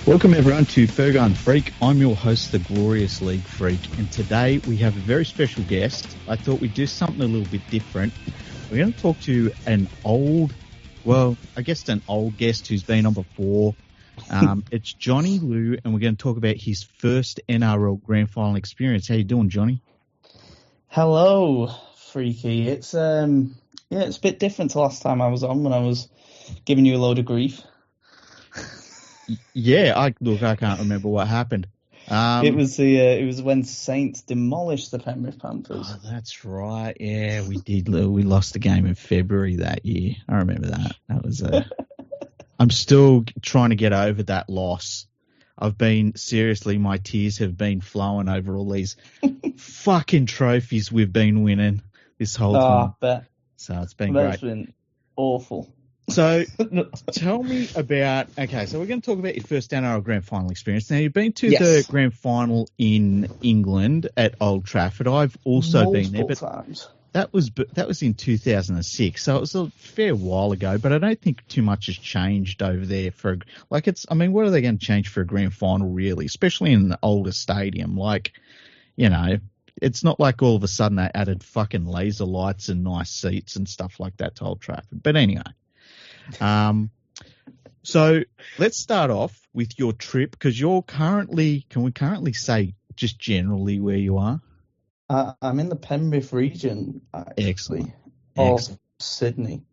Welcome everyone to Fergo and Freak. I'm your host, the glorious League Freak, and today we have a very special guest. I thought we'd do something a little bit different. We're going to talk to an old guest who's been on before. It's Johnny Lew, and we're going to talk about his first NRL Grand Final experience. How you doing, Johnny? Hello, Freaky. It's a bit different to last time I was on when I was giving you a load of grief. Yeah, I can't remember what happened. It was when Saints demolished the Penrith Panthers. Oh, that's right. Yeah, we did. We lost the game in February that year. I remember that. That was. I'm still trying to get over that loss. My tears have been flowing over all these fucking trophies we've been winning this whole time. I bet. So it's been That's great. been awful. So tell me about, so we're going to talk about your first NRL Grand Final experience. Now, you've been to the Grand Final in England at Old Trafford. I've also been there, but times. That was in 2006, so it was a fair while ago, but I don't think too much has changed over there what are they going to change for a Grand Final, really, especially in an older stadium? It's not like all of a sudden they added fucking laser lights and nice seats and stuff like that to Old Trafford. But anyway. So let's start off with your trip, because can we currently say just generally where you are? I'm in the Penrith region, actually. Excellent. Of Sydney.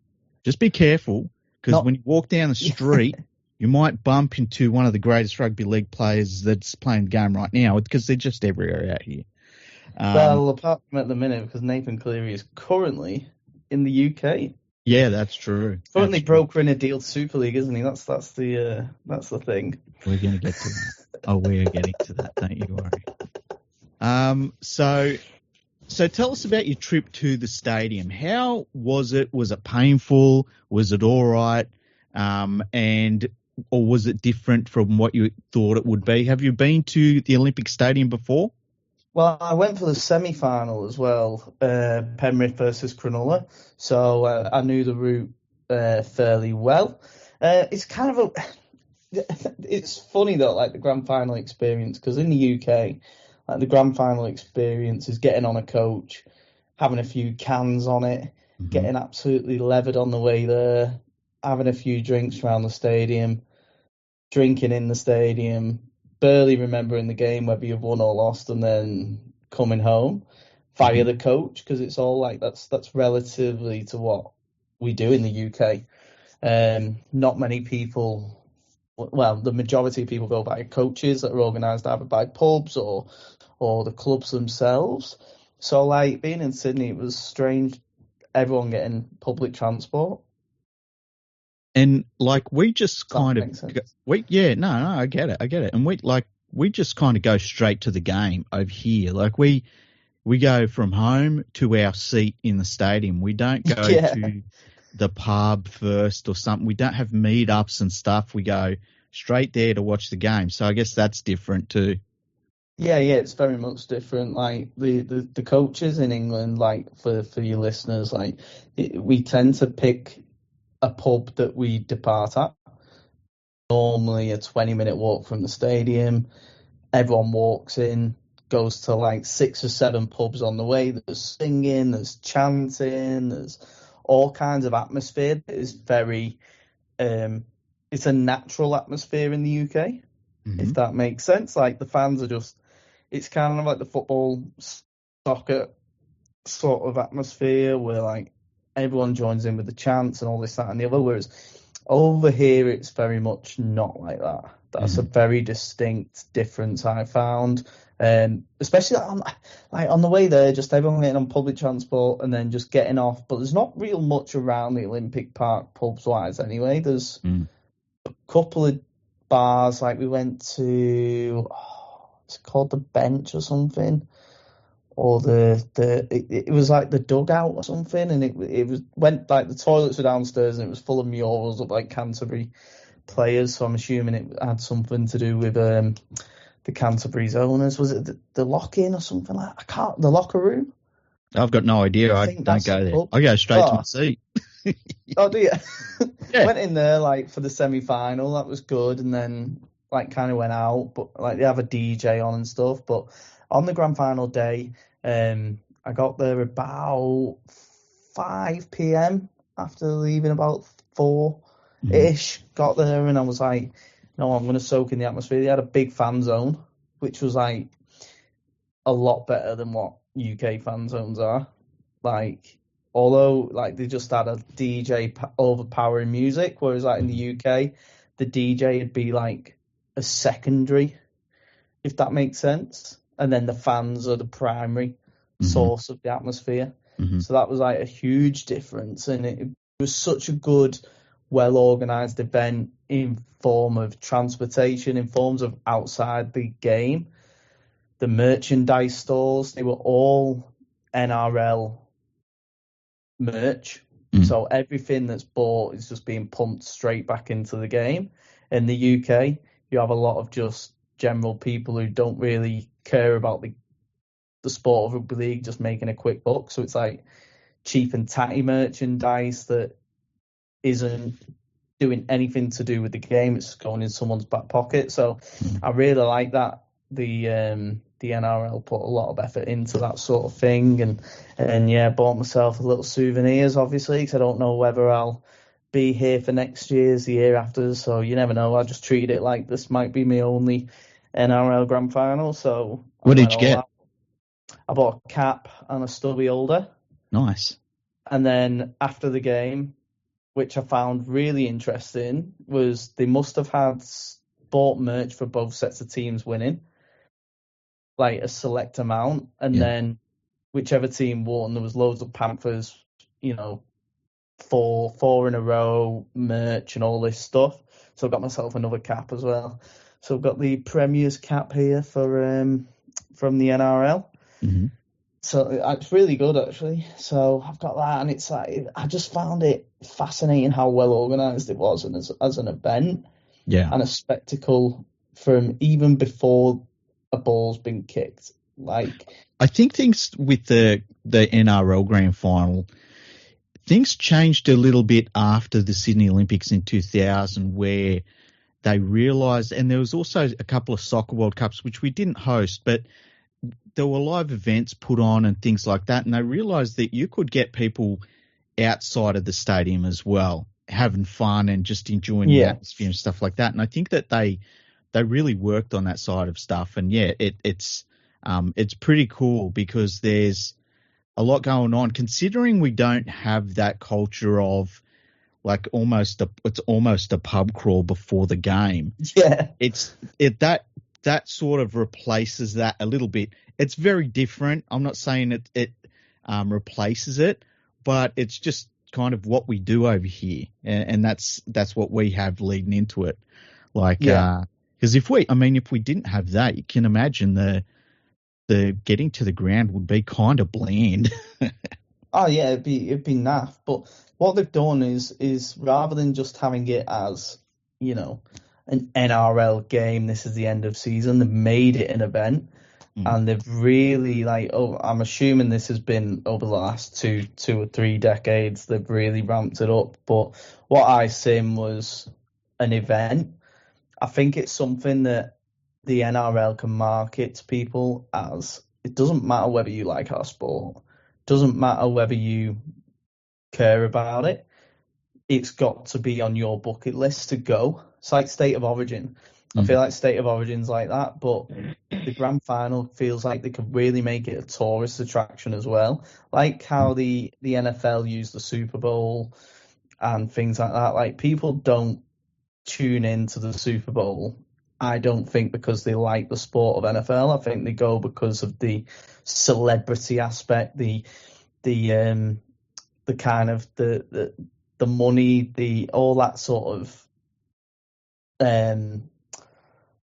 Just be careful, because when you walk down the street, you might bump into one of the greatest rugby league players that's playing the game right now, because they're just everywhere out here. Well, apart from at the minute, because Nathan Cleary is currently in the UK. Yeah, that's true. Currently brokering a deal to Super League, isn't he? That's the thing. We're going to get to that. We're getting to that. Don't you worry. So tell us about your trip to the stadium. How was it? Was it painful? Was it all right? Or was it different from what you thought it would be? Have you been to the Olympic Stadium before? Well, I went for the semi-final as well, Penrith versus Cronulla, so I knew the route fairly well. It's kind of it's funny though, like the Grand Final experience, because in the UK, like the Grand Final experience is getting on a coach, having a few cans on it, getting absolutely levered on the way there, having a few drinks around the stadium, drinking in the stadium, barely remembering the game, whether you've won or lost, and then coming home, fire the coach, because it's all like that's relatively to what we do in the UK. Not many people, the majority of people go by coaches that are organised either by pubs or the clubs themselves. So like being in Sydney, it was strange, everyone getting public transport. And like we just kind of, I get it. And we just kind of go straight to the game over here. Like we go from home to our seat in the stadium. We don't go to the pub first or something. We don't have meetups and stuff. We go straight there to watch the game. So I guess that's different too. Yeah, it's very much different. Like the coaches in England, like for your listeners, like we tend to pick a pub that we depart at. Normally a 20-minute walk from the stadium. Everyone walks in, goes to like 6 or 7 pubs on the way. There's singing, there's chanting, there's all kinds of atmosphere. It's very, it's a natural atmosphere in the UK, if that makes sense. Like the fans are just, it's kind of like the football, soccer sort of atmosphere where like everyone joins in with the chants and all this, that and the other, whereas over here it's very much not like that. That's a very distinct difference I found, especially on the way there, just everyone getting on public transport and then just getting off, but there's not real much around the Olympic Park pubs wise anyway. There's a couple of bars, like we went to, it's called the Bench or something, or it was like the Dugout or something, and it went like the toilets were downstairs and it was full of murals of like Canterbury players, so I'm assuming it had something to do with the Canterbury's owners. Was it the lock-in or something like that? The locker room? I've got no idea. I don't go there. I go straight to my seat. Oh, do you? Yeah. Went in there like for the semi-final. That was good, and then like kind of went out, but like they have a DJ on and stuff. But on the grand final day, I got there about 5 p.m. after leaving about 4-ish. Got there and I was like, no, I'm going to soak in the atmosphere. They had a big fan zone, which was like a lot better than what UK fan zones are. Like, although like they just had a DJ overpowering music, whereas like in the UK, the DJ would be like a secondary, if that makes sense, and then the fans are the primary source of the atmosphere. So that was like a huge difference, and it was such a good, well organized event in form of transportation, in forms of outside the game. The merchandise stores, they were all NRL merch. So everything that's bought is just being pumped straight back into the game. In the UK, you have a lot of just general people who don't really care about the sport of rugby league, just making a quick buck. So it's like cheap and tatty merchandise that isn't doing anything to do with the game. It's going in someone's back pocket. So I really like that. The NRL put a lot of effort into that sort of thing, and yeah, bought myself a little souvenirs, obviously, because I don't know whether I'll be here for next year's, the year after, so you never know. I just treated it like this might be my only NRL Grand Final. So what did you get? Out. I bought a cap and a stubby holder. Nice. And then after the game, which I found really interesting, was they must have had bought merch for both sets of teams winning, like a select amount, and then whichever team won, there was loads of Panthers, you know, four in a row merch and all this stuff. So I got myself another cap as well. So I've got the Premier's cap here for from the NRL. So it's really good, actually. So I've got that, and it's like, I just found it fascinating how well organised it was, and as an event, and a spectacle from even before a ball's been kicked. Like, I think things with the NRL Grand Final, things changed a little bit after the Sydney Olympics in 2000, where they realised, and there was also a couple of Soccer World Cups, which we didn't host, but there were live events put on and things like that, and they realised that you could get people outside of the stadium as well, having fun and just enjoying the atmosphere and stuff like that. And I think that they really worked on that side of stuff. And it's pretty cool because there's a lot going on, considering we don't have that culture of like it's almost a pub crawl before the game. That sort of replaces that a little bit. It's very different. I'm not saying it replaces it, but it's just kind of what we do over here, and that's what we have leading into it. Like, because if we didn't have that, you can imagine the getting to the ground would be kind of bland. Oh yeah, it'd be naff. But what they've done is rather than just having it as, you know, an NRL game, this is the end of season, they've made it an event, and they've really I'm assuming this has been over the last two or three decades, they've really ramped it up. But what I seen was an event. I think it's something that the NRL can market to people as, it doesn't matter whether you like our sport, doesn't matter whether you care about it, it's got to be on your bucket list to go. It's like State of Origin. I feel like State of Origin's like that, but the Grand Final feels like they could really make it a tourist attraction as well. Like how the NFL used the Super Bowl and things like that. Like, people don't tune into the Super Bowl, I don't think, because they like the sport of NFL. I think they go because of the celebrity aspect, the kind of the money, the all that sort of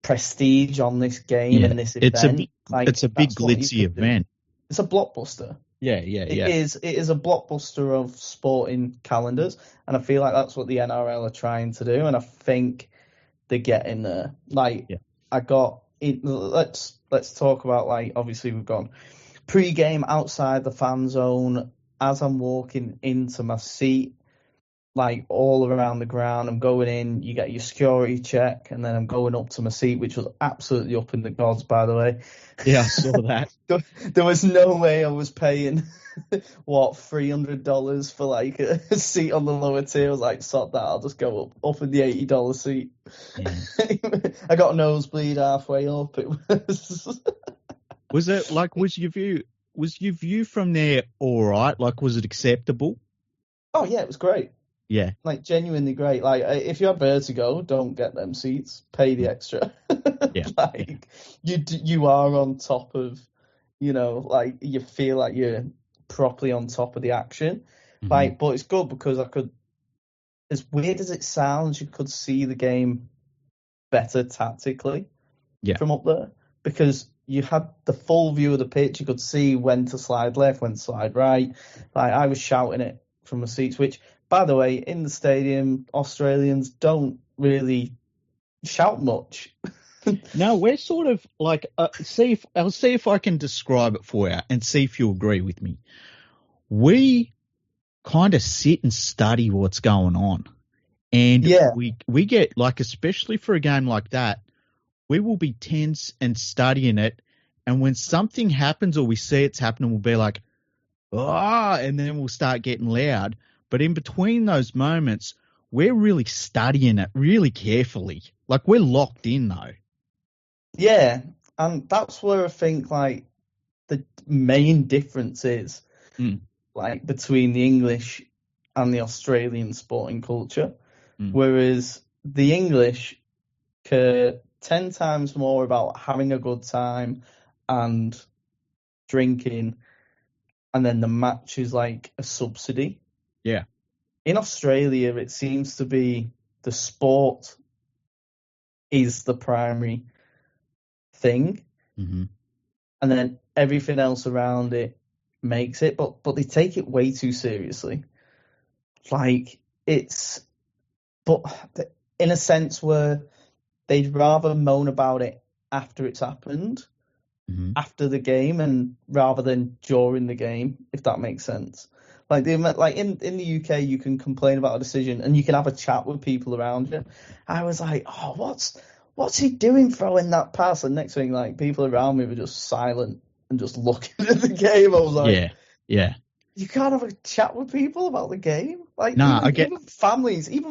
prestige on this game and this event. It's a big glitzy event. It's a blockbuster. It is a blockbuster of sporting calendars, and I feel like that's what the NRL are trying to do, and I think they're getting there. I got it. Let's talk about, like, obviously we've gone pre-game outside the fan zone. As I'm walking into my seat, like all around the ground. I'm going in, you get your security check, and then I'm going up to my seat, which was absolutely up in the gods, by the way. Yeah, I saw that. There was no way I was paying, $300 for like a seat on the lower tier. I was like, sod that, I'll just go up in the $80 seat. Yeah. I got a nosebleed halfway up. It was. Was it like, was your view from there all right? Like, was it acceptable? Oh yeah, it was great. Yeah. Like genuinely great. Like if you have vertigo, don't get them seats. Pay the extra. Yeah. Like you are on top of, like you feel like you're properly on top of the action. Mm-hmm. Like, but it's good because I could, as weird as it sounds, you could see the game better tactically from up there because you had the full view of the pitch. You could see when to slide left, when to slide right. Like I was shouting it from the seats, which, by the way, in the stadium, Australians don't really shout much. No, we're sort of like, I'll see if I can describe it for you and see if you agree with me. We kind of sit and study what's going on. And we get, like, especially for a game like that, we will be tense and studying it. And when something happens or we see it's happening, we'll be like, and then we'll start getting loud. But in between those moments, we're really studying it really carefully. Like, we're locked in, though. Yeah, and that's where I think, like, the main difference is, like, between the English and the Australian sporting culture. Whereas the English care 10 times more about having a good time and drinking, and then the match is like a subsidy. Yeah. In Australia, it seems to be the sport is the primary thing, and then everything else around it makes it. But they take it way too seriously. Like but in a sense where they'd rather moan about it after it's happened, after the game, and rather than during the game, if that makes sense. Like in the UK, you can complain about a decision and you can have a chat with people around you. I was like, oh, what's he doing throwing that pass? And next thing, like, people around me were just silent and just looking at the game. I was like, yeah. You can't have a chat with people about the game. Like, even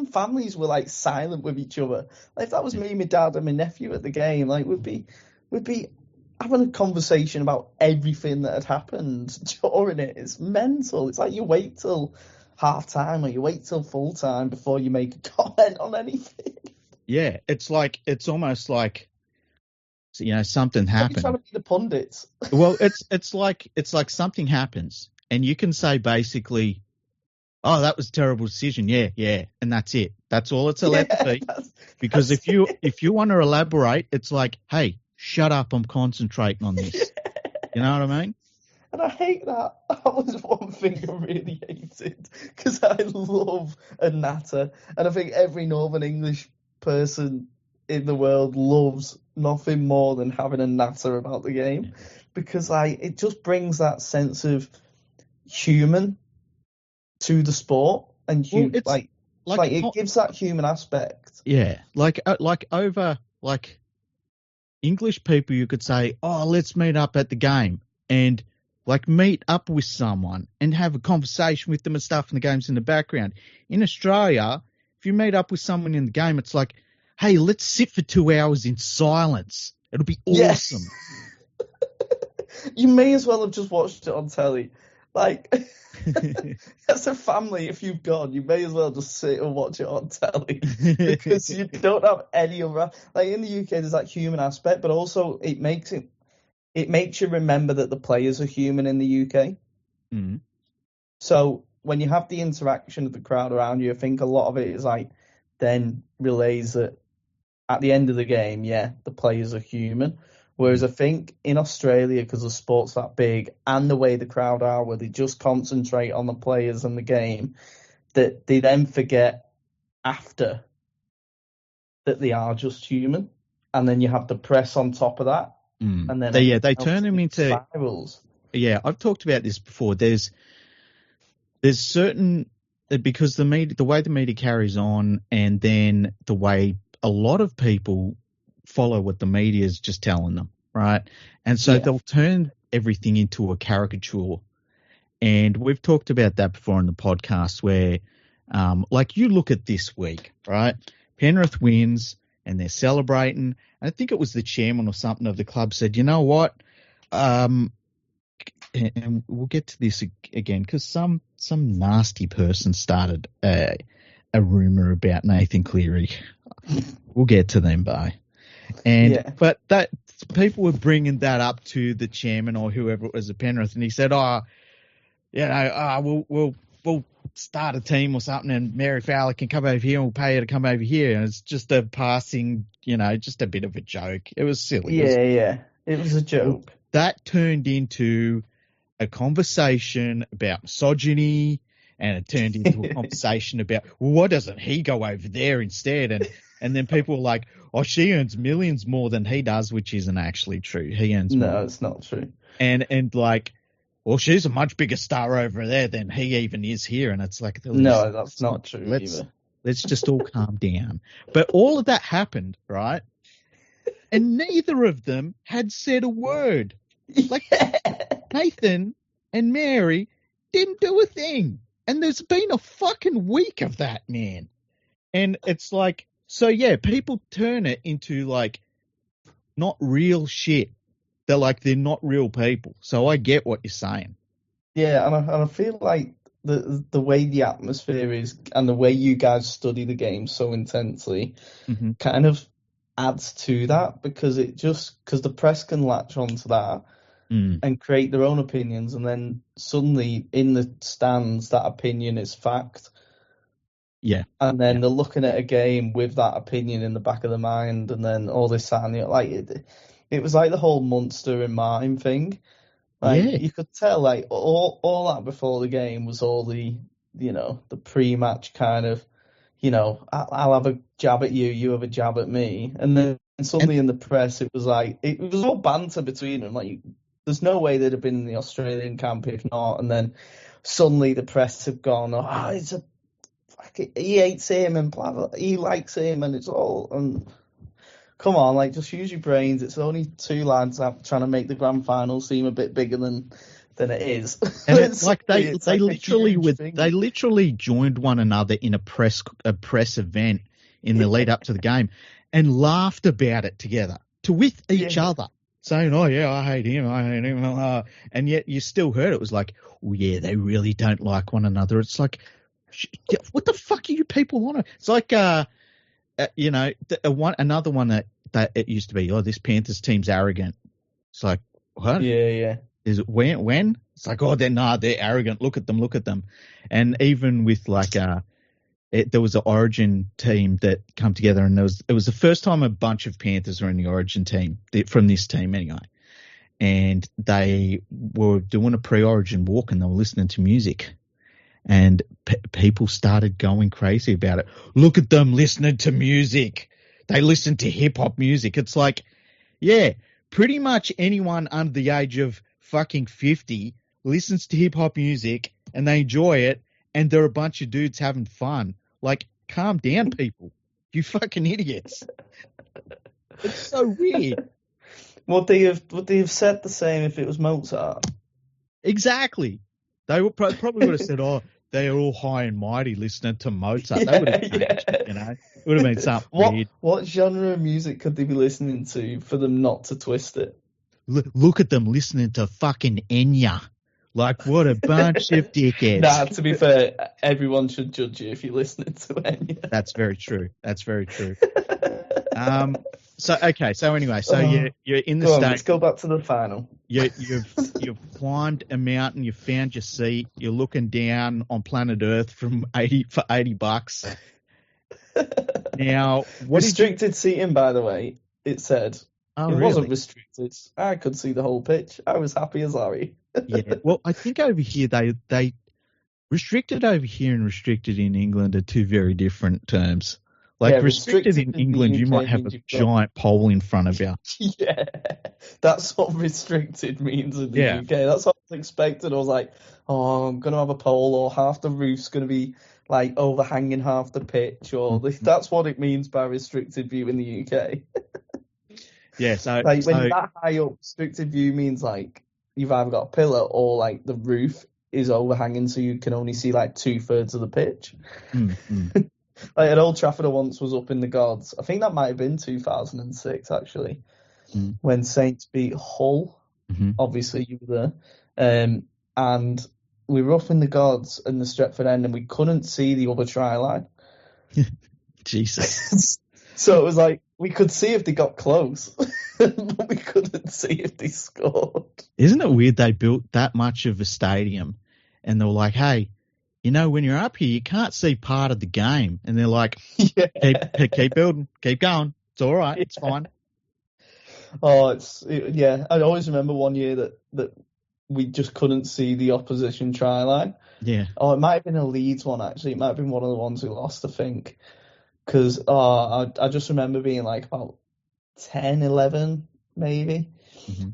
families were like silent with each other. Like, if that was me, my dad, and my nephew at the game, like, we'd be having a conversation about everything that had happened during it. It's mental. It's like you wait till half time or you wait till full time before you make a comment on anything. Yeah, it's almost like, something happened. You're trying to be the pundits. Well, it's like something happens. And you can say basically, oh, that was a terrible decision. Yeah. And that's it. That's all it's allowed to be. Because if you want to elaborate, it's like, hey, shut up. I'm concentrating on this. You know what I mean? And I hate that. That was one thing I really hated because I love a natter. And I think every Northern English person in the world loves nothing more than having a natter about the game because, like, it just brings that sense of human to the sport, and it gives that human aspect. Yeah, like over like English people, you could say, oh, let's meet up at the game and like meet up with someone and have a conversation with them and stuff, and the game's in the background. In Australia, if you meet up with someone in the game, it's like, hey, let's sit for 2 hours in silence. It'll be awesome. You may as well have just watched it on telly. Like, as a family, if you've gone, you may as well just sit and watch it on telly because you don't have any other. Like in the UK, there's that human aspect, but also it makes you remember that the players are human in the UK. So when you have the interaction of the crowd around you, I think a lot of it is like then relays that at the end of the game, the players are human. Whereas I think in Australia, because the sport's that big and the way the crowd are, where they just concentrate on the players and the game, that they then forget after that they are just human. And then you have the press on top of that. And then they turn them into spirals. Yeah, I've talked about this before. There's certain because the way the media carries on, and then the way a lot of people follow what the media is just telling them, right? And so they'll turn everything into a caricature. And we've talked about that before in the podcast where, like you look at this week, right? Penrith wins and they're celebrating. I think it was the chairman or something of the club said, you know what? And we'll get to this again because some nasty person started a rumor about Nathan Cleary. We'll get to them, bye. But that people were bringing that up to the chairman or whoever it was at Penrith, and he said, we'll start a team or something, and Mary Fowler can come over here, and we'll pay her to come over here, and it's just a passing, just a bit of a joke. It was silly. It was a joke. That turned into a conversation about misogyny, and it turned into a conversation about, well, why doesn't he go over there instead? And then people were like, oh, she earns millions more than he does, which isn't actually true. He earns more. No, it's not true. And like, well, she's a much bigger star over there than he even is here. And it's like, no, that's not true either. Let's just all calm down. But all of that happened, right? And neither of them had said a word. Like Nathan and Mary didn't do a thing. And there's been a fucking week of that, man. And it's like, so yeah, people turn it into like not real shit. They're like, they're not real people. So I get what you're saying. Yeah, and I feel like the way the atmosphere is and the way you guys study the game so intensely kind of adds to that because the press can latch onto that and create their own opinions, and then suddenly in the stands that opinion is fact. Yeah. And then they're looking at a game with that opinion in the back of their mind, and then all this and like it was like the whole Munster and Martin thing. Like you could tell, like all that before the game was all the the pre-match kind of, I'll have a jab at you, you have a jab at me, and then suddenly in the press it was like it was all banter between them. Like there's no way they'd have been in the Australian camp if not, and then suddenly the press have gone, he hates him and blah blah. He likes him, and it's all. And come on, like just use your brains. It's only two lads trying to make the grand final seem a bit bigger than it is. And it's like they literally joined one another in a press event in the lead up to the game and laughed about it together with each other, saying, "Oh yeah, I hate him, and yet you still heard it was like, "Oh yeah, they really don't like one another." It's like, what the fuck are you people on? It's like, another one that it used to be, this Panthers team's arrogant. It's like, what? Yeah. Is it when? It's like, they're arrogant. Look at them. And even with like, there was an Origin team that come together, and it was the first time a bunch of Panthers were in the Origin team from this team anyway. And they were doing a pre-Origin walk, and they were listening to music. And people started going crazy about it. Look at them listening to music. They listen to hip-hop music. It's like, yeah, pretty much anyone under the age of fucking 50 listens to hip-hop music and they enjoy it, and they're a bunch of dudes having fun. Like, calm down, people. You fucking idiots. It's so weird. Would they have said the same if it was Mozart? Exactly. They would probably would have said, they are all high and mighty listening to Mozart. That would have changed, It would have been something weird. What genre of music could they be listening to for them not to twist it? Look at them listening to fucking Enya. Like, what a bunch of dickheads. Nah, to be fair, everyone should judge you if you're listening to Enya. That's very true. So anyway, you're in the state. Let's go back to the final. You've climbed a mountain. You found your seat. You're looking down on planet Earth for $80. Now, restricted seating, by the way. It said it wasn't restricted. I could see the whole pitch. I was happy as Larry. Yeah. Well, I think over here they restricted over here and restricted in England are two very different terms. Like restricted in England, you might have a giant pole in front of you. Yeah, that's what restricted means in the UK. That's what I'm expecting. I was like, oh, I'm gonna have a pole, or half the roof's gonna be like overhanging half the pitch, or that's what it means by restricted view in the UK. Yeah, so like when that high up, restricted view means like you've either got a pillar or like the roof is overhanging, so you can only see like 2/3 of the pitch. Like at Old Trafford, I once was up in the gods. I think that might have been 2006 actually, when Saints beat Hull. Obviously, you were there, and we were up in the gods in the Stretford end, and we couldn't see the other try line. Jesus. So it was like we could see if they got close, but we couldn't see if they scored. Isn't it weird they built that much of a stadium, and they were like, "Hey, you know, when you're up here, you can't see part of the game," and they're like, "Keep building, keep going. It's all right. It's fine." Oh, yeah. I always remember one year that we just couldn't see the opposition try line. Yeah. Oh, it might have been a Leeds one, actually. It might have been one of the ones who lost, I think. Because I just remember being like about 10, 11, maybe.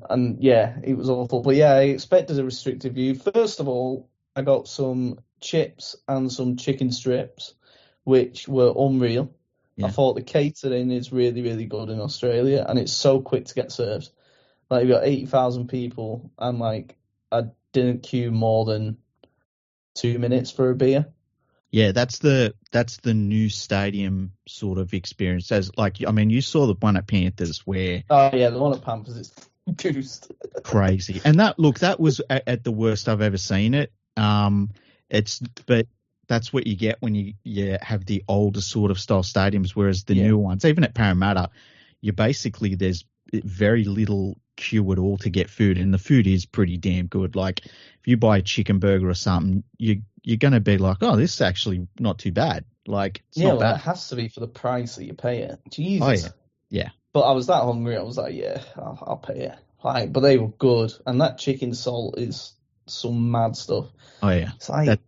And yeah, it was awful. But yeah, I expected a restricted view. First of all, I got some chips and some chicken strips, which were unreal. Yeah. I thought the catering is really, really good in Australia, and it's so quick to get served. Like, you've got 80,000 people, and like, I didn't queue more than 2 minutes for a beer. Yeah, that's the new stadium sort of experience. As like, I mean, you saw the one at Panthers where. Oh yeah, the one at Panthers is goosed. Crazy, and that was at the worst I've ever seen it. But that's what you get when you have the older sort of style stadiums, whereas the new ones, even at Parramatta, there's very little queue at all to get food, and the food is pretty damn good. Like if you buy a chicken burger or something, you're going to be like, oh, this is actually not too bad. Like it's not bad. It has to be for the price that you pay it. Jesus. Oh yeah. But I was that hungry, I was like, yeah, I'll pay it. Like, but they were good, and that chicken salt is some mad stuff. Oh yeah. It's like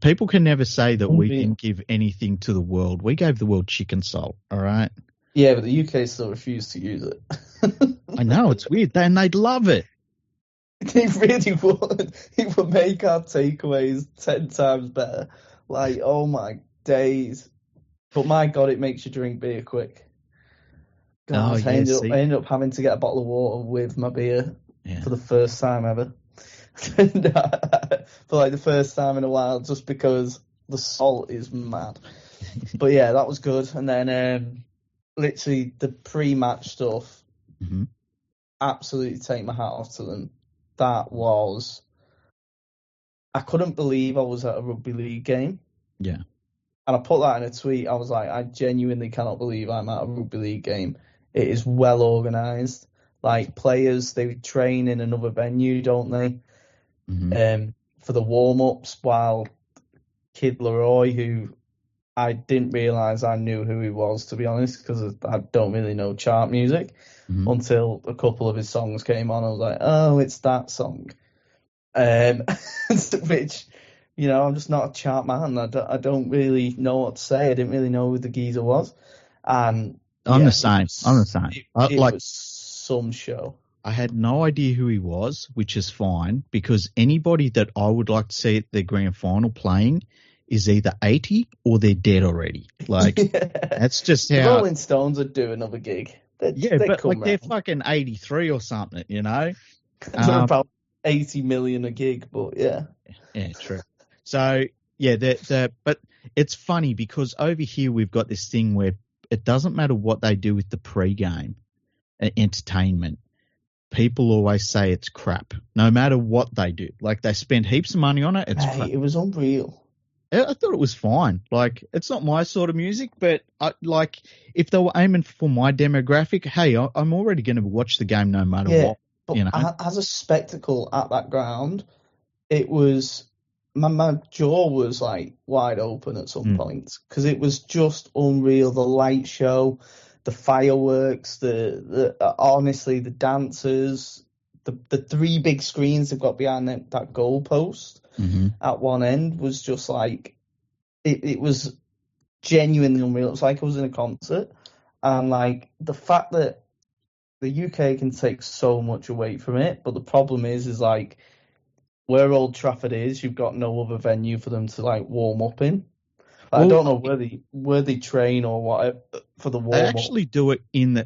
people can never say that we didn't give anything to the world. We gave the world chicken salt, all right? Yeah, but the UK still refused to use it. I know, it's weird. And they'd love it. They really would. It would make our takeaways 10 times better. Like, oh my days. But my God, it makes you drink beer quick. God, I ended up having to get a bottle of water with my beer for the first time ever. For like the first time in a while, just because the salt is mad. But yeah, that was good. And then literally the pre-match stuff, absolutely take my hat off to them. That was, I couldn't believe I was at a rugby league game. Yeah. And I put that in a tweet. I was like, I genuinely cannot believe I'm at a rugby league game. It is well organised. Like, players, they train in another venue, don't they? For the warm-ups, while Kid Leroy, who I didn't realise I knew who he was, to be honest, because I don't really know chart music until a couple of his songs came on. I was like, oh, it's that song. Which, you know, I'm just not a chart man. I don't really know what to say. I didn't really know who the geezer was. And I'm the same. It was some show. I had no idea who he was, which is fine, because anybody that I would like to see at the grand final playing is either 80 or they're dead already. Like, that's just how... The Rolling Stones would do another gig. But like they're fucking 83 or something, you know? They're about 80 million a gig, but yeah. Yeah, true. So, yeah, but it's funny because over here we've got this thing where it doesn't matter what they do with the pre-game entertainment. People always say it's crap, no matter what they do. Like, they spend heaps of money on it. It's crap. It was unreal. I thought it was fine. Like, it's not my sort of music, but if they were aiming for my demographic, hey, I'm already going to watch the game no matter what. But you know? As a spectacle at that ground, it was my jaw was like wide open at some points because it was just unreal. The light show, the fireworks, honestly, the dancers, the three big screens they've got behind that goal post at one end was just like, it was genuinely unreal. It's like I was in a concert. And like the fact that the UK can take so much away from it, but the problem is like where Old Trafford is, you've got no other venue for them to like warm up in. Well, I don't know where they train or whatever for the warm up. They actually do it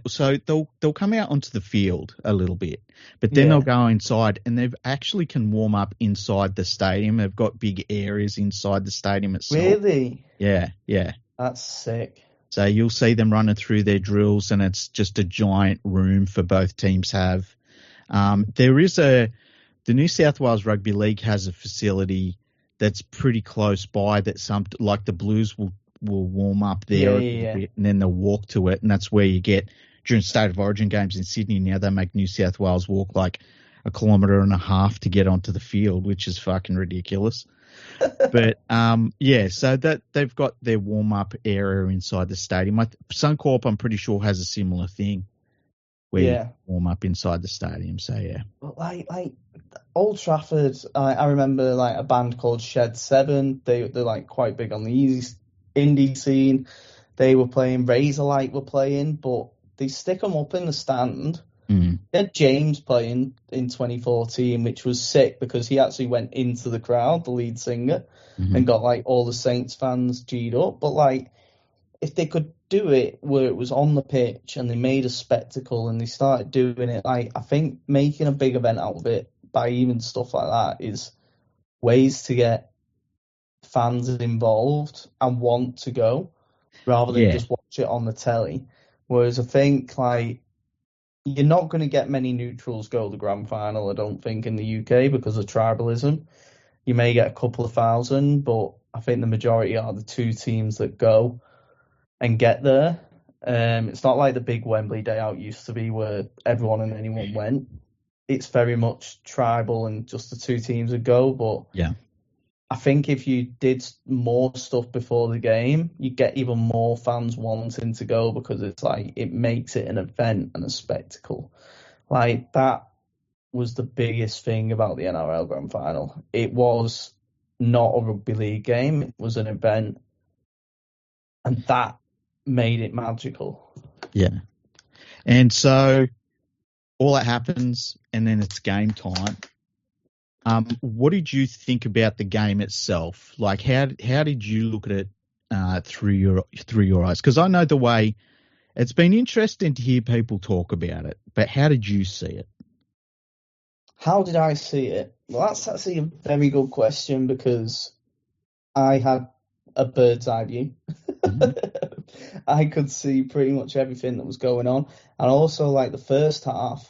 so they'll come out onto the field a little bit, but then they'll go inside, and they actually can warm up inside the stadium. They've got big areas inside the stadium itself. Really? Yeah. That's sick. So you'll see them running through their drills, and it's just a giant room for both teams have. There is the New South Wales Rugby League has a facility that's pretty close by that like the Blues will warm up there a little bit, and then they'll walk to it, and that's where you get during State of Origin games in Sydney. Now they make New South Wales walk like 1.5 kilometres to get onto the field, which is fucking ridiculous. But so that they've got their warm up area inside the stadium. Suncorp, I'm pretty sure, has a similar thing where you warm up inside the stadium. So but like Old Trafford, I remember like a band called Shed 7. They're like quite big on the indie scene. They were playing, Razorlight were playing, but they stick them up in the stand. They had James playing in 2014, which was sick because he actually went into the crowd, the lead singer, and got like all the Saints fans G'd up. But like, if they could do it where it was on the pitch and they made a spectacle and they started doing it, like I think making a big event out of it by even stuff like that is ways to get fans involved and want to go rather than just watch it on the telly. Whereas I think like you're not going to get many neutrals go to the grand final, I don't think, in the UK because of tribalism. You may get a couple of thousand, but I think the majority are the two teams that go and get there. It's not like the big Wembley day out used to be where everyone and anyone went. It's very much tribal and just the two teams would go. But I think if you did more stuff before the game, you get even more fans wanting to go because it's like it makes it an event and a spectacle. Like that was the biggest thing about the NRL Grand Final. It was not a rugby league game; it was an event, and that made it magical. Yeah, and so all that happens, and then it's game time. What did you think about the game itself? Like, how did you look at it through your eyes? Because I know the way it's been interesting to hear people talk about it, but how did you see it? How did I see it? Well, that's actually a very good question because I had a bird's eye view. I could see pretty much everything that was going on, and also like the first half,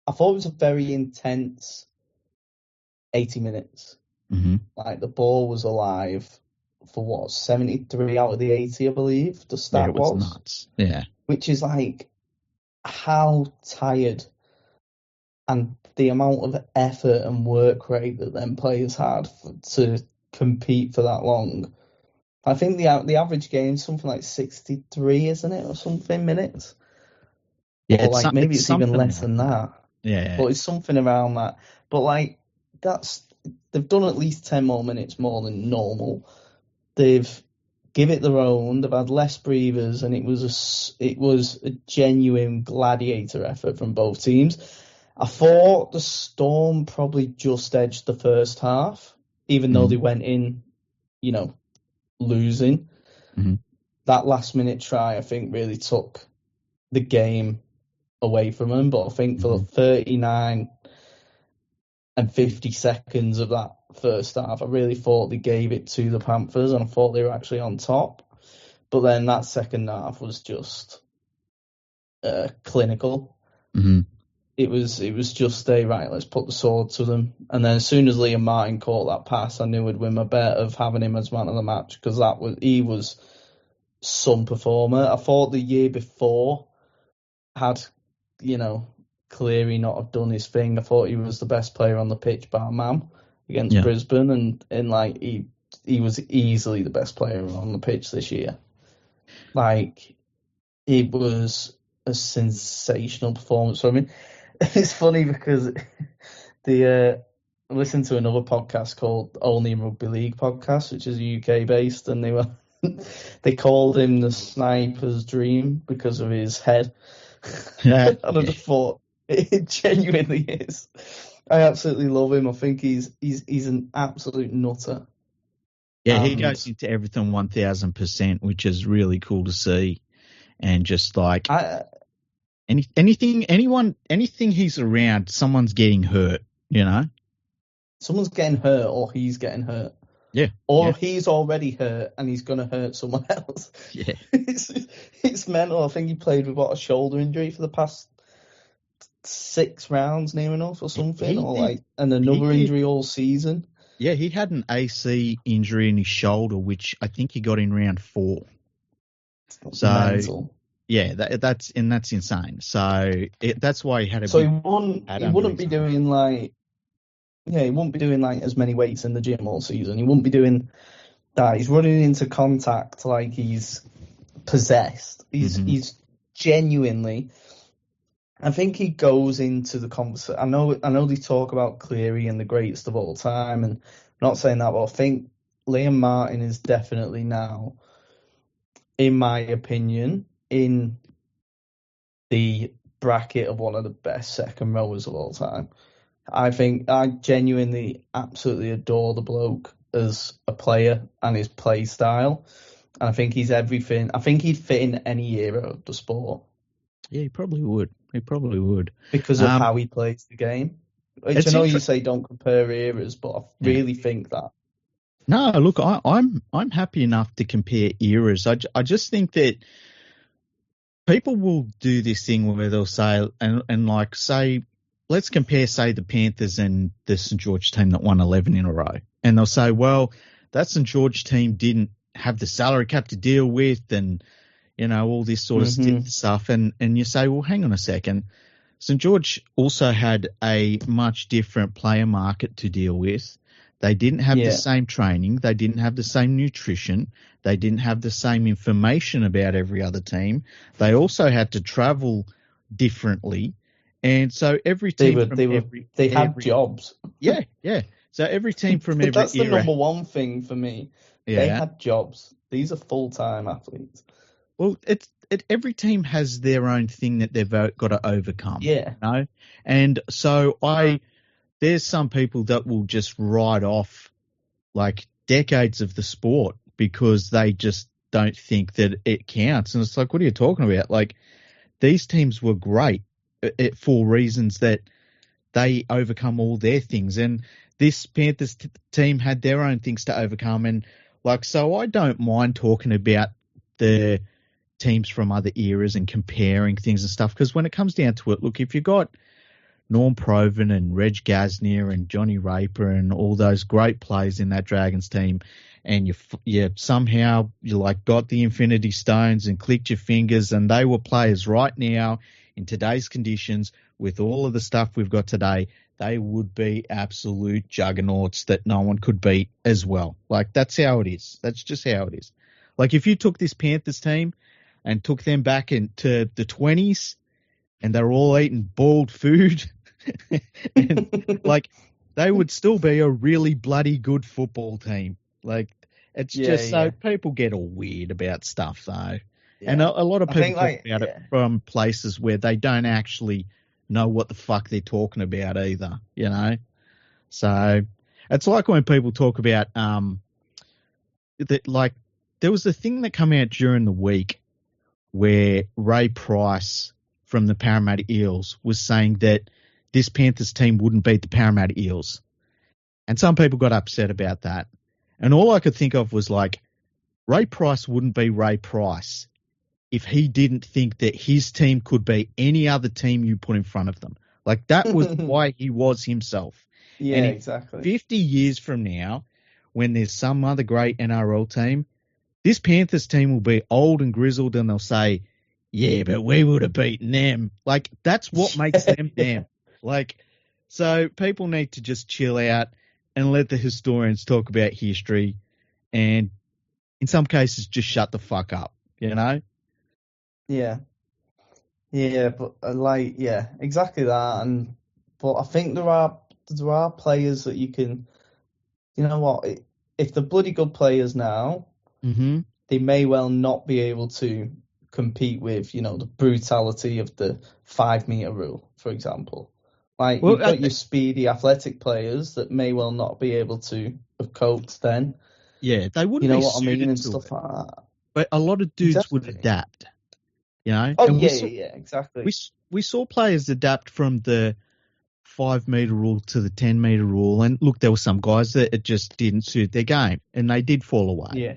I thought it was a very intense 80 minutes. Like the ball was alive for 73 out of the 80, I believe the stat it was nuts. Yeah, which is like how tired and the amount of effort and work rate that them players had to compete for that long. I think the average game is something like 63, isn't it, or something minutes? Yeah, or like maybe it's even less than that. Yeah, but it's something around that. But like they've done at least 10 more minutes more than normal. They've give it their own. They've had less breathers, and it was a genuine gladiator effort from both teams. I thought the Storm probably just edged the first half, even though they went in, losing. That last minute try, I think, really took the game away from them. But I think for the 39 and 50 seconds of that first half, I really thought they gave it to the Panthers, and I thought they were actually on top. But then that second half was just clinical. It was just right, let's put the sword to them. And then as soon as Liam Martin caught that pass, I knew I'd win my bet of having him as man of the match, because he was some performer. I thought the year before had, Cleary not have done his thing. I thought he was the best player on the pitch, bar Mam, against Brisbane, and like he was easily the best player on the pitch this year. Like, it was a sensational performance from him. It's funny because I listened to another podcast called Only Rugby League podcast, which is UK based, and they called him the sniper's dream because of his head. Yeah. I'd have thought it genuinely is. I absolutely love him. I think he's an absolute nutter. Yeah, he goes into everything 1000%, which is really cool to see. And just like anything he's around, someone's getting hurt, you know? Someone's getting hurt or he's getting hurt. Yeah. Or he's already hurt and he's going to hurt someone else. Yeah. It's mental. I think he played with a shoulder injury for the past 6 rounds near enough or something, and another injury all season. Yeah, he had an AC injury in his shoulder, which I think he got in round 4. So mental. Yeah, that's insane. So that's why he had a. So he wouldn't be doing he wouldn't be doing as many weights in the gym all season. He wouldn't be doing that. He's running into contact like he's possessed. He's genuinely. I think he goes into the conversation. I know they talk about Cleary and the greatest of all time, and I'm not saying that, but I think Liam Martin is definitely now, in my opinion, in the bracket of one of the best second rowers of all time. I think I genuinely absolutely adore the bloke as a player and his play style. And I think he's everything. I think he'd fit in any era of the sport. Yeah, he probably would. Because of how he plays the game. Which I know you say don't compare eras, but I really think that. No, look, I'm happy enough to compare eras. I just think that people will do this thing where they'll say, let's compare, say, the Panthers and the St. George team that won 11 in a row. And they'll say, well, that St. George team didn't have the salary cap to deal with and, all this sort of stuff. And you say, well, hang on a second. St. George also had a much different player market to deal with. They didn't have the same training. They didn't have the same nutrition. They didn't have the same information about every other team. They also had to travel differently. And so every team they had jobs. Yeah. So every team from every that's the era, number one thing for me. Yeah. They had jobs. These are full-time athletes. Well, every team has their own thing that they've got to overcome. Yeah. And so there's some people that will just write off decades of the sport because they just don't think that it counts. And it's like, what are you talking about? These teams were great for reasons that they overcome all their things. And this Panthers team had their own things to overcome. And so I don't mind talking about the teams from other eras and comparing things and stuff. Because when it comes down to it, look, if you got Norm Proven and Reg Gasnier and Johnny Raper and all those great players in that Dragons team, and you somehow got the Infinity Stones and clicked your fingers, and they were players right now in today's conditions with all of the stuff we've got today, they would be absolute juggernauts that no one could beat as well. That's how it is. That's just how it is. If you took this Panthers team and took them back into the 20s and they're all eating boiled food, and they would still be a really bloody good football team. It's just so people get all weird about stuff though. Yeah. And a lot of people talk about it from places where they don't actually know what the fuck they're talking about either, So it's like when people talk about that, there was a thing that came out during the week where Ray Price from the Parramatta Eels was saying that this Panthers team wouldn't beat the Parramatta Eels. And some people got upset about that. And all I could think of was Ray Price wouldn't be Ray Price if he didn't think that his team could beat any other team you put in front of them. That was why he was himself. Yeah, and exactly. 50 years from now, when there's some other great NRL team, this Panthers team will be old and grizzled and they'll say, yeah, but we would have beaten them. That's what makes them them. So people need to just chill out and let the historians talk about history and in some cases just shut the fuck up, Yeah. Yeah, but exactly that. But I think there are players that you can, if they're bloody good players now, they may well not be able to compete with, you know, the brutality of the 5 meter rule, for example. Like, Well, you've got your speedy athletic players that may well not be able to have coped then. Yeah, they wouldn't You know be what I mean, suited and to stuff it. like that. But a lot of dudes would Exactly. adapt, you know. Oh, and yeah, exactly. We saw players adapt from the 5 meter rule to the 10 meter rule, and look, there were some guys that it just didn't suit their game, and they did fall away. Yeah.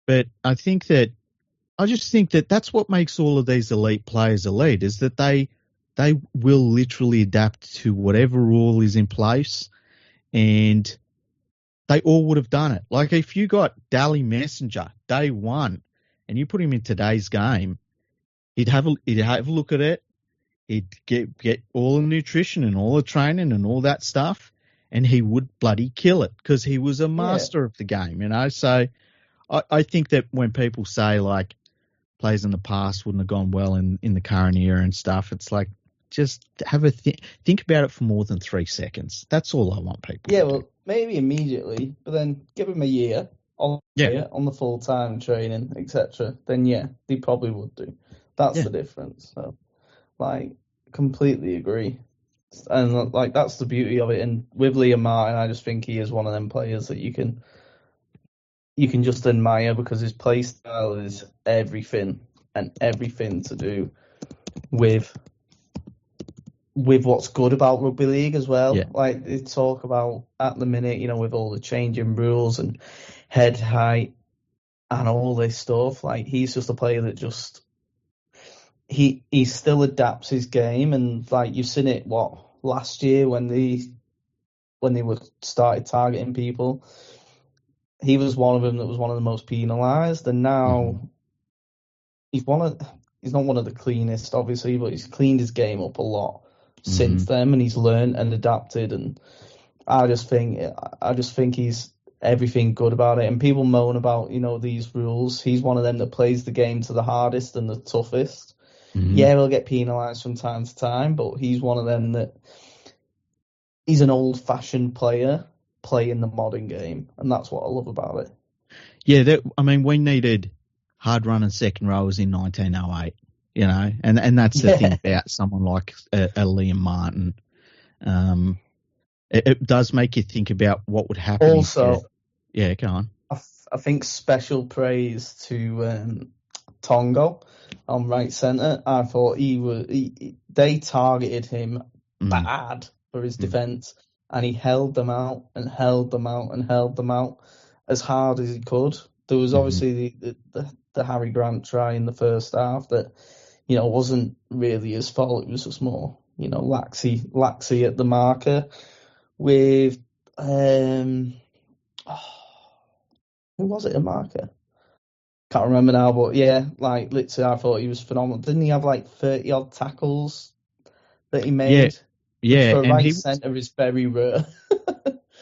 But I just think that that's what makes all of these elite players elite, is that they will literally adapt to whatever rule is in place, and they all would have done it. Like, if you got Dally Messenger day one and you put him in today's game, he'd have a look at it. He'd get all the nutrition and all the training and all that stuff, and he would bloody kill it because he was a master of the game, you know. So I think that when people say, like, players in the past wouldn't have gone well in the current era and stuff, it's like, just have a think about it for more than 3 seconds. That's all I want people to do. Maybe immediately, but then give them a year on the full-time training, etc. Then, they probably would do. That's the difference. So, like, completely agree. And, like, that's the beauty of it. And with Liam Martin, I just think he is one of them players that you can just admire, because his play style is everything to do with what's good about rugby league as well. Like, they talk about at the minute, you know, with all the changing rules and head height and all this stuff, like, he's just a player that just he still adapts his game. And, like, you've seen it last year when they were started targeting people. He was one of them that was one of the most penalised, and now he's not one of the cleanest, obviously, but he's cleaned his game up a lot since then, and he's learned and adapted. And I just think he's everything good about it. And people moan about, you know, these rules. He's one of them that plays the game to the hardest and the toughest. Yeah, he'll get penalised from time to time, but he's one of them that he's an old-fashioned player playing the modern game, and that's what I love about it. Yeah, we needed hard-running second rowers in 1908, you know, and that's the thing about someone like a Liam Martin. It does make you think about what would happen. Also, go on. I think special praise to Tongo on right centre. I thought they targeted him bad for his defence, and he held them out and held them out and held them out as hard as he could. There was obviously the Harry Grant try in the first half that, you know, wasn't really his fault. It was just more, you know, laxy at the marker with who was it, a marker? Can't remember now, but yeah, like, literally, I thought he was phenomenal. Didn't he have like 30 odd tackles that he made? Yeah, for right centre is very rare.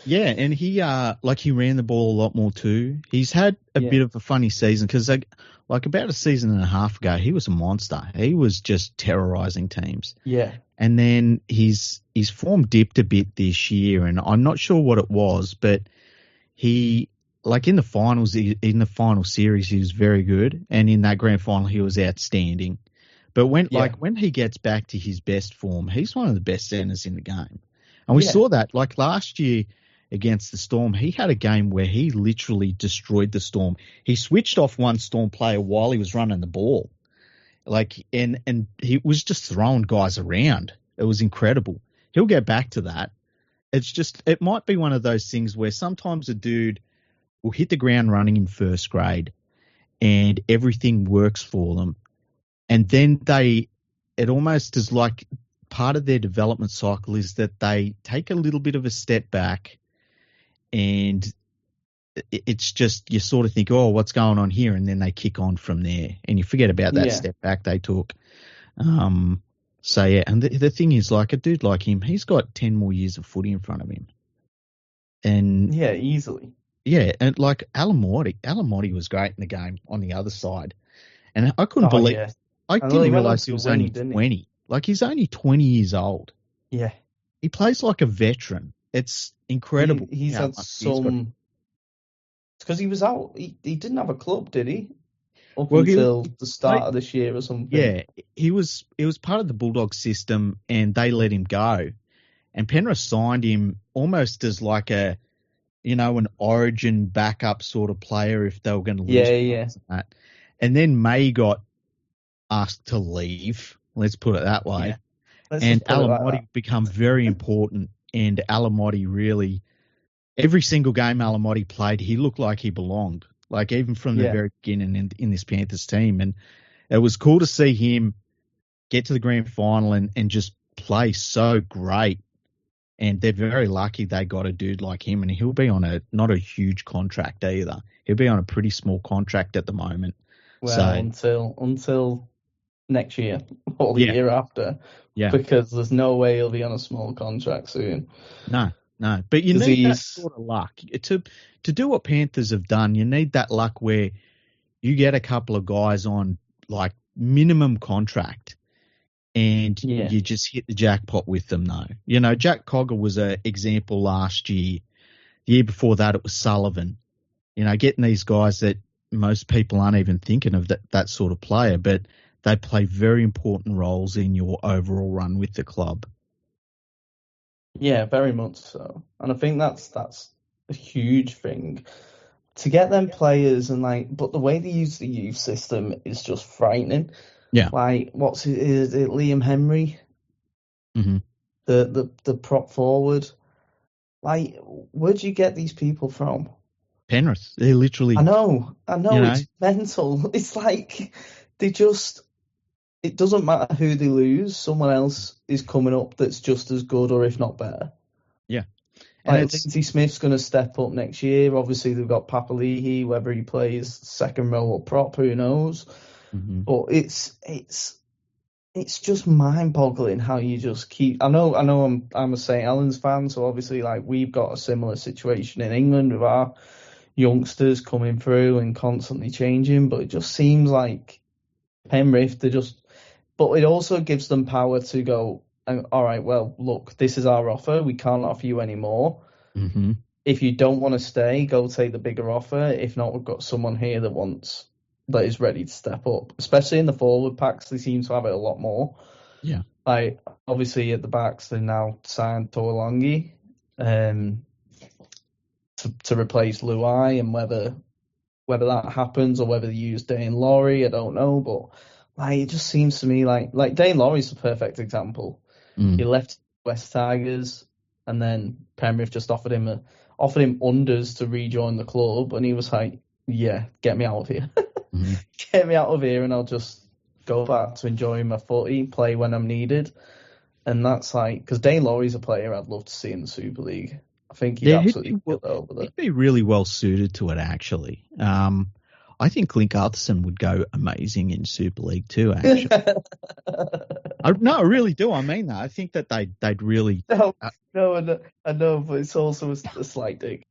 Yeah, and he ran the ball a lot more too. He's had a bit of a funny season because, like about a season and a half ago, he was a monster. He was just terrorising teams. Yeah, and then his form dipped a bit this year, and I'm not sure what it was, but he, like, in the finals, in the final series, he was very good, and in that grand final, he was outstanding. But when he gets back to his best form, he's one of the best centers in the game. And we saw that, like, last year against the Storm, he had a game where he literally destroyed the Storm. He switched off one Storm player while he was running the ball. Like, and he was just throwing guys around. It was incredible. He'll get back to that. It's just, it might be one of those things where sometimes a dude will hit the ground running in first grade and everything works for them. And then it almost is like part of their development cycle is that they take a little bit of a step back, and it's just, you sort of think, oh, what's going on here? And then they kick on from there, and you forget about that step back they took. And the thing is, like, a dude like him, he's got 10 more years of footy in front of him. And easily. Yeah, and like Alamorty was great in the game on the other side. And I couldn't believe I didn't realise he was only 20. Like, he's only 20 years old. Yeah. He plays like a veteran. It's incredible. He's had some... Because he was out. He didn't have a club, did he? up until the start of this year or something. Yeah, he was part of the Bulldogs system, and they let him go. And Penrith signed him almost as like an origin backup sort of player if they were going to lose. Yeah. That. And then May got asked to leave. Let's put it that way. Yeah. And Alamotti become very important. And Alamotti really, every single game Alamotti played, he looked like he belonged. Like even from the very beginning in this Panthers team. And it was cool to see him get to the grand final and just play so great. And they're very lucky they got a dude like him. And he'll be on not a huge contract either. He'll be on a pretty small contract at the moment. Well, until next year or the year after. Yeah. Because there's no way he'll be on a small contract soon. No. But you need that sort of luck. To do what Panthers have done, you need that luck where you get a couple of guys on like minimum contract and you just hit the jackpot with them though. You know, Jack Cogger was an example last year. The year before that it was Sullivan. You know, getting these guys that most people aren't even thinking of that sort of player, but they play very important roles in your overall run with the club. Yeah, very much so. And I think that's a huge thing. To get them players but the way they use the youth system is just frightening. Yeah. Like, is it Liam Henry? Mm-hmm. The prop forward. Like, where'd you get these people from? Penrith. They literally. I know, it's mental. It's like it doesn't matter who they lose, someone else is coming up that's just as good or if not better. Yeah. And Lindsay Smith's going to step up next year. Obviously, they've got Papali'i, whether he plays second row or prop, who knows. Mm-hmm. But it's just mind-boggling how you just keep. I know. I'm a St. Helens fan, so obviously, like we've got a similar situation in England with our youngsters coming through and constantly changing. But it just seems like Penrith, but it also gives them power to go, all right, well, look, this is our offer. We can't offer you any more. Mm-hmm. If you don't want to stay, go take the bigger offer. If not, we've got someone here that is ready to step up. Especially in the forward packs, they seem to have it a lot more. Yeah. Like, obviously, at the backs, they now signed Toilangi to replace Luai, and whether that happens or whether they use Dane Laurie, I don't know, but like it just seems to me like Dane Laurie's the perfect example. He left West Tigers, and then Penrith just offered him unders to rejoin the club, and he was like, "Yeah, get me out of here, get me out of here, and I'll just go back to enjoying my footy, play when I'm needed." And that's like because Dane Laurie's a player I'd love to see in the Super League. I think he'd absolutely get over there. He'd be really well suited to it, actually. I think Clint Arthurson would go amazing in Super League too, actually. I really do. I mean that. I think that they'd really... No, I know, but it's also a slight dig.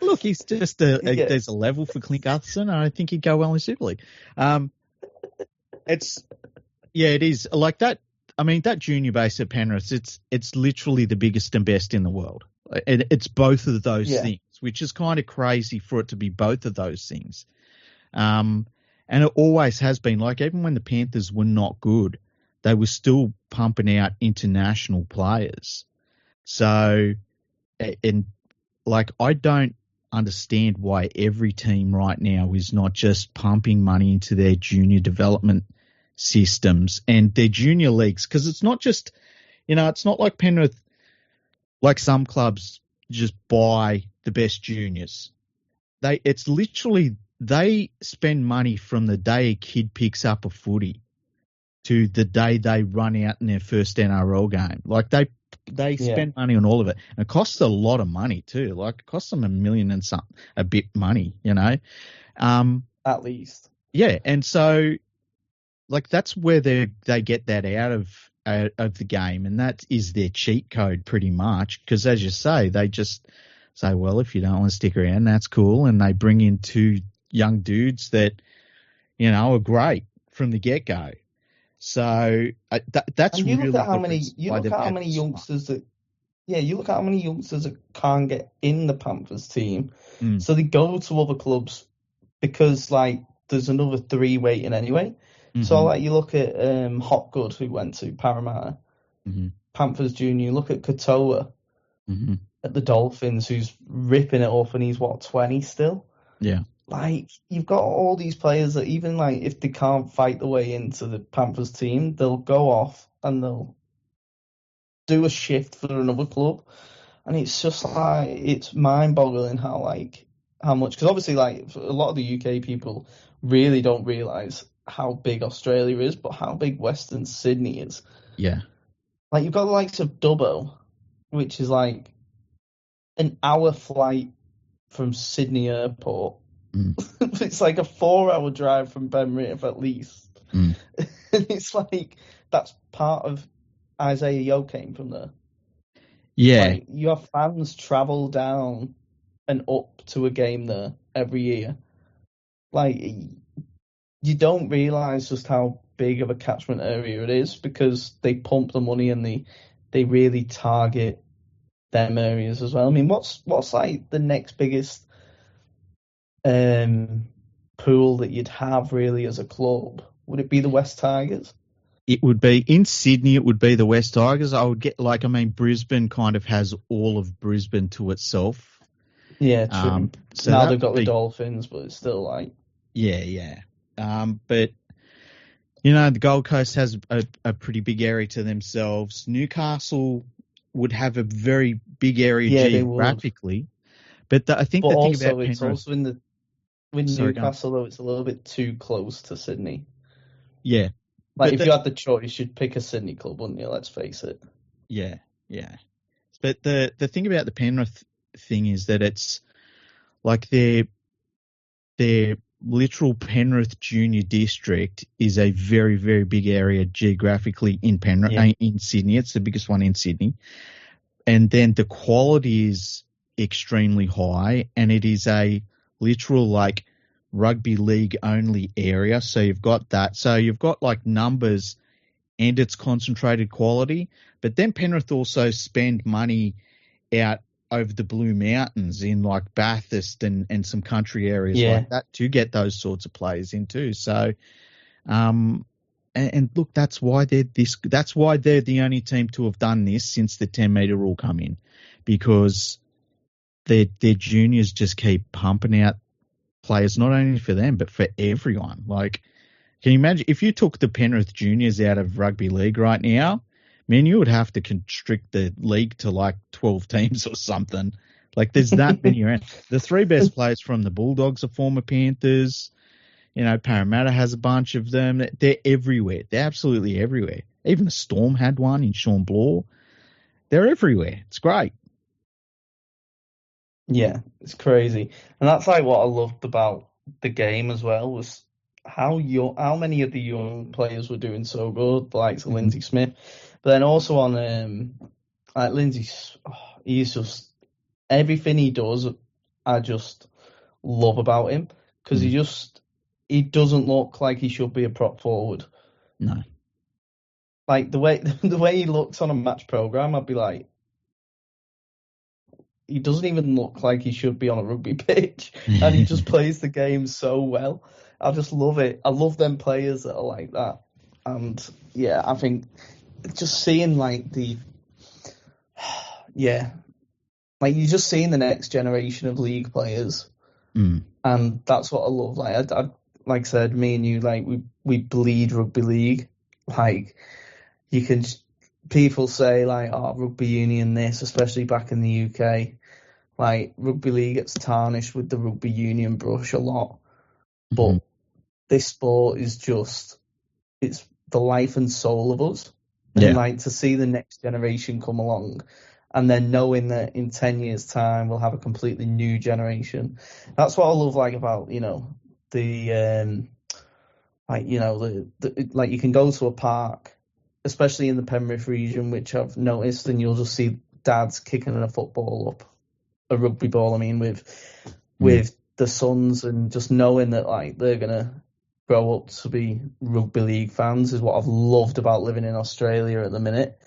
Look, he's just there's a level for Clint Arthurson, and I think he'd go well in Super League. It is. Like that, I mean, that junior base at Penrith, it's literally the biggest and best in the world. It's both of those things, which is kind of crazy for it to be both of those things. And it always has been. Like, even when the Panthers were not good, they were still pumping out international players. So, and like, I don't understand why every team right now is not just pumping money into their junior development systems and their junior leagues, because it's not just, it's not like Penrith, like some clubs just buy the best juniors. It's literally, they spend money from the day a kid picks up a footy to the day they run out in their first NRL game. Like they spend money on all of it. And it costs a lot of money too. Like it costs them $1 million and something, a bit money, At least. Yeah. And so, like, that's where they get that out of the game, and that is their cheat code pretty much. Because as you say, they just say, well, if you don't want to stick around, that's cool, and they bring in two young dudes that are great from the get go. So that's and you really look at how many youngsters that can't get in the Panthers team. So they go to other clubs because like there's another 3 waiting anyway. Mm-hmm. So like you look at Hopgood, who went to Parramatta, mm-hmm. Panthers Junior. Look at Katoa Mm-hmm. at the Dolphins, who's ripping it up, and he's 20 still. Yeah. Like, you've got all these players that even like if they can't fight the way into the Panthers team, they'll go off and they'll do a shift for another club. And it's just like, it's mind-boggling how much, because obviously like a lot of the UK people really don't realise how big Australia is, but how big Western Sydney is. Yeah. Like, you've got the likes of Dubbo, which is like an hour flight from Sydney Airport. It's like a 4-hour drive from Penrith at least. And it's like, that's part of Isaiah Yeo came from there. Yeah. Like, you have fans travel down and up to a game there every year. Like, you don't realise just how big of a catchment area it is because they pump the money and they really target them areas as well. I mean, what's like the next biggest pool that you'd have really as a club? Would it be the West Tigers? It would be in Sydney. It would be the West Tigers. I would get Brisbane kind of has all of Brisbane to itself. Yeah, true. So now they've got the Dolphins, but it's still like yeah. But you know, the Gold Coast has a pretty big area to themselves. Newcastle would have a very big area geographically, but I think the thing about Penrith, it's also with Newcastle though, it's a little bit too close to Sydney. Yeah. Like, if you had the choice, you'd pick a Sydney club, wouldn't you? Let's face it. Yeah. But the thing about the Penrith thing is that it's like their literal Penrith Junior District is a very, very big area geographically in Penrith, in Sydney. It's the biggest one in Sydney. And then the quality is extremely high, and it is a literal like rugby league only area. So you've got that. So you've got like numbers and it's concentrated quality. But then Penrith also spend money out over the Blue Mountains in like Bathurst and some country areas like that to get those sorts of players in too. So, and look, that's why they're the only team to have done this since the 10-metre rule come in, because their juniors just keep pumping out players, not only for them, but for everyone. Like, can you imagine if you took the Penrith juniors out of rugby league right now? Man, you would have to constrict the league to like 12 teams or something. Like, there's that many around. The 3 best players from the Bulldogs are former Panthers. You know, Parramatta has a bunch of them. They're everywhere. They're absolutely everywhere. Even the Storm had one in Sean Bloor. They're everywhere. It's great. Yeah, it's crazy. And that's like what I loved about the game as well, was how many of the young players were doing so good, the likes of Lindsay Smith. But then also on like Lindsay, he's just, everything he does, I just love about him, because he doesn't look like he should be a prop forward. No. Like the way he looks on a match program, I'd be like, he doesn't even look like he should be on a rugby pitch, and he just plays the game so well. I just love it. I love them players that are like that. And yeah, I think just seeing like like you're just seeing the next generation of league players, and that's what I love. Like I like I said, me and you, like we bleed rugby league. Like, you can, people say like, oh, rugby union this, especially back in the UK. Like, rugby league gets tarnished with the rugby union brush a lot, but this sport is just, it's the life and soul of us. And like, to see the next generation come along, and then knowing that in 10 years' time we'll have a completely new generation. That's what I love, like, about, you know, the like, you know, like, you can go to a park, especially in the Penrith region, which I've noticed, and you'll just see dads kicking a football up, a rugby ball, I mean, with the sons, and just knowing that like they're gonna grow up to be rugby league fans is what I've loved about living in Australia at the minute,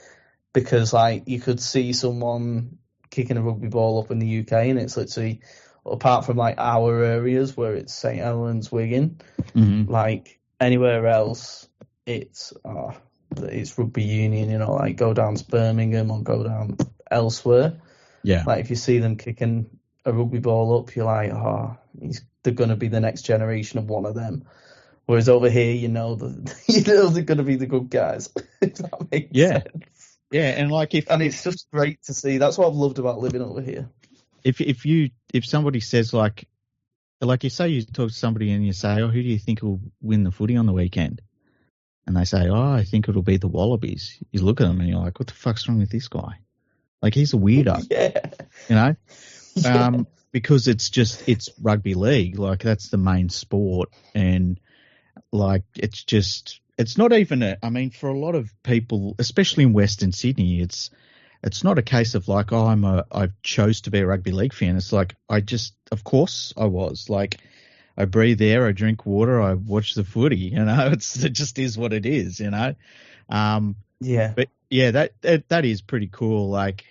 because like you could see someone kicking a rugby ball up in the UK and it's literally apart from like our areas where it's St Helens, Wigan, Mm-hmm. like anywhere else, it's rugby union. You know, like go down to Birmingham or go down elsewhere. Yeah. Like if you see them kicking a rugby ball up, you're like, they're going to be the next generation of one of them. Whereas over here, you know they're going to be the good guys. If that makes sense. Yeah, and like and it's just great to see. That's what I've loved about living over here. If somebody says like you say you talk to somebody and you say, oh, who do you think will win the footy on the weekend? And they say, oh, I think it'll be the Wallabies. You look at them and you're like, what the fuck's wrong with this guy? Like he's a weirdo. Yeah. You know? Yeah. Because it's rugby league. Like that's the main sport, and like it's not even for a lot of people, especially in Western Sydney, it's not a case of like, oh, I chose to be a rugby league fan. It's like of course I was. Like I breathe air, I drink water, I watch the footy. You know, it just is what it is. You know, yeah. But yeah, that is pretty cool. Like,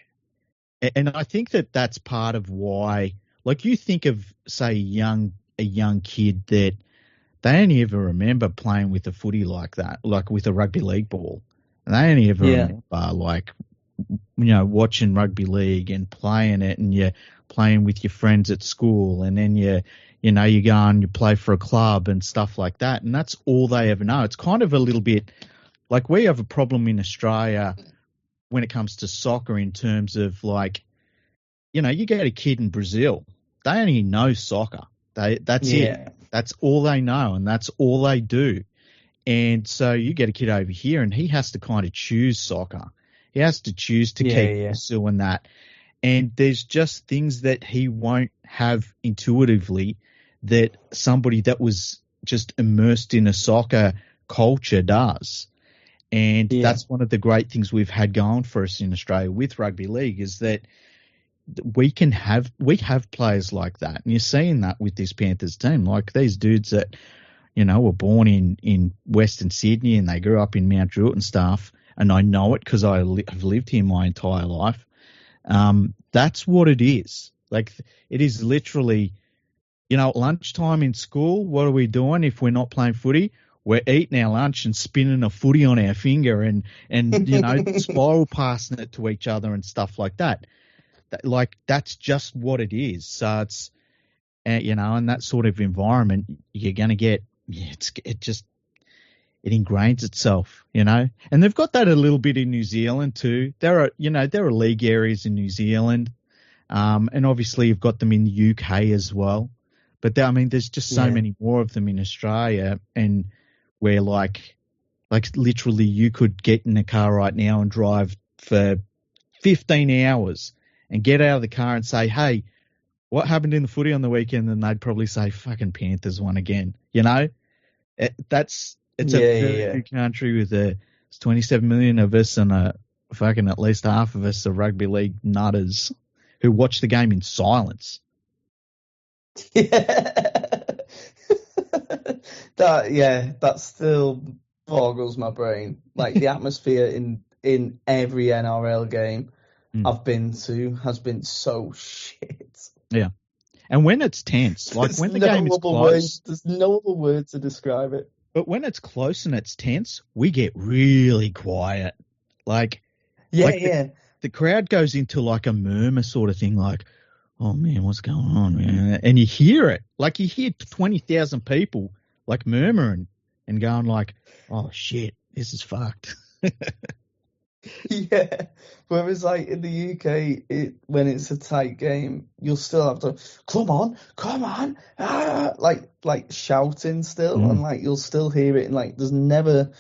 and I think that's part of why. Like you think of say a young kid that they only ever remember playing with a footy like that, like with a rugby league ball, and they only ever remember like, you know, watching rugby league and playing it, and you're playing with your friends at school, and then you go and you play for a club and stuff like that, and that's all they ever know. It's kind of a little bit like we have a problem in Australia when it comes to soccer in terms of like, you know, you get a kid in Brazil, they only know soccer. That's it. That's all they know, and that's all they do. And so you get a kid over here, and he has to kind of choose soccer. He has to choose to keep pursuing that. And there's just things that he won't have intuitively that somebody that was just immersed in a soccer culture does. And that's one of the great things we've had going for us in Australia with rugby league is that we have players like that. And you're seeing that with this Panthers team, like these dudes that, you know, were born in Western Sydney and they grew up in Mount Druitt and stuff. And I know it because I have lived here my entire life. That's what it is. Like it is literally, you know, at lunchtime in school, what are we doing if we're not playing footy? We're eating our lunch and spinning a footy on our finger and you know, spiral passing it to each other and stuff like that. Like that's just what it is. So it's, you know, in that sort of environment, you're going to get, it ingrains itself, you know. And they've got that a little bit in New Zealand too. There are league areas in New Zealand, and obviously you've got them in the UK as well. But there's just so many more of them in Australia, and where like literally you could get in a car right now and drive for 15 hours and get out of the car and say, hey, what happened in the footy on the weekend? And they'd probably say, fucking Panthers won again. You know, it's a very big country with there's 27 million of us and fucking at least half of us are rugby league nutters who watch the game in silence. That still boggles my brain. Like the atmosphere in every NRL game I've been to has been so shit. Yeah. And when it's tense, like when the game is close, there's no other word to describe it. But when it's close and it's tense, we get really quiet. Like, the crowd goes into like a murmur sort of thing, like, oh man, what's going on, man? And you hear it, like you hear 20,000 people like murmuring and going like, oh shit, this is fucked. Yeah, whereas like in the UK, when it's a tight game, you'll still have to come on, like shouting still, and like you'll still hear it, and like there's never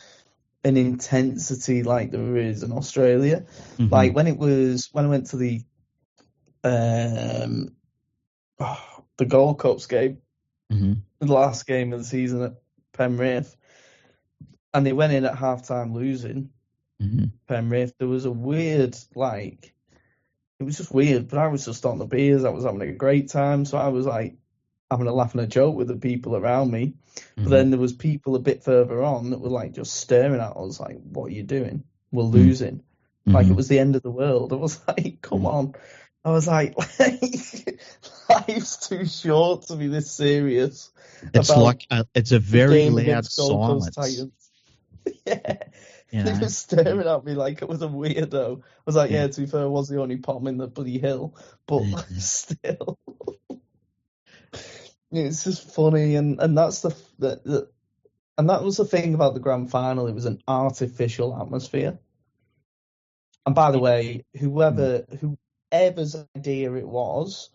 an intensity like there is in Australia. Like when I went to the Gold Cups game, the last game of the season at Penrith, and they went in at halftime losing. Penrith, there was a weird, like, it was just weird, but I was just on the beers, I was having a great time, so I was like having a laugh and a joke with the people around me, but then there was people a bit further on that were like just staring at us like, what are you doing? We're losing. Like it was the end of the world. I was like, come on. I was like, life's too short to be this serious. It's like it's a very loud silence. Yeah. They were staring at me like I was a weirdo. I was like, yeah, to be fair, I was the only Pom in the bloody hill, but still. It's just funny, and that's and that was the thing about the grand final. It was an artificial atmosphere. And by the way, whoever's idea it was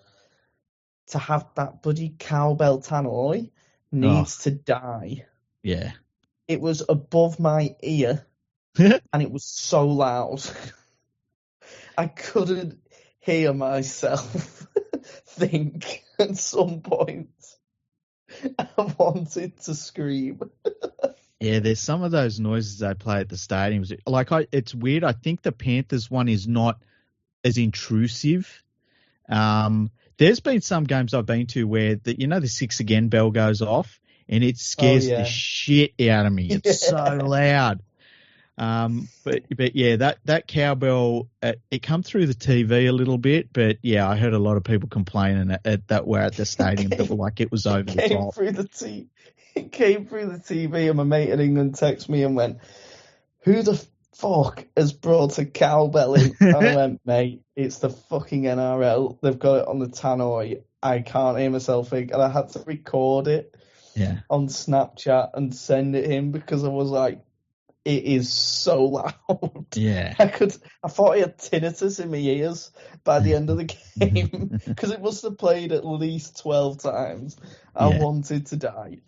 to have that bloody cowbell tannoy needs to die. Yeah. It was above my ear and it was so loud. I couldn't hear myself think at some point. I wanted to scream. Yeah, there's some of those noises they play at the stadiums. It's weird. I think the Panthers one is not as intrusive. There's been some games I've been to where the 6 again bell goes off and it scares the shit out of me. It's so loud. But yeah, that cowbell, it come through the TV a little bit, but yeah, I heard a lot of people complaining that were at the stadium that were like it was over the top. It came through the TV, and my mate in England texted me and went, "Who the fuck has brought a cowbell in?" And I went, "Mate, it's the fucking NRL. They've got it on the tannoy. I can't hear myself think," and I had to record it on Snapchat and send it in because I was like, it is so loud. Yeah. I thought I had tinnitus in my ears by the end of the game because it must have played at least 12 times. I wanted to die.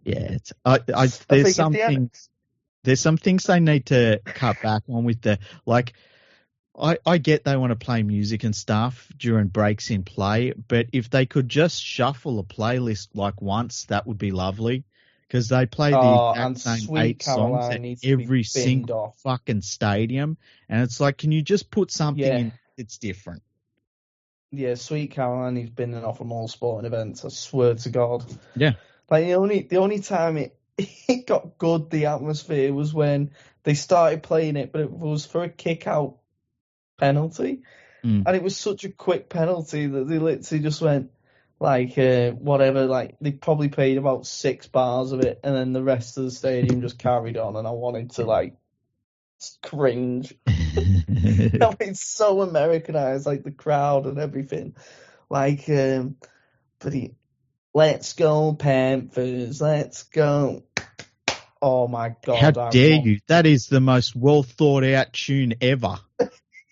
Yeah. There's some things they need to cut back on with I get they want to play music and stuff during breaks in play, but if they could just shuffle a playlist like once, that would be lovely. Because they play the exact same 8 songs at every single fucking stadium. And it's like, can you just put something in that's different? Yeah, Sweet Caroline has been off from all sporting events, I swear to God. Yeah. Like, the only time it got good, the atmosphere, was when they started playing it, but it was for a kick-out penalty. And it was such a quick penalty that they literally just went, whatever, they probably played about 6 bars of it, and then the rest of the stadium just carried on, and I wanted to, cringe. It's so Americanized, the crowd and everything. Let's go Panthers, let's go. Oh my God. How dare you? That is the most well thought out tune ever.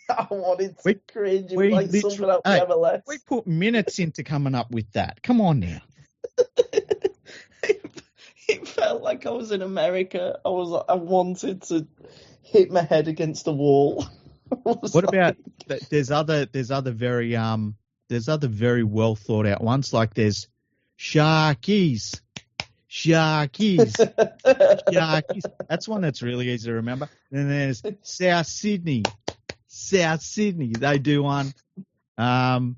I wanted to cringe. It was something out of MLS. We put minutes into coming up with that. Come on now. It felt like I was in America. I wanted to hit my head against the wall. What about there's other very well thought out ones, like there's Sharkies. That's one that's really easy to remember. Then there's South Sydney. They do one. The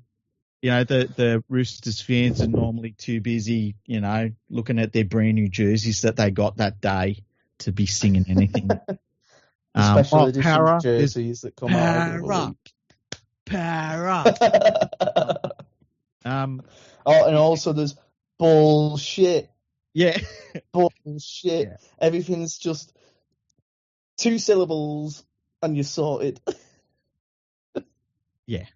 Roosters fans are normally too busy, looking at their brand new jerseys that they got that day to be singing anything. Special edition jerseys that come out. Para. And also there's bullshit. Yeah. Bullshit. Yeah. Everything's just 2 syllables and you're sorted. Yeah.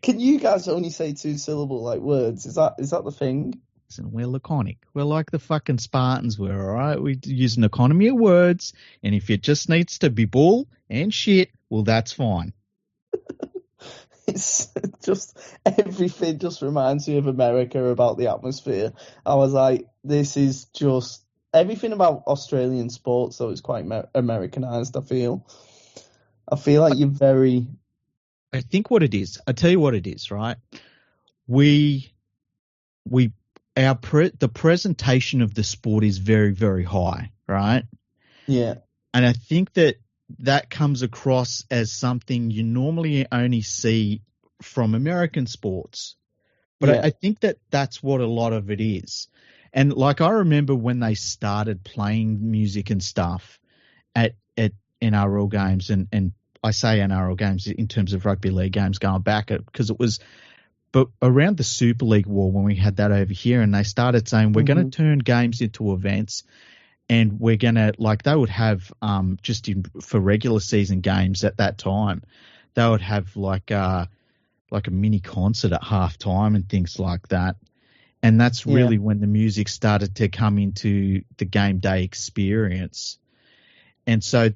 Can you guys only say 2 syllable words? Is that the thing? Listen, we're laconic. We're like the fucking Spartans were, all right? We use an economy of words, and if it just needs to be bull and shit, well, that's fine. It's just everything just reminds me of America about the atmosphere. I was like, this is just everything about Australian sports, though, is quite Americanized. I feel like you're very. I think what it is, I tell you what it is, right? The presentation of the sport is very, very high, right? Yeah. And I think that comes across as something you normally only see from American sports. But I think that's what a lot of it is. And I remember when they started playing music and stuff at NRL games, and I say NRL games in terms of rugby league games going back, because it was But around the Super League war, when we had that over here, and they started saying we're going to turn games into events, and we're going to, like, they would have for regular season games at that time, they would have like a mini concert at halftime and things like that. And that's really when the music started to come into the game day experience. And so,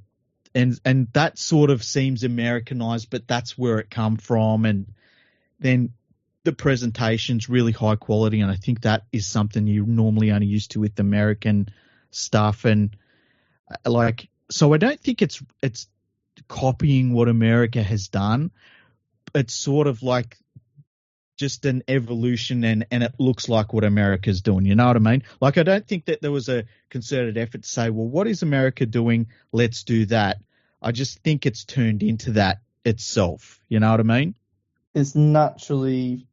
and that sort of seems Americanized, but that's where it come from. And then the presentation's really high quality, and I think that is something you're normally only used to with American stuff. And like, so I don't think it's copying what America has done. It's sort of like just an evolution, and it looks like what America's doing. You know what I mean? Like, I don't think that there was a concerted effort to say, well, what is America doing? Let's do that. I just think it's turned into that itself. You know what I mean? It's naturally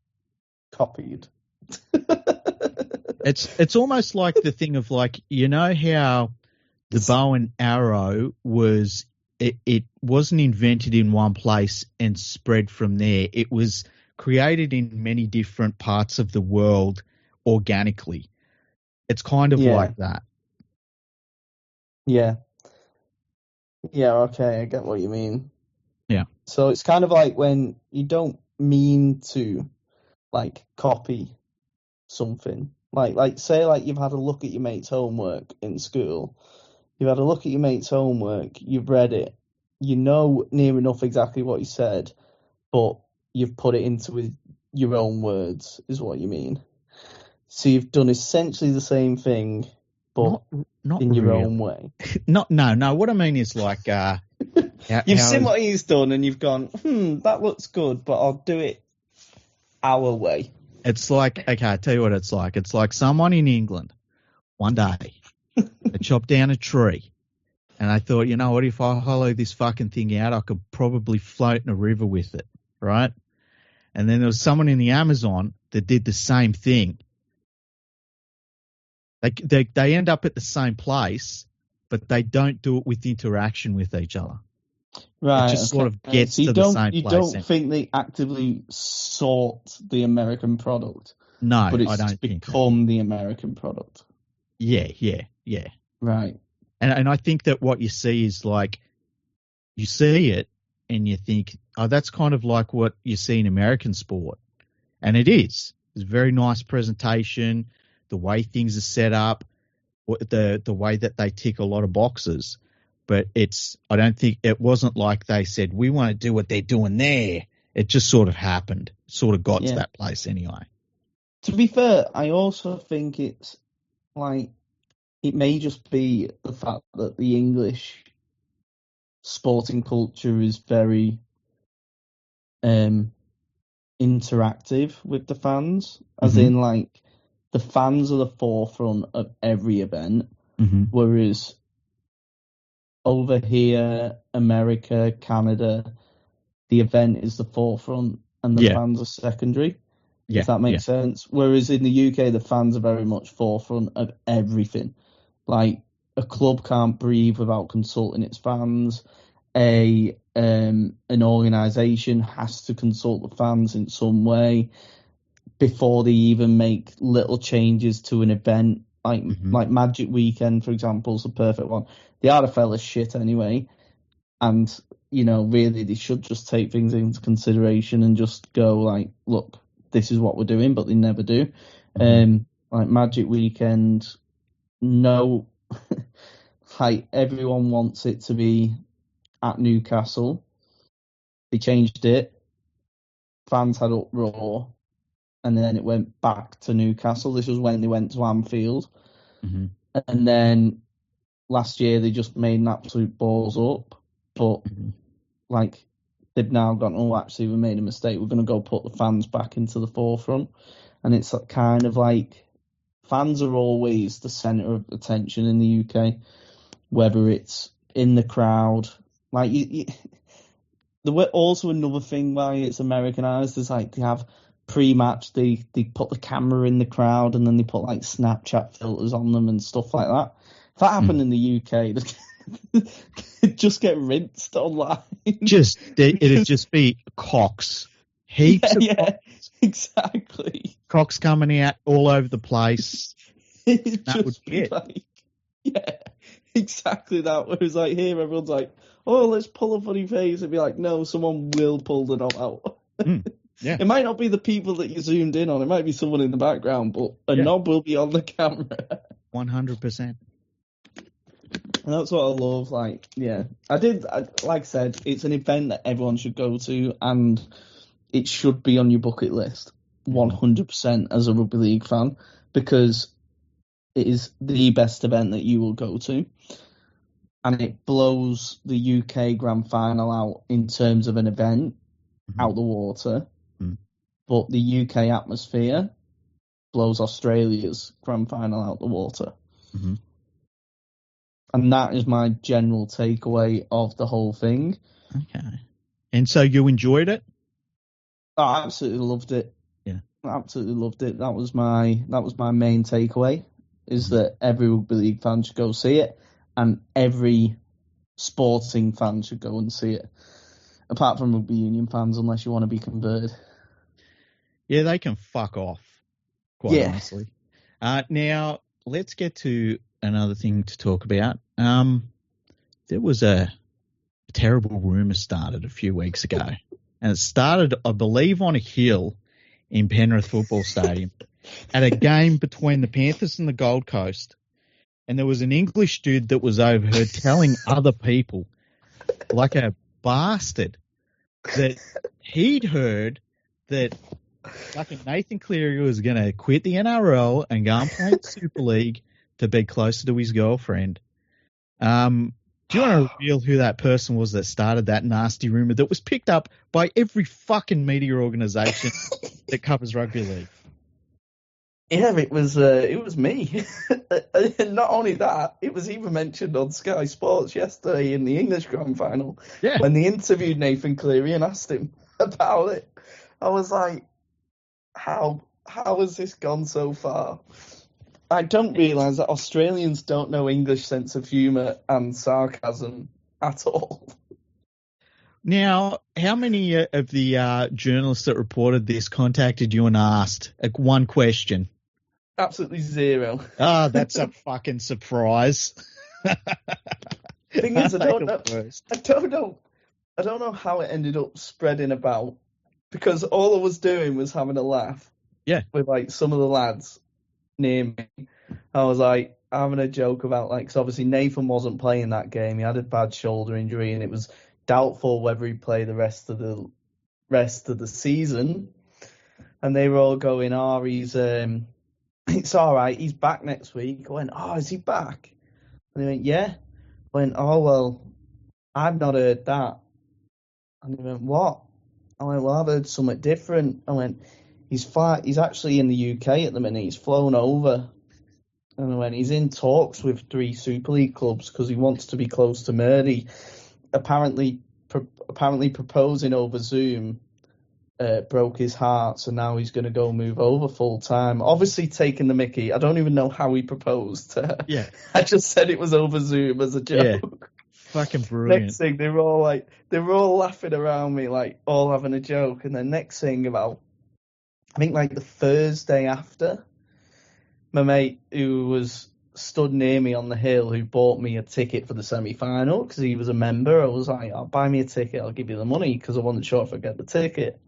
copied. It's almost like the thing of, like, you know how the bow and arrow was, it wasn't invented in one place and spread from there. It was created in many different parts of the world organically. It's kind of like that. Yeah. Yeah, okay, I get what you mean. Yeah. So it's kind of like when you don't mean to, like, copy something. Like say, like, you've had a look at your mate's homework in school. You've had a look at your mate's homework, you've read it, you know near enough exactly what he said, but you've put it into your own words, is what you mean. So you've done essentially the same thing, but not in your really. own way. No. What I mean is, like, you've seen what he's done and you've gone, that looks good, but I'll do it our way. It's like, okay, I'll tell you what it's like. It's like someone in England, one day, they chopped down a tree, and I thought, you know what, if I hollow this fucking thing out, I could probably float in a river with it, right? And then there was someone in the Amazon that did the same thing. They end up at the same place, but they don't do it with interaction with each other. Right. It just sort of gets to the same place. You don't think they actively sought the American product? No, but it's I don't become the American product. Yeah. Right. And I think that what you see is, like, you see it and you think, oh, that's kind of like what you see in American sport. And it is. It's a very nice presentation, the way things are set up, the way that they tick a lot of boxes. But I don't think it wasn't like they said, we want to do what they're doing there. It just sort of happened. It sort of got to that place anyway. To be fair, I also think it's like, it may just be the fact that the English sporting culture is very interactive with the fans, as in, like, the fans are the forefront of every event, whereas over here, America, Canada, the event is the forefront and the fans are secondary. If that makes sense. Whereas in the UK, the fans are very much forefront of everything. Like, a club can't breathe without consulting its fans. An organisation has to consult the fans in some way before they even make little changes to an event. Like Magic Weekend, for example, is a perfect one. The RFL is shit anyway, and, you know, really they should just take things into consideration and just go, like, look, this is what we're doing, but they never do. Like Magic Weekend, no, like, everyone wants it to be at Newcastle. They changed it. Fans had uproar, and then it went back to Newcastle. This was when they went to Anfield. And then last year they just made an absolute balls up. But, like, they've now gone, oh, actually, we made a mistake. We're going to go put the fans back into the forefront. And it's kind of like, fans are always the centre of attention in the UK, whether it's in the crowd. Like, there were also another thing why it's Americanized is, like, they have pre-match, they put the camera in the crowd and then they put, like, Snapchat filters on them and stuff like that. If that happened in the UK, it'd just get rinsed online. It'd just be cocks Heaps of exactly. cocks coming out all over the place. That would be it. Like, yeah, exactly that. Where it's like here, everyone's like, oh, let's pull a funny face, and be like, no, someone will pull the knob out. Yeah. It might not be the people that you zoomed in on. It might be someone in the background, but a knob will be on the camera. 100%. And that's what I love. Like, yeah, like I said, it's an event that everyone should go to, and it should be on your bucket list 100% as a rugby league fan, because it is the best event that you will go to. And it blows the UK Grand Final out in terms of an event out the water. But the UK atmosphere blows Australia's Grand Final out the water. And that is my general takeaway of the whole thing. Okay. And so you enjoyed it? I absolutely loved it. Yeah. I absolutely loved it. That was my main takeaway, is that every rugby league fan should go see it, and every sporting fan should go and see it. Apart from rugby union fans, unless you want to be converted. Yeah, they can fuck off, quite honestly. Now, let's get to another thing to talk about. There was a terrible rumour started a few weeks ago. And it started, I believe, on a hill in Penrith Football Stadium at a game between the Panthers and the Gold Coast. And there was an English dude that was overheard telling other people, like a bastard, that he'd heard that fucking Nathan Cleary was going to quit the NRL and go and play in Super League to be closer to his girlfriend. Do you want to reveal who that person was that started that nasty rumour that was picked up by every fucking media organisation that covers rugby league? Yeah, it was me. And not only that, it was even mentioned on Sky Sports yesterday in the English Grand Final. Yeah. When they interviewed Nathan Cleary and asked him about it. I was like, how has this gone so far? I don't realise that Australians don't know English sense of humour and sarcasm at all. Now, how many of the journalists that reported this contacted you and asked one question? Absolutely zero. That's a fucking surprise. Thing is, I don't know how it ended up spreading about, because all I was doing was having a laugh. Yeah. With like some of the lads near me. I was like having a joke about, like, because obviously Nathan wasn't playing that game. He had a bad shoulder injury, and it was doubtful whether he'd play the rest of the season. And they were all going, he's it's all right, he's back next week. I went, is he back? And they went, yeah. I went, well, I've not heard that. And they went, what? I went, well, I've heard something different. I went, he's actually in the UK at the minute. He's flown over. And I went, he's in talks with 3 Super League clubs because he wants to be close to Murdy. Apparently proposing over Zoom broke his heart, so now he's going to go move over full time. Obviously taking the mickey. I don't even know how he proposed. Yeah. I just said it was over Zoom as a joke. Yeah. Fucking brilliant. Next thing, they were all laughing around me, like all having a joke. And then next thing, about, I think like the Thursday after, my mate who was stood near me on the hill, who bought me a ticket for the semi-final because he was a member, I was like, buy me a ticket, I'll give you the money, because I wasn't sure if I'd get the ticket.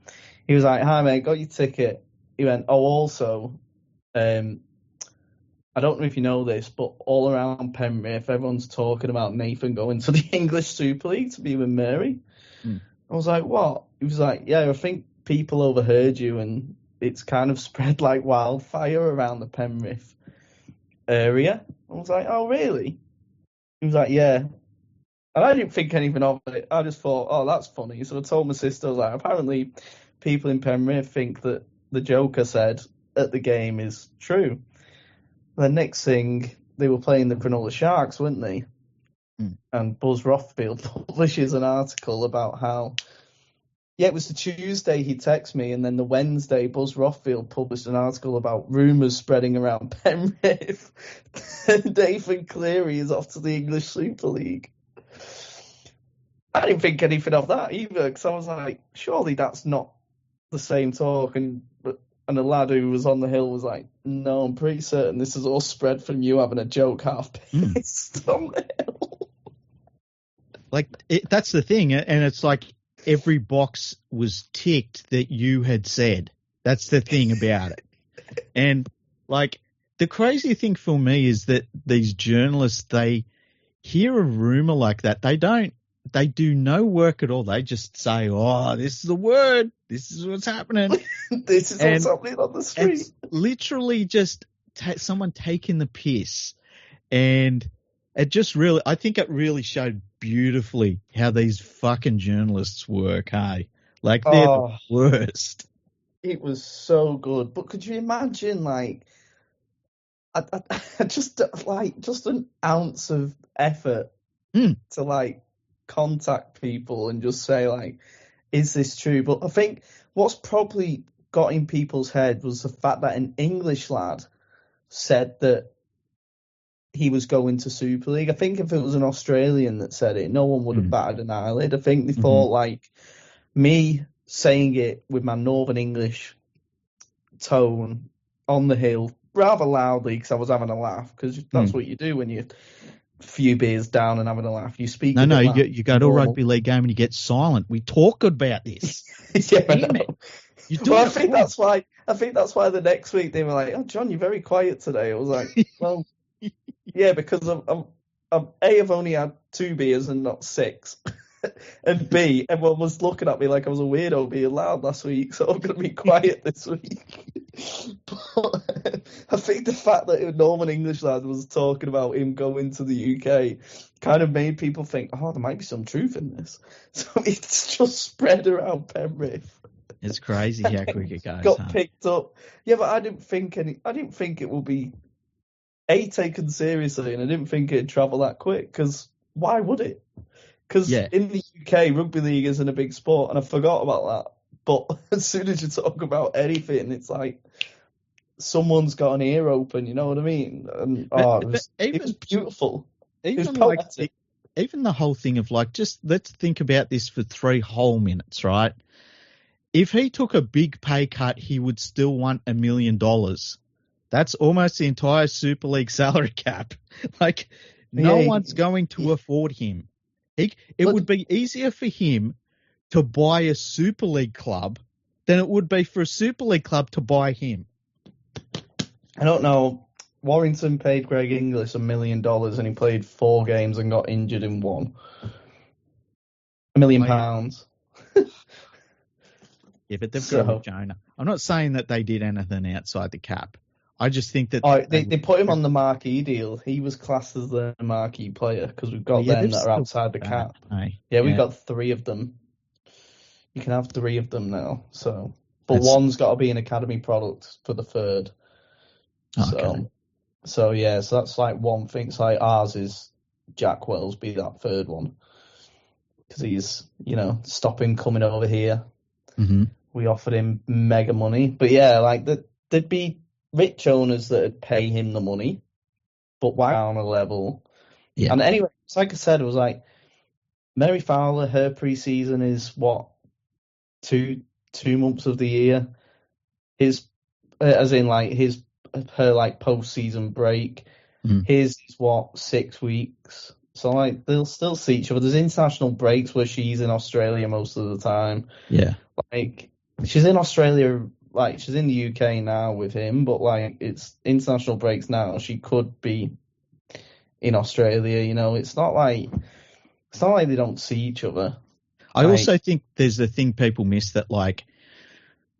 He was like, hi mate, got your ticket. He went, also, I don't know if you know this, but all around Penrith, everyone's talking about Nathan going to the English Super League to be with Mary. I was like, what? He was like, yeah, I think people overheard you, and it's kind of spread like wildfire around the Penrith area. I was like, oh, really? He was like, yeah. And I didn't think anything of it. I just thought, oh, that's funny. So I told my sister, I was like, apparently people in Penrith think that the joke I said at the game is true. And the next thing, they were playing the Cronulla Sharks, weren't they? And Buzz Rothfield publishes an article about how, it was the Tuesday he texted me, and then the Wednesday, Buzz Rothfield published an article about rumours spreading around Penrith. Nathan Cleary is off to the English Super League. I didn't think anything of that either, because I was like, surely that's not the same talk, and the lad who was on the hill was like, "No, I'm pretty certain this is all spread from you having a joke half pissed on the hill." Like that's the thing, and it's like every box was ticked that you had said. That's the thing about it. And like the crazy thing for me is that these journalists, they hear a rumor like that, they do no work at all. They just say, "Oh, this is a word. This is what's happening. This is what's happening on the street." It's literally just someone taking the piss. And it just really, I think it really showed beautifully how these fucking journalists work, hey? Like, they're the worst. It was so good. But could you imagine, like, just an ounce of effort to, like, contact people and just say, like, is this true? But I think what's probably got in people's head was the fact that an English lad said that he was going to Super League. I think if it was an Australian that said it, no one would have batted an eyelid. I think they thought, like, me saying it with my Northern English tone on the hill rather loudly because I was having a laugh, because that's what you do when you're a few beers down and having a laugh. You speak. No, you go to a rugby league game and you get silent. We talk about this. Yeah, I know. Well, I think that's why the next week they were like, "Oh, John, you're very quiet today." I was like, "Well, yeah, because I've only had 2 beers and not 6." And B, everyone was looking at me like I was a weirdo being loud last week, so I'm going to be quiet this week. But I think the fact that a Northern English lad was talking about him going to the UK kind of made people think, "Oh, there might be some truth in this." So it's just spread around Penrith. It's crazy how quick it goes. Got picked up. Yeah, but I didn't think it would be taken seriously, and I didn't think it'd travel that quick, because why would it? Because in the UK, rugby league isn't a big sport, and I forgot about that. But as soon as you talk about anything, it's like someone's got an ear open, you know what I mean? And it was beautiful. It was poetic. Even the whole thing of, like, just let's think about this for 3 whole minutes, right? If he took a big pay cut, he would still want $1 million. That's almost the entire Super League salary cap. Like, no one's going to afford him. It would be easier for him to buy a Super League club than it would be for a Super League club to buy him. I don't know. Warrington paid Greg Inglis $1 million, and he played 4 games and got injured in 1. £1 million. Yeah, but they've got Jonah. I'm not saying that they did anything outside the cap. I just think that they put him on the marquee deal. He was classed as the marquee player because we've got them that are outside the cap. We've got 3 of them. You can have 3 of them now. So, but one's got to be an academy product for the 3rd. Okay. So that's like one thing. It's like ours is Jack Wellsby, that 3rd one, because he's stop him coming over here. Mm-hmm. We offered him mega money, but like there'd be rich owners that would pay him the money, but why on a level? Yeah. And anyway, it's like I said, it was like Mary Fowler, her pre-season is what, 2 months of the year. Her like post-season break. His is what, 6 weeks. So like they'll still see each other. There's international breaks where she's in Australia most of the time. Yeah. Like she's in Australia. Like, she's in the UK now with him, but, like, it's international breaks now. She could be in Australia, It's not like they don't see each other. I also think there's a thing people miss that, like,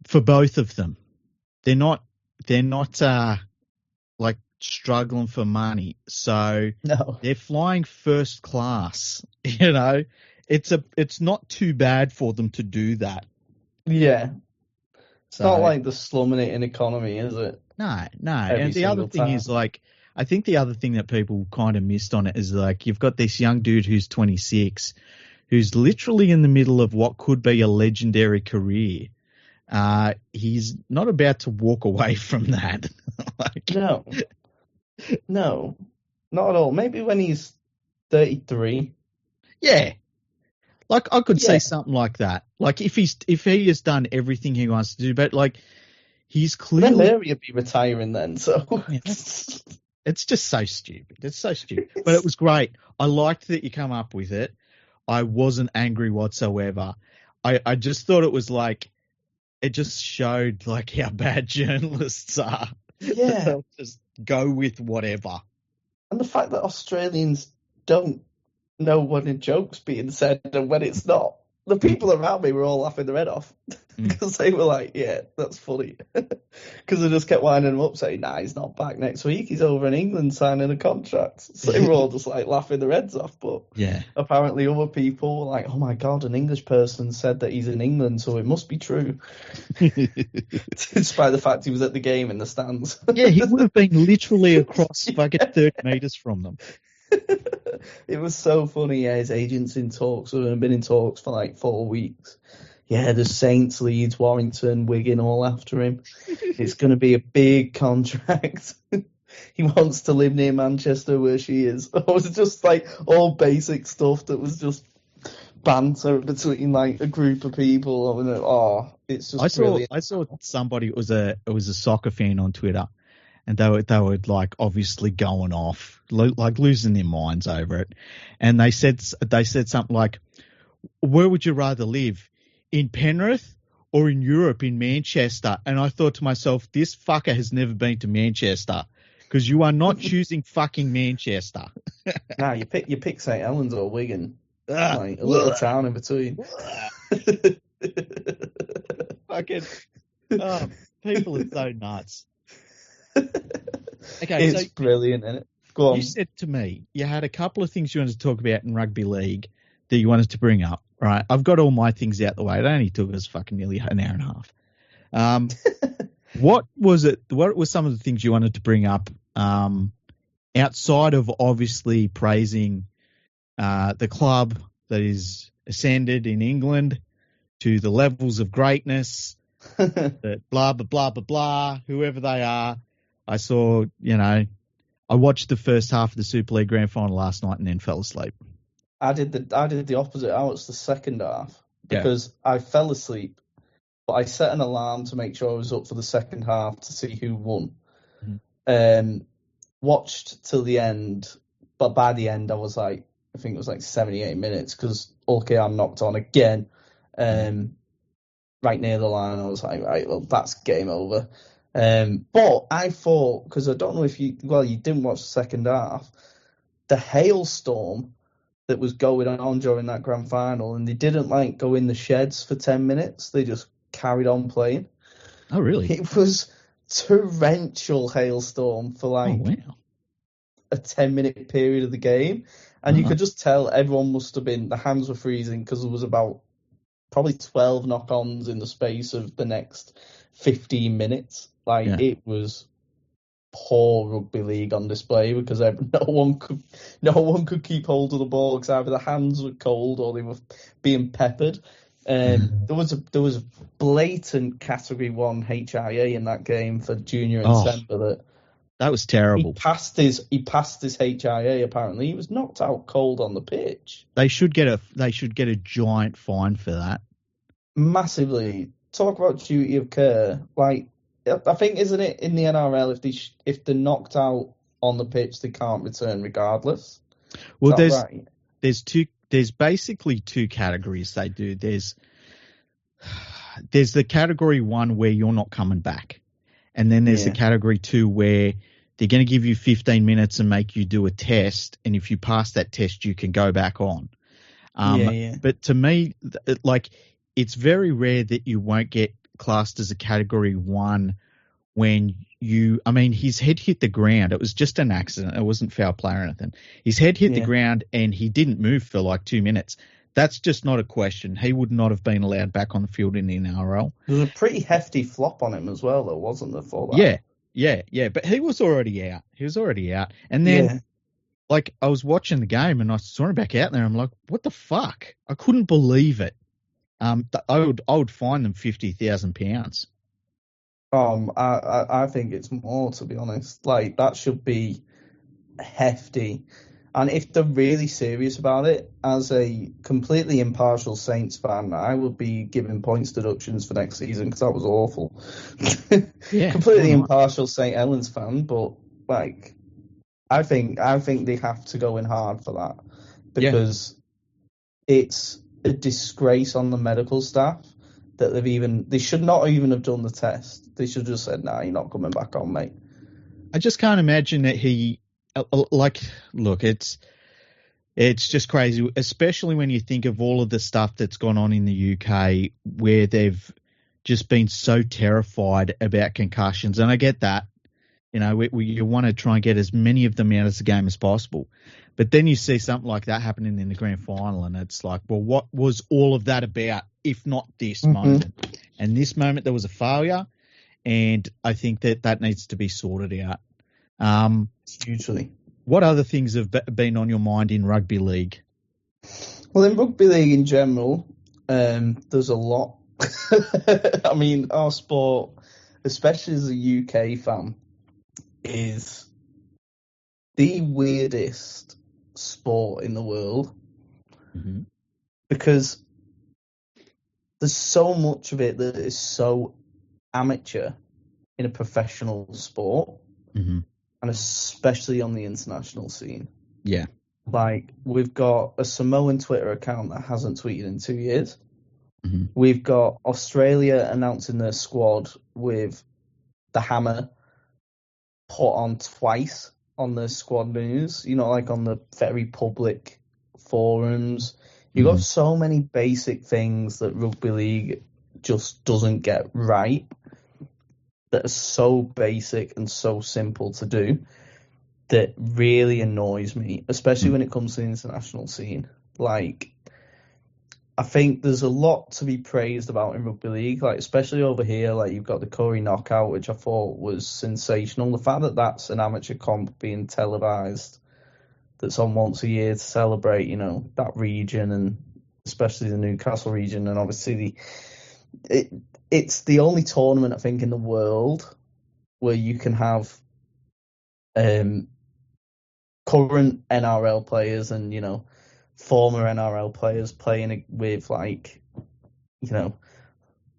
for both of them, they're not like, struggling for money. So they're flying first class, It's not too bad for them to do that. Yeah. It's not like the slumming it in economy, is it? No. And the other thing is, like, I think the other thing that people kind of missed on it is, like, you've got this young dude who's 26, who's literally in the middle of what could be a legendary career. He's not about to walk away from that. No, not at all. Maybe when he's 33. Yeah. Like I could see something like that. Like if he has done everything he wants to do, but like he's clearly then Mary would be retiring then. So it's just so stupid. It's so stupid. But it was great. I liked that you come up with it. I wasn't angry whatsoever. I just thought it was like it just showed like how bad journalists are. Yeah. They'll just go with whatever. And the fact that Australians don't know when a joke's being said and when it's not. The people around me were all laughing their head off because they were like, yeah, that's funny. Because they just kept winding him up saying, nah, he's not back next week. He's over in England signing a contract. So they were all just like laughing their heads off. But apparently other people were like, oh my God, an English person said that he's in England, so it must be true. Despite the fact he was at the game in the stands. Yeah, he would have been literally across fucking 30 metres from them. It was so funny. Yeah, his agent's in talks and been in talks for like 4 weeks. Yeah, there's Saints, Leeds, Warrington, Wigan all after him. It's going to be a big contract. He wants to live near Manchester where she is. It was just like all basic stuff that was just banter between like a group of people. It's just brilliant. I saw somebody, it was a soccer fan on Twitter. And they were like obviously going off, like losing their minds over it. And they said something like, "Where would you rather live, in Penrith or in Europe, in Manchester?" And I thought to myself, this fucker has never been to Manchester because you are not choosing fucking Manchester. Nah, you pick St Helens or Wigan, like a little town in between. Fucking people are so nuts. Okay, it's brilliant, isn't it? Go on. You said to me you had a couple of things you wanted to talk about in rugby league that you wanted to bring up, right? I've got all my things out the way. It only took us fucking nearly an hour and a half. What was it? What were some of the things you wanted to bring up outside of obviously praising the club that is ascended in England to the levels of greatness, that blah, blah, blah, blah, blah, whoever they are. I saw, I watched the first half of the Super League Grand Final last night and then fell asleep. I did the opposite. I watched the second half because I fell asleep, but I set an alarm to make sure I was up for the second half to see who won. Mm-hmm. Watched till the end, but by the end I was like, I think it was like 78 minutes because Ulkean knocked on again, right near the line. I was like, right, well, that's game over. But I thought, because I don't know if you didn't watch the second half, the hailstorm that was going on during that grand final, and they didn't like go in the sheds for 10 minutes. They just carried on playing. Oh, really? It was torrential hailstorm for like a 10-minute period of the game. And you could just tell everyone must have been, the hands were freezing because there was about probably 12 knock-ons in the space of the next 15 minutes. It was poor rugby league on display because no one could keep hold of the ball because either the hands were cold or they were being peppered. There was a blatant Category 1 HIA in that game for Junior and Semper that was terrible. He passed his HIA. Apparently, he was knocked out cold on the pitch. They should get a giant fine for that. Massively. Talk about duty of care. I think, isn't it in the NRL if they're knocked out on the pitch, they can't return regardless? Well, there's basically two categories they do. There's the Category 1 where you're not coming back, and then there's the Category 2 where they're going to give you 15 minutes and make you do a test, and if you pass that test, you can go back on. But to me, it's very rare that you won't get classed as a Category 1 when his head hit the ground. It was just an accident. It wasn't foul play or anything. His head hit the ground and he didn't move for like 2 minutes. That's just not a question. He would not have been allowed back on the field in the NRL. There was a pretty hefty flop on him as well, though, wasn't there, for that? Yeah. But he was already out. And then, I was watching the game and I saw him back out there. I'm like, what the fuck? I couldn't believe it. I would fine them £50,000. I think it's more, to be honest. That should be hefty. And if they're really serious about it, as a completely impartial Saints fan, I would be giving points deductions for next season because that was awful. Yeah, Completely impartial St. Helens fan, but like, I think they have to go in hard for that because it's a disgrace on the medical staff that they should not even have done the test. They should have just said, "Nah, you're not coming back on, mate." I just can't imagine that look, it's just crazy, especially when you think of all of the stuff that's gone on in the UK where they've just been so terrified about concussions. And I get that, you want to try and get as many of them out of the game as possible. But then you see something like that happening in the grand final, and it's like, well, what was all of that about, if not this moment? And this moment, there was a failure, and I think that needs to be sorted out. Hugely. What other things have been on your mind in rugby league? Well, in rugby league in general, there's a lot. I mean, our sport, especially as a UK fan, is the weirdest sport in the world because there's so much of it that is so amateur in a professional sport, and especially on the international scene. Yeah. Like, we've got a Samoan Twitter account that hasn't tweeted in 2 years. We've got Australia announcing their squad with the hammer put on twice on the squad news, like on the very public forums. You've got so many basic things that rugby league just doesn't get right that are so basic and so simple to do that really annoys me, especially when it comes to the international scene. Like, I think there's a lot to be praised about in rugby league, like especially over here. Like, you've got the Curry knockout, which I thought was sensational. The fact that that's an amateur comp being televised, that's on once a year to celebrate, that region, and especially the Newcastle region, and obviously it's the only tournament I think in the world where you can have current NRL players and former NRL players playing with, like,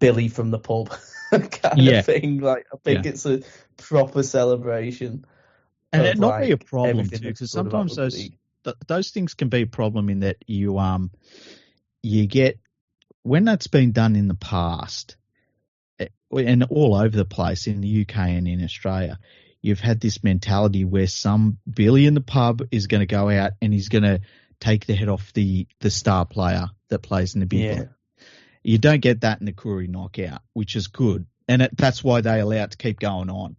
Billy from the pub kind of thing. Like, I think it's a proper celebration. And it not be a problem too, because sometimes those things can be a problem in that you get, when that's been done in the past, and all over the place in the UK and in Australia, you've had this mentality where some Billy in the pub is going to go out and he's going to take the head off the star player that plays in the big league. You don't get that in the Curry knockout, which is good. And that's why they allow it to keep going on.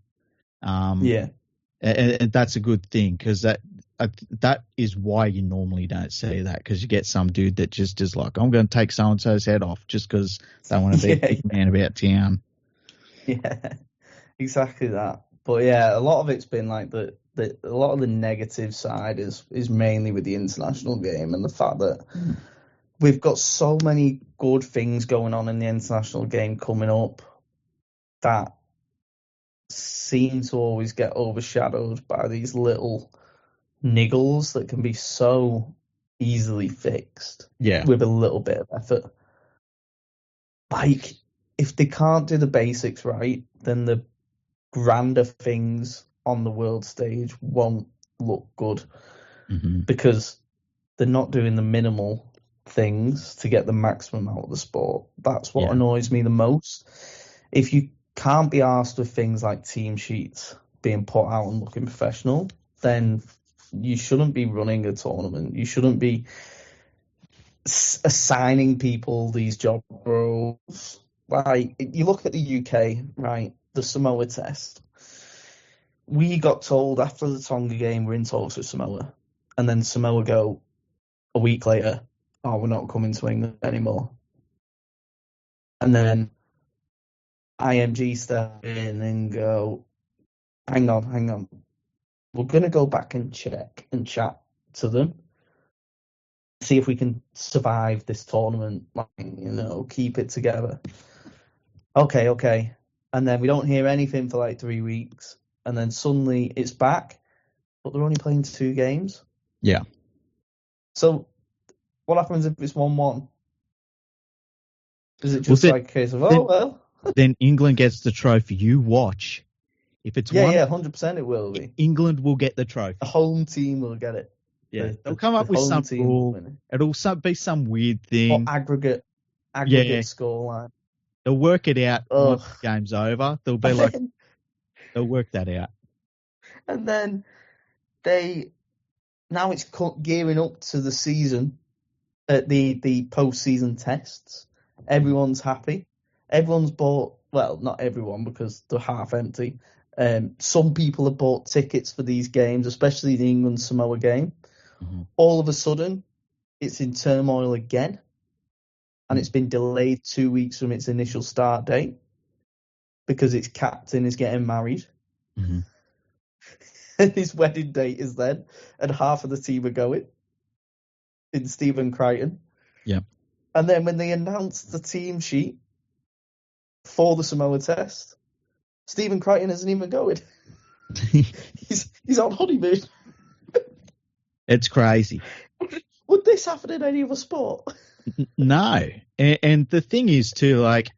And that's a good thing, because that is why you normally don't see that, because you get some dude that just is like, I'm going to take so-and-so's head off just because they want to be a big man about town. Yeah, exactly that. But yeah, a lot of it's been like a lot of the negative side is mainly with the international game, and the fact that we've got so many good things going on in the international game coming up that seem to always get overshadowed by these little niggles that can be so easily fixed with a little bit of effort. Like, if they can't do the basics right, then the grander things on the world stage won't look good, because they're not doing the minimal things to get the maximum out of the sport. That's what annoys me the most. If you can't be asked with things like team sheets being put out and looking professional, then you shouldn't be running a tournament. You shouldn't be assigning people these job roles. Like, you look at the UK, right, the Samoa test. We got told after the Tonga game we're in talks with Samoa, and then Samoa go a week later, oh, we're not coming to England anymore. And then IMG step in and go, hang on. We're going to go back and check and chat to them, see if we can survive this tournament, keep it together. Okay. And then we don't hear anything for like 3 weeks, and then suddenly it's back, but they're only playing 2 games. Yeah. So what happens if it's 1-1? Is it just like a case of, then England gets the trophy. You watch. If it's 100% it will be. England will get the trophy. The home team will get it. Yeah, they'll come up with some rule. It'll be some weird thing. Or aggregate scoreline. They'll work it out once the game's over. They'll be like, they'll work that out. And then now it's gearing up to the season, the post-season tests. Everyone's happy. Everyone's bought, well, not everyone because they're half empty. Some people have bought tickets for these games, especially the England-Samoa game. Mm-hmm. All of a sudden, it's in turmoil again. And it's been delayed 2 weeks from its initial start date because its captain is getting married. Mm-hmm. And his wedding date is then, and half of the team are going in Stephen Crichton. Yeah. And then when they announced the team sheet for the Samoa test, Stephen Crichton isn't even going. He's on honeymoon. It's crazy. Would this happen in any other sport? No. And the thing is too, like,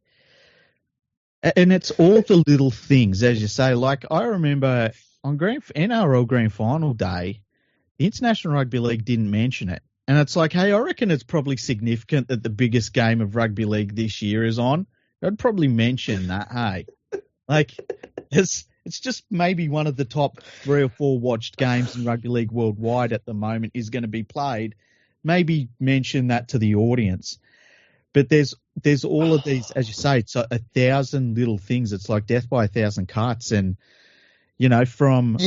and it's all the little things, as you say. Like, I remember on NRL Grand Final day, the International Rugby League didn't mention it. And it's like, hey, I reckon it's probably significant that the biggest game of rugby league this year is on. I'd probably mention that, hey. Like, it's just maybe one of the top 3 or 4 watched games in rugby league worldwide at the moment is going to be played. Maybe mention that to the audience. But there's all of these, as you say, it's 1,000 little things. It's like death by 1,000 cuts. And, you know, from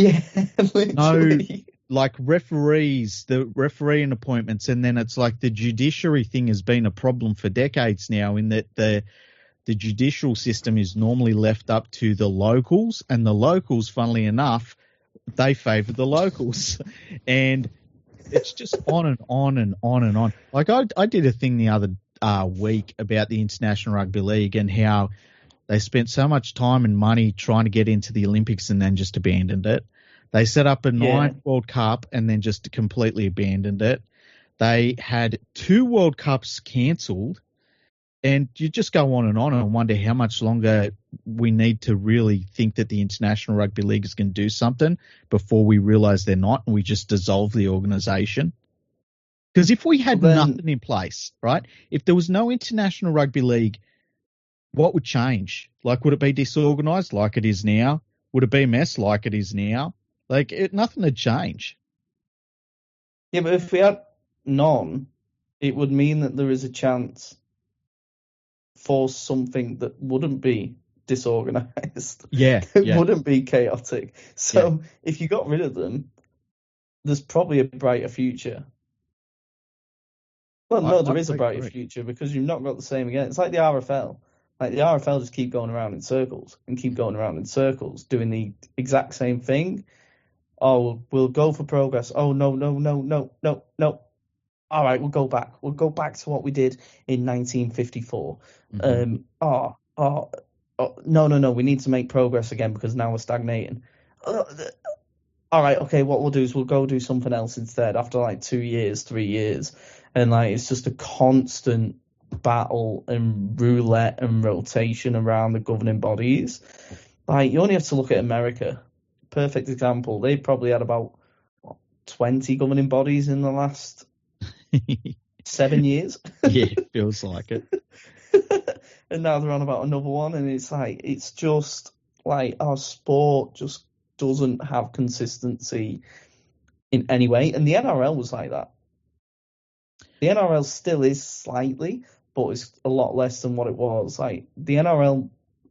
like referees, the refereeing appointments, and then it's like the judiciary thing has been a problem for decades now in that the judicial system is normally left up to the locals, and the locals, funnily enough, they favour the locals. And it's just on and on and on and on. Like I did a thing the other week about the International Rugby League and how they spent so much time and money trying to get into the Olympics and then just abandoned it. They set up a 9th World Cup and then just completely abandoned it. They had 2 World Cups cancelled. And you just go on and wonder how much longer we need to really think that the International Rugby League is going to do something before we realise they're not and we just dissolve the organisation. Because if we had nothing in place, right, if there was no International Rugby League, what would change? Like, would it be disorganised like it is now? Would it be a mess like it is now? Like, nothing would change. Yeah, but if we had none, it would mean that there is a chance for something that wouldn't be disorganized. Yeah. It wouldn't be chaotic. So if you got rid of them, there's probably a brighter future. Well, no, there is a brighter future because you've not got the same again. It's like the RFL. Like the RFL just keep going around in circles and keep going around in circles, doing the exact same thing. Oh, we'll go for progress. Oh, no. All right, we'll go back. We'll go back to what we did in 1954. Mm-hmm. No. We need to make progress again because now we're stagnating. All right, okay, what we'll do is we'll go do something else instead after like 2 years, 3 years. And like it's just a constant battle and roulette and rotation around the governing bodies. Like you only have to look at America. Perfect example. They probably had about 20 governing bodies in the last 7 years. Yeah, it feels like it. And now they're on about another one, and it's like it's just like our sport just doesn't have consistency in any way. And the NRL was like that. The NRL still is slightly, but it's a lot less than what it was. Like the NRL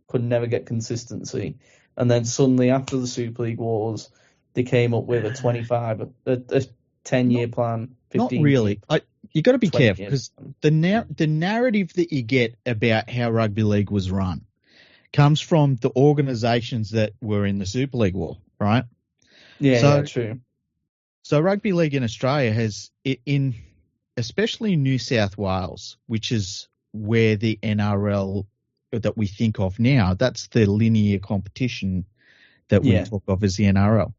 could never get consistency, and then suddenly after the Super League wars, they came up with a 10-year plan. 15 Not really. You got to be careful because the narrative that you get about how rugby league was run comes from the organisations that were in the Super League war, right? Yeah, true. So rugby league in Australia has, especially in New South Wales, which is where the NRL that we think of now, that's the linear competition that we talk of as the NRL.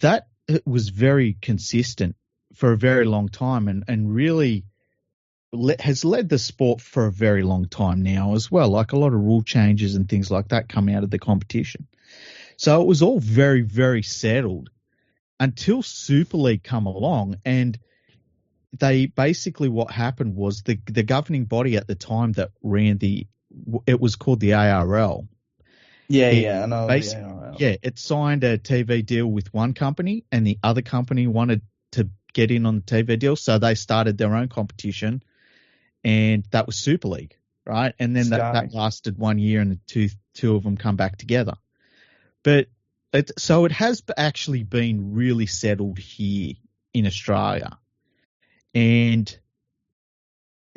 That it was very consistent for a very long time and really has led the sport for a very long time now as well. Like a lot of rule changes and things like that come out of the competition. So it was all very, very settled until Super League come along, and they basically, what happened was the governing body at the time that ran it was called the ARL. I know the ARL. Yeah, it signed a TV deal with one company, and the other company wanted to get in on the TV deal, so they started their own competition, and that was Super League, right? And then that lasted 1 year, and the two of them come back together. But so it has actually been really settled here in Australia, and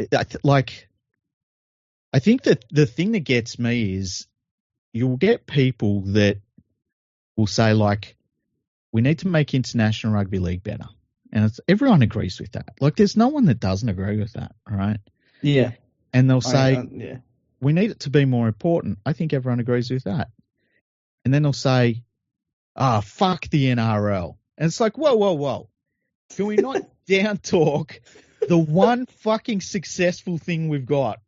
I think that the thing that gets me is you'll get people that will say, like, we need to make international rugby league better. And everyone agrees with that. Like, there's no one that doesn't agree with that, right? Yeah. And they'll say, we need it to be more important. I think everyone agrees with that. And then they'll say, fuck the NRL. And it's like, whoa. Can we not down talk the one fucking successful thing we've got?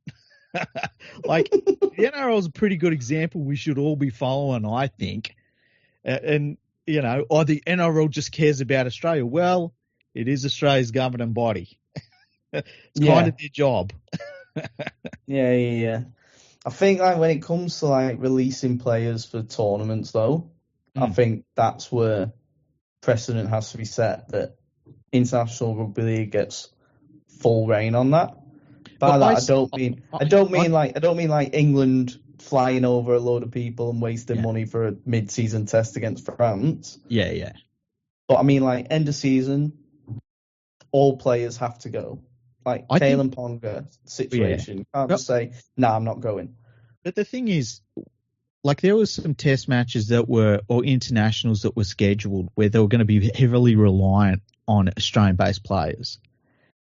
Like, the NRL is a pretty good example we should all be following, I think. And, the NRL just cares about Australia. Well, it is Australia's governing body. It's kind of their job. Yeah. I think, like, when it comes to, like, releasing players for tournaments, though, I think that's where precedent has to be set, that International Rugby League gets full reign on that. By that, I don't mean like England flying over a load of people and wasting money for a mid-season test against France. Yeah. But I mean, like, end of season, all players have to go. Like, Kale and Ponga situation. You can't just say, I'm not going. But the thing is, like, there was some test matches or internationals that were scheduled where they were going to be heavily reliant on Australian-based players.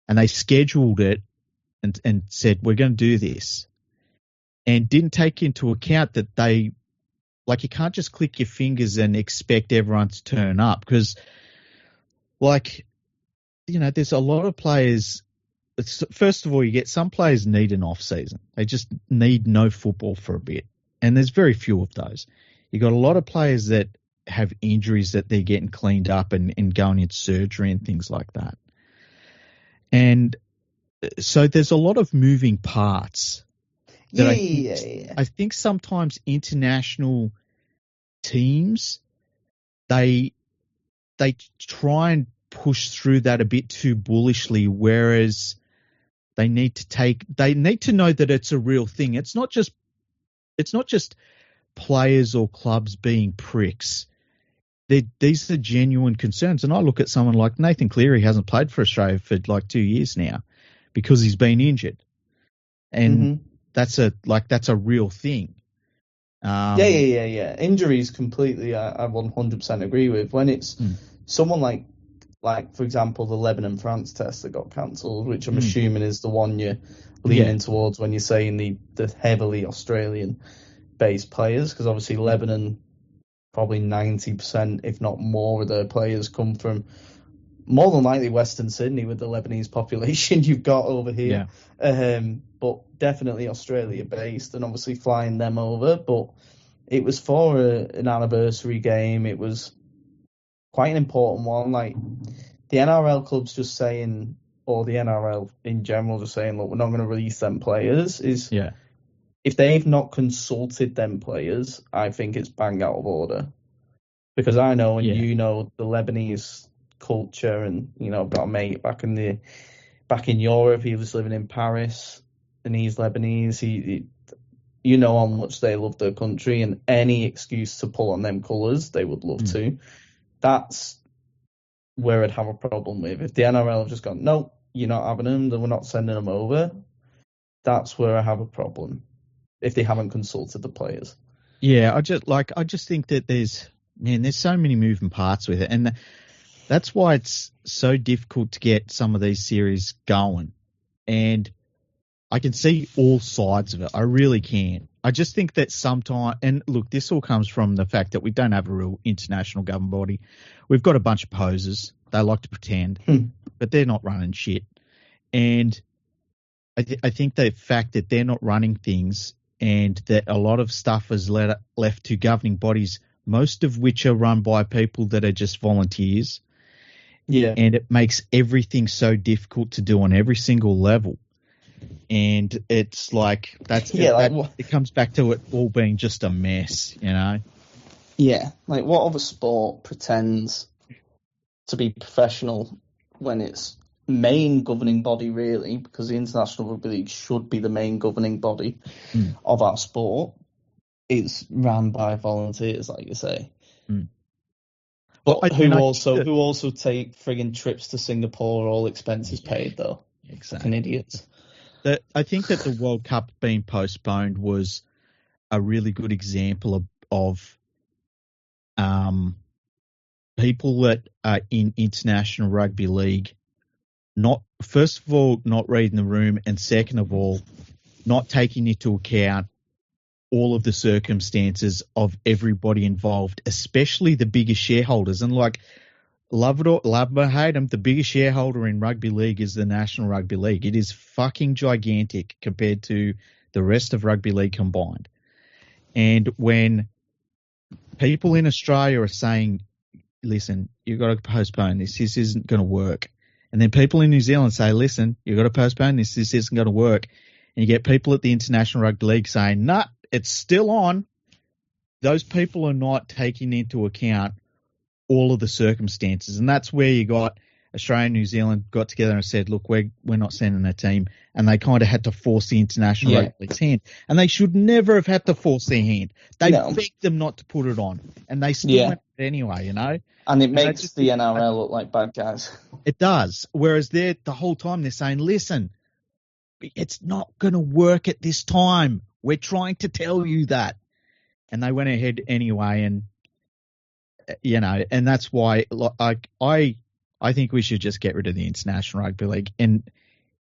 And they scheduled it and said, we're going to do this. And didn't take into account that you can't just click your fingers and expect everyone to turn up, because, like, there's a lot of players. First of all, you get some players need an off season. They just need no football for a bit. And there's very few of those. You got a lot of players that have injuries that they're getting cleaned up and going into surgery and things like that. And so there's a lot of moving parts. I think sometimes international teams, they try and push through that a bit too bullishly, whereas they need to know that it's a real thing. It's not just players or clubs being pricks. These are genuine concerns. And I look at someone like Nathan Cleary, hasn't played for Australia for like 2 years now because he's been injured. And that's a real thing. Yeah. Injuries completely, I 100% agree with. When it's someone like, for example, the Lebanon-France test that got cancelled, which I'm assuming is the one you're leaning towards when you're saying the heavily Australian-based players, because obviously Lebanon, probably 90%, if not more, of their players come from more than likely Western Sydney with the Lebanese population you've got over here. But definitely Australia-based, and obviously flying them over. But it was for an anniversary game. It was quite an important one. Like, the NRL clubs just saying, or the NRL in general just saying, look, we're not going to release them players, is if they've not consulted them players, I think it's bang out of order. Because I know, and you know, the Lebanese culture, and, I've got a mate back in Europe. He was living in Paris, and he's Lebanese. He how much they love their country, and any excuse to pull on them colours, they would love to. That's where I'd have a problem with. If the NRL have just gone, no, you're not having them, then we're not sending them over, that's where I have a problem. If they haven't consulted the players. Yeah, I just think that there's so many moving parts with it, and that's why it's so difficult to get some of these series going. And I can see all sides of it. I really can. I just think that sometimes, and look, this all comes from the fact that we don't have a real international governing body. We've got a bunch of posers. They like to pretend, but they're not running shit. And I think the fact that they're not running things and that a lot of stuff is left to governing bodies, most of which are run by people that are just volunteers. Yeah. And it makes everything so difficult to do on every single level. And it's like it comes back to it all being just a mess, you know? Yeah, like what other sport pretends to be professional when its main governing body, really, because the International Rugby League should be the main governing body of our sport, is run by volunteers, like you say. But who also take friggin' trips to Singapore, all expenses paid, though. Exactly. Fucking idiots. I think that the World Cup being postponed was a really good example of people that are in international rugby league, first of all, not reading the room, and second of all, not taking into account all of the circumstances of everybody involved, especially the biggest shareholders. And like, love it or hate them, the biggest shareholder in rugby league is the National Rugby League. It is fucking gigantic compared to the rest of rugby league combined. And when people in Australia are saying, listen, you've got to postpone this isn't going to work. And then people in New Zealand say, listen, you've got to postpone this isn't going to work. And you get people at the International Rugby League saying, nah, it's still on. Those people are not taking into account all of the circumstances. And that's where you got Australia and New Zealand got together and said, look, we're not sending a team. And they kind of had to force the International Rugby League's hand. And they should never have had to force their hand. They begged them not to put it on. And they still went anyway, you know? And it makes the NRL look like bad guys. It does. Whereas the whole time they're saying, listen, it's not going to work at this time. We're trying to tell you that. And they went ahead anyway. And, you know, and that's why I think we should just get rid of the International Rugby League. And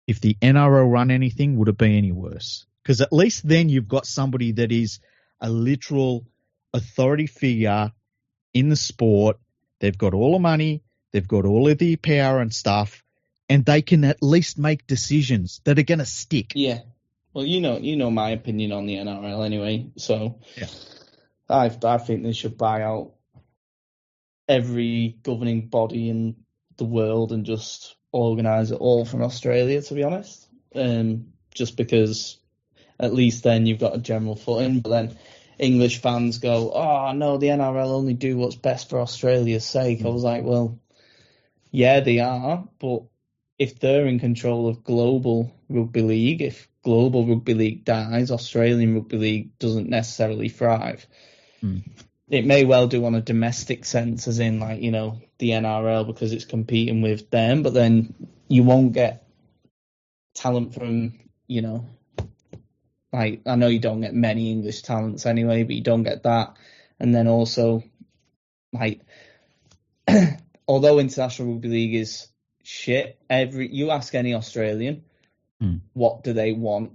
if the NRL run anything, would it be any worse? Because at least then you've got somebody that is a literal authority figure in the sport. They've got all the money. They've got all of the power and stuff. And they can at least make decisions that are going to stick. Yeah. Well, you know my opinion on the NRL anyway. So I think they should buy out every governing body in the world and just organise it all from Australia, to be honest. Just because at least then you've got a general footing. But then English fans go, oh, no, the NRL only do what's best for Australia's sake. I was like, well, yeah, they are. But if they're in control of global rugby league, if global rugby league dies, Australian rugby league doesn't necessarily thrive. It may well do on a domestic sense, as in, like, you know, the NRL, because it's competing with them, but then you won't get talent from, you know, like, I know you don't get many English talents anyway, but you don't get that. And then also, like, although International Rugby League is shit, you ask any Australian, what do they want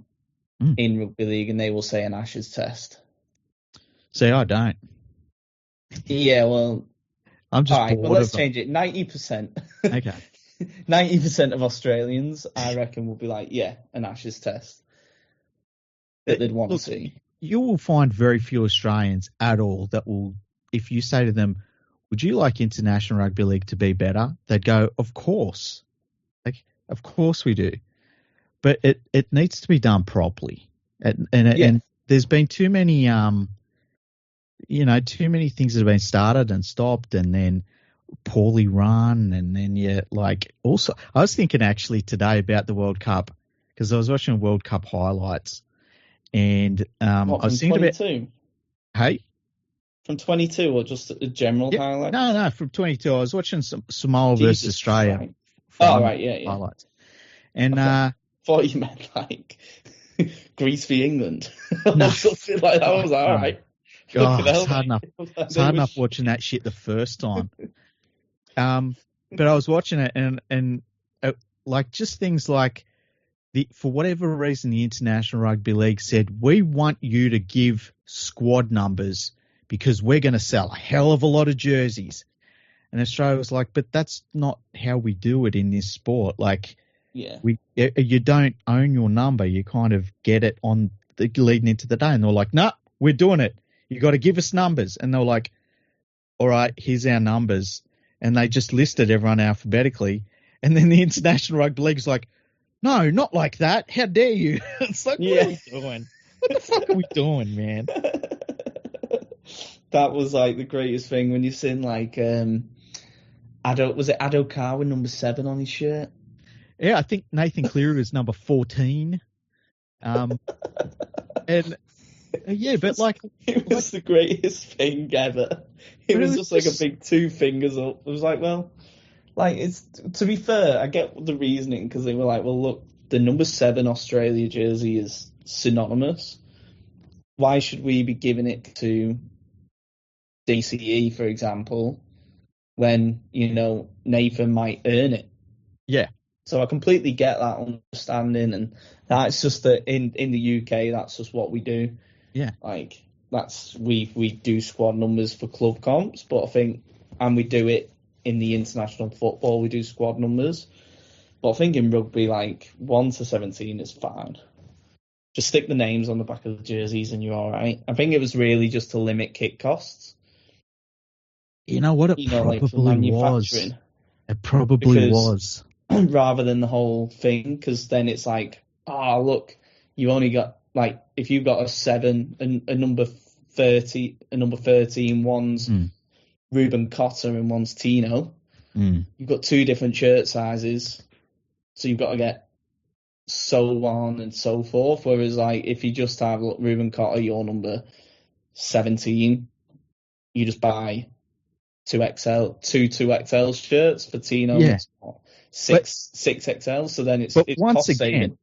in rugby league, and they will say an Ashes test. See, I don't. Yeah, well, I'm just all right. Well, let's change it. 90%. Okay. 90% of Australians, I reckon, will be like, yeah, an Ashes test that they'd want to see. You will find very few Australians at all that will, if you say to them, would you like International Rugby League to be better? They'd go, of course. Like, of course we do. But it needs to be done properly. And there's been too many, too many things that have been started and stopped and then poorly run. And then, also, I was thinking actually today about the World Cup because I was watching World Cup highlights and I was thinking about. Hey? From 22 or just a general highlight? No, from 22. I was watching Samoa versus Australia. Right. Oh, right, yeah. Highlights. And I thought you meant like Greece v England. No. Something like that. I was like, all right. God, it's hard enough. It's hard enough watching that shit the first time. But I was watching it and like just things like for whatever reason, the International Rugby League said, we want you to give squad numbers because we're going to sell a hell of a lot of jerseys. And Australia was like, but that's not how we do it in this sport. Like, you don't own your number. You kind of get it on leading into the day. And they're like, no, we're doing it. You got to give us numbers. And they're like, all right, here's our numbers. And they just listed everyone alphabetically. And then the International Rugby League is like, no, not like that. How dare you? It's like, what are we doing? What the fuck are we doing, man? That was like the greatest thing when you seen like was it Addo Carr with number 7 on his shirt? Yeah, I think Nathan Cleary was number 14. And yeah, but like it was the greatest thing ever. It was just like a big 2 fingers up. It was like, well, like it's to be fair, I get the reasoning because they were like, well, look, the number 7 Australia jersey is synonymous. Why should we be giving it to DCE, for example, when, you know, Nathan might earn it? Yeah. So I completely get that understanding, and that's just that in the UK, that's just what we do. Yeah. Like, we do squad numbers for club comps, but I think, and we do it in the international football, we do squad numbers. But I think in rugby, like, 1 to 17 is fine. Just stick the names on the back of the jerseys and you're all right. I think it was really just to limit kit costs. You know what? It probably was. It probably was. Rather than the whole thing, because then it's like, oh, look, you only got, like, if you've got a 7, a number 30, a number 13, one's Ruben Cotter and one's Tino, you've got 2 different shirt sizes, so you've got to get so on and so forth. Whereas, like, if you just have, look, Ruben Cotter, your number 17, you just buy 2XL shirts for Tino. Yeah. 6XL, so then it's cost saving.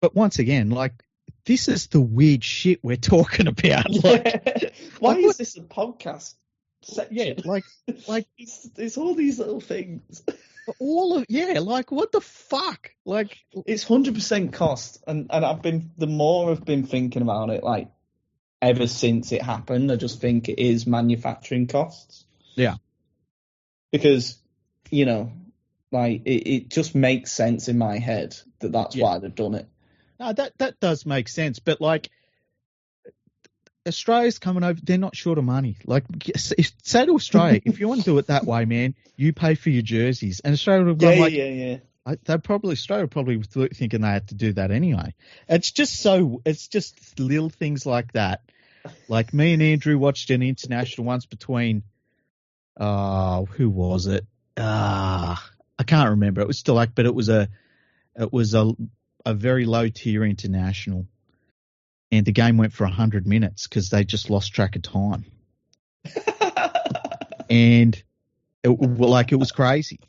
But once again, like, this is the weird shit we're talking about. Like, why is this a podcast section? Yeah, like it's all these little things. Like, what the fuck? Like, it's 100% cost, and the more I've been thinking about it, like, ever since it happened, I just think it is manufacturing costs. Yeah, because, you know, like, it just makes sense in my head that's why they've done it. No, that does make sense. But, like, Australia's coming over, they're not short of money. Like, say to Australia, if you want to do it that way, man, you pay for your jerseys. And Australia would have gone Australia would probably thinking they had to do that anyway. It's just little things like that. Like, me and Andrew watched an international once between, who was it? I can't remember. It was still like, but it was a very low tier international, and the game went for 100 minutes because they just lost track of time, and it was crazy.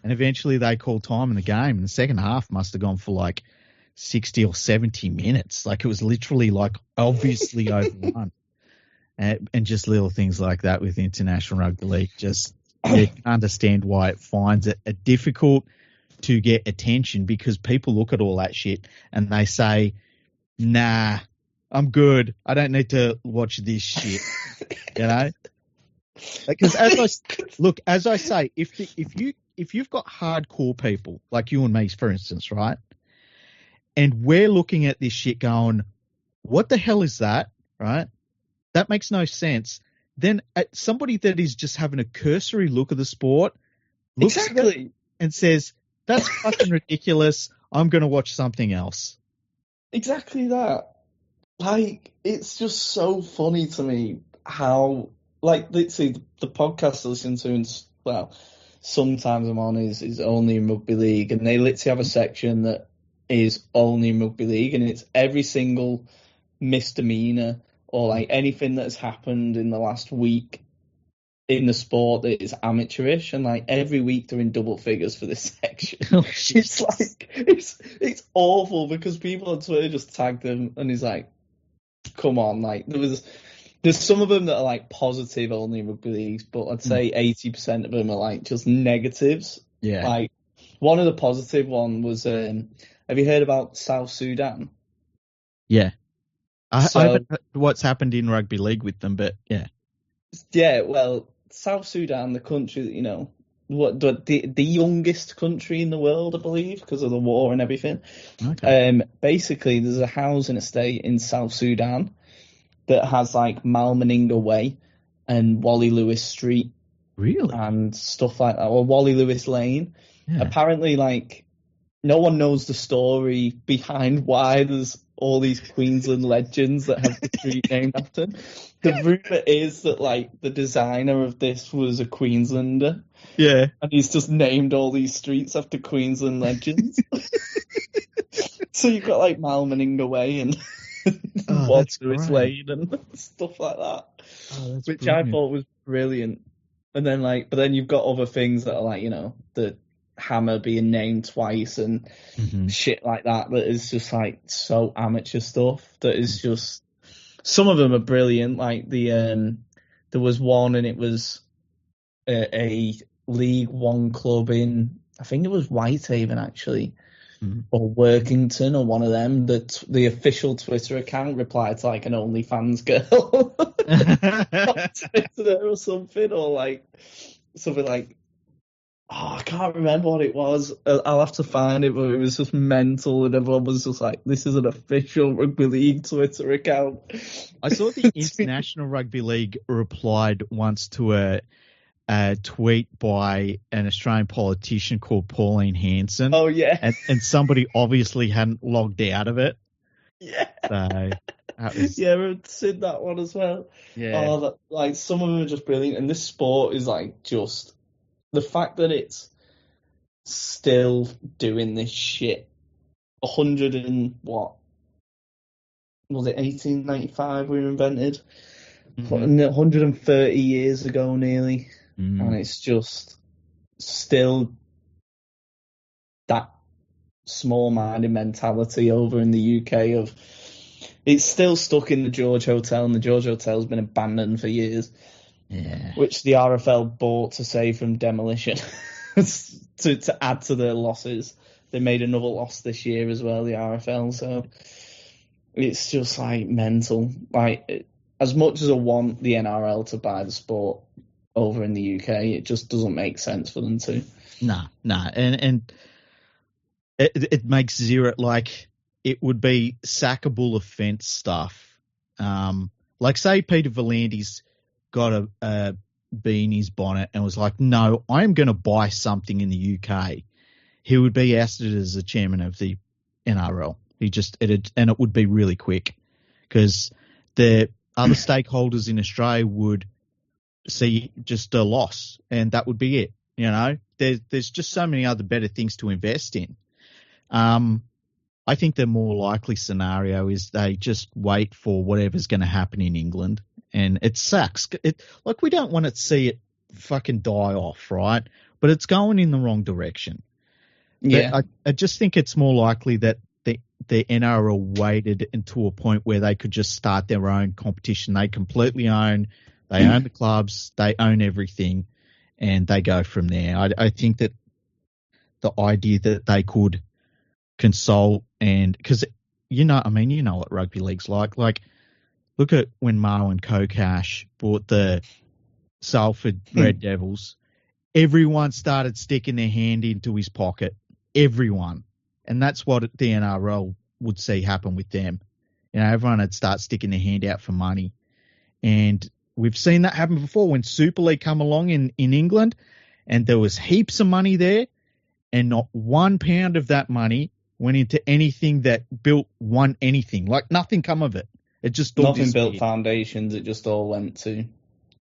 And eventually they called time in the game, and the second half must have gone for like 60 or 70 minutes. Like, it was literally, like, obviously overrun, and just little things like that with International Rugby League. Just, you can understand why it finds it difficult to get attention, because people look at all that shit and they say, nah, I'm good. I don't need to watch this shit. You know? Because as I say, if you've got hardcore people like you and me, for instance, right? And we're looking at this shit going, what the hell is that? Right? That makes no sense. Then somebody that is just having a cursory look at the sport looks at it and says, that's fucking ridiculous. I'm going to watch something else. Exactly that. Like, it's just so funny to me how, like, let's see, the podcast I listen to, and, well, sometimes I'm on is only in rugby league, and they literally have a section that is only in rugby league, and it's every single misdemeanor or, like, anything that's happened in the last week in the sport that is amateurish, and, like, every week they're in double figures for this section. It's like, it's awful, because people on Twitter just tag them, and he's like, come on, like, there's some of them that are, like, positive only in rugby leagues, but I'd say 80% of them are, like, just negatives. Yeah. Like, one of the positive one was a Have you heard about South Sudan? Yeah. I haven't heard what's happened in rugby league with them, but yeah. Yeah, well, South Sudan, the country, you know, the youngest country in the world, I believe, because of the war and everything. Okay. Basically, there's a housing estate in South Sudan that has like Mal Meninga Way and Wally Lewis Street. Really? And stuff like that, or Wally Lewis Lane. Yeah. Apparently, like, no one knows the story behind why there's all these Queensland legends that have the street named after them. The rumour is that, like, the designer of this was a Queenslander. Yeah. And he's just named all these streets after Queensland legends. So you've got, like, Mal Meninga Way and Wally Lewis Lane and stuff like that. Which brilliant. I thought was brilliant. And then, like, but then you've got other things that are like, you know, the hammer being named twice and shit like that. That is just like so amateur stuff. That is just, some of them are brilliant. Like there was one and it was a League One club in, I think it was Whitehaven actually, or Workington or one of them. That the official Twitter account replied to like an OnlyFans girl on Twitter or something, or like something like, oh, I can't remember what it was. I'll have to find it, but it was just mental, and everyone was just like, "This is an official Rugby League Twitter account." I saw the International Rugby League replied once to a tweet by an Australian politician called Pauline Hanson. Oh, yeah. And somebody obviously hadn't logged out of it. Yeah. So, yeah, I've seen that one as well. Yeah. Oh, like, some of them are just brilliant. And this sport is, like, just the fact that it's still doing this shit. 100 and what? Was it 1895 we were invented? 130 years ago nearly. And it's just still that small-minded mentality over in the UK of, it's still stuck in the George Hotel, and the George Hotel's been abandoned for years. Yeah. Which the RFL bought to save from demolition to add to their losses. They made another loss this year as well, the RFL. So it's just like mental. Like, as much as I want the NRL to buy the sport over in the UK, it just doesn't make sense for them to. Nah. And it makes zero, like, it would be sackable offence stuff. Like, say Peter Volandi's got a bee in his bonnet and was like, no, I'm going to buy something in the UK. He would be ousted as the chairman of the NRL. And it would be really quick because the other stakeholders in Australia would see just a loss, and that would be it. You know, there's just so many other better things to invest in. I think the more likely scenario is they just wait for whatever's going to happen in England, and it sucks. Like, we don't want to see it fucking die off, right? But it's going in the wrong direction. Yeah, I just think it's more likely that the NRL waited until a point where they could just start their own competition. They completely own. They own the clubs, they own everything, and they go from there. I think that the idea that they could consult, and because, you know what rugby league's like. Like, look at when Marwan Kokash bought the Salford Red Devils. Everyone started sticking their hand into his pocket. Everyone. And that's what the NRL would see happen with them. You know, everyone would start sticking their hand out for money. And we've seen that happen before when Super League come along in England, and there was heaps of money there, and not £1 of that money went into anything that built anything. Like, nothing come of it. It just all nothing built foundations. It just all went to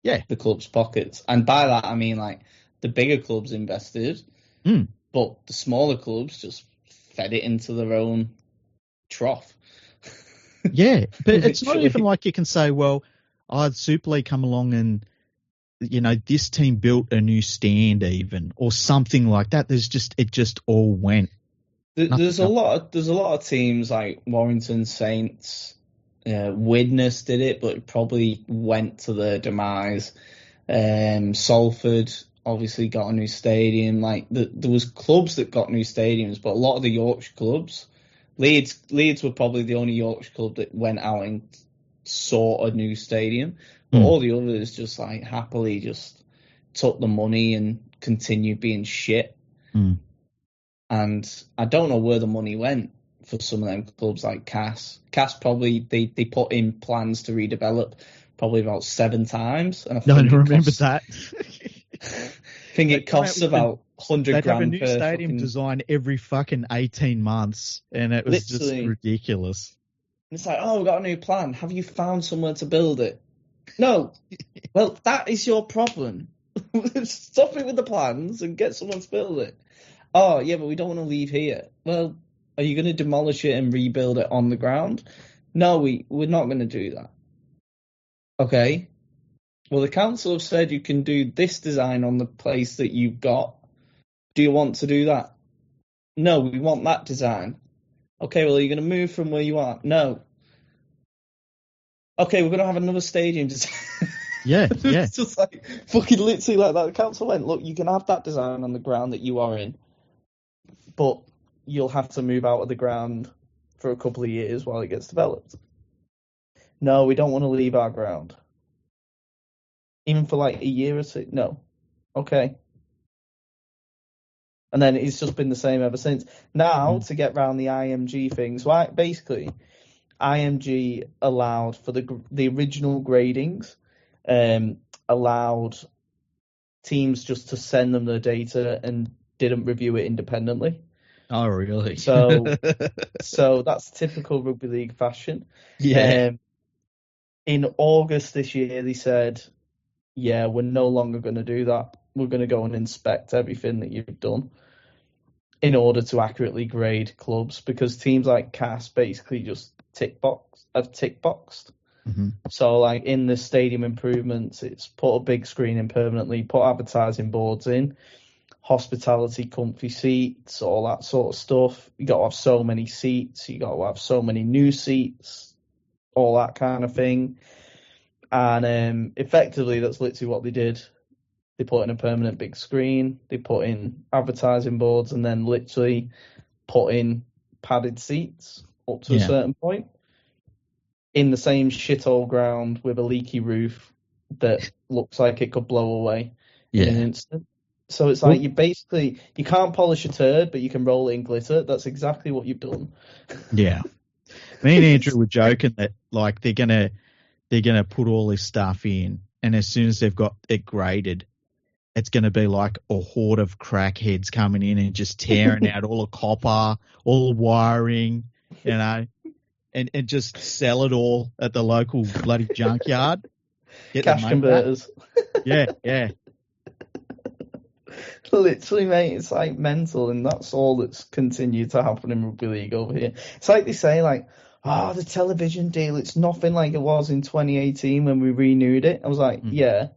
the club's pockets. And by that, I mean, like, the bigger clubs invested, but the smaller clubs just fed it into their own trough. Yeah, but it's not even like you can say, well, the Super League come along and, you know, this team built a new stand even, or something like that. It just all went. There's a lot of teams like Warrington Saints, Widnes did it, but it probably went to their demise. Salford obviously got a new stadium. Like, there was clubs that got new stadiums, but a lot of the Yorkshire clubs Leeds were probably the only Yorkshire club that went out and sought a new stadium, but all the others just like happily just took the money and continued being shit. And I don't know where the money went for some of them clubs like Cass. Cass probably they put in plans to redevelop probably about 7 times. And I remember that. I think it costs about 100 grand. They'd have a new stadium design every fucking 18 months, and it was just ridiculous. It's like, oh, we've got a new plan. Have you found somewhere to build it? No. Well, that is your problem. Stop it with the plans and get someone to build it. Oh, yeah, but we don't want to leave here. Well, are you going to demolish it and rebuild it on the ground? No, we're not going to do that. Okay. Well, the council have said you can do this design on the place that you've got. Do you want to do that? No, we want that design. Okay, well, are you going to move from where you are? No. Okay, we're going to have another stadium design. Yeah. It's just like, fucking literally like that. The council went, look, you can have that design on the ground that you are in, but you'll have to move out of the ground for a couple of years while it gets developed. No, we don't want to leave our ground. Even for like a year or 2? No. Okay. And then it's just been the same ever since. Now, to get around the IMG things, right? Basically, IMG allowed for the original gradings, allowed teams just to send them the data and didn't review it independently. Oh, really? So that's typical rugby league fashion. Yeah. In August this year, they said, yeah, we're no longer going to do that. We're going to go and inspect everything that you've done in order to accurately grade clubs, because teams like Cass basically just tick boxed. Mm-hmm. So like in the stadium improvements, it's put a big screen in permanently, put advertising boards in, hospitality, comfy seats, all that sort of stuff. You got to have so many seats. You got to have so many new seats, all that kind of thing. And effectively, that's literally what they did. They put in a permanent big screen, they put in advertising boards, and then literally put in padded seats up to a certain point in the same shithole ground with a leaky roof that looks like it could blow away in an instant. So it's like you can't polish a turd, but you can roll it in glitter. That's exactly what you've done. Yeah. Me and Andrew were joking that like they're gonna put all this stuff in, and as soon as they've got it graded, it's going to be like a horde of crackheads coming in and just tearing out all the copper, all the wiring, you know, and just sell it all at the local bloody junkyard. Cash converters. Yeah. Literally, mate, it's like mental, and that's all that's continued to happen in rugby league over here. It's like they say, like, oh, the television deal, it's nothing like it was in 2018 when we renewed it. I was like, yeah.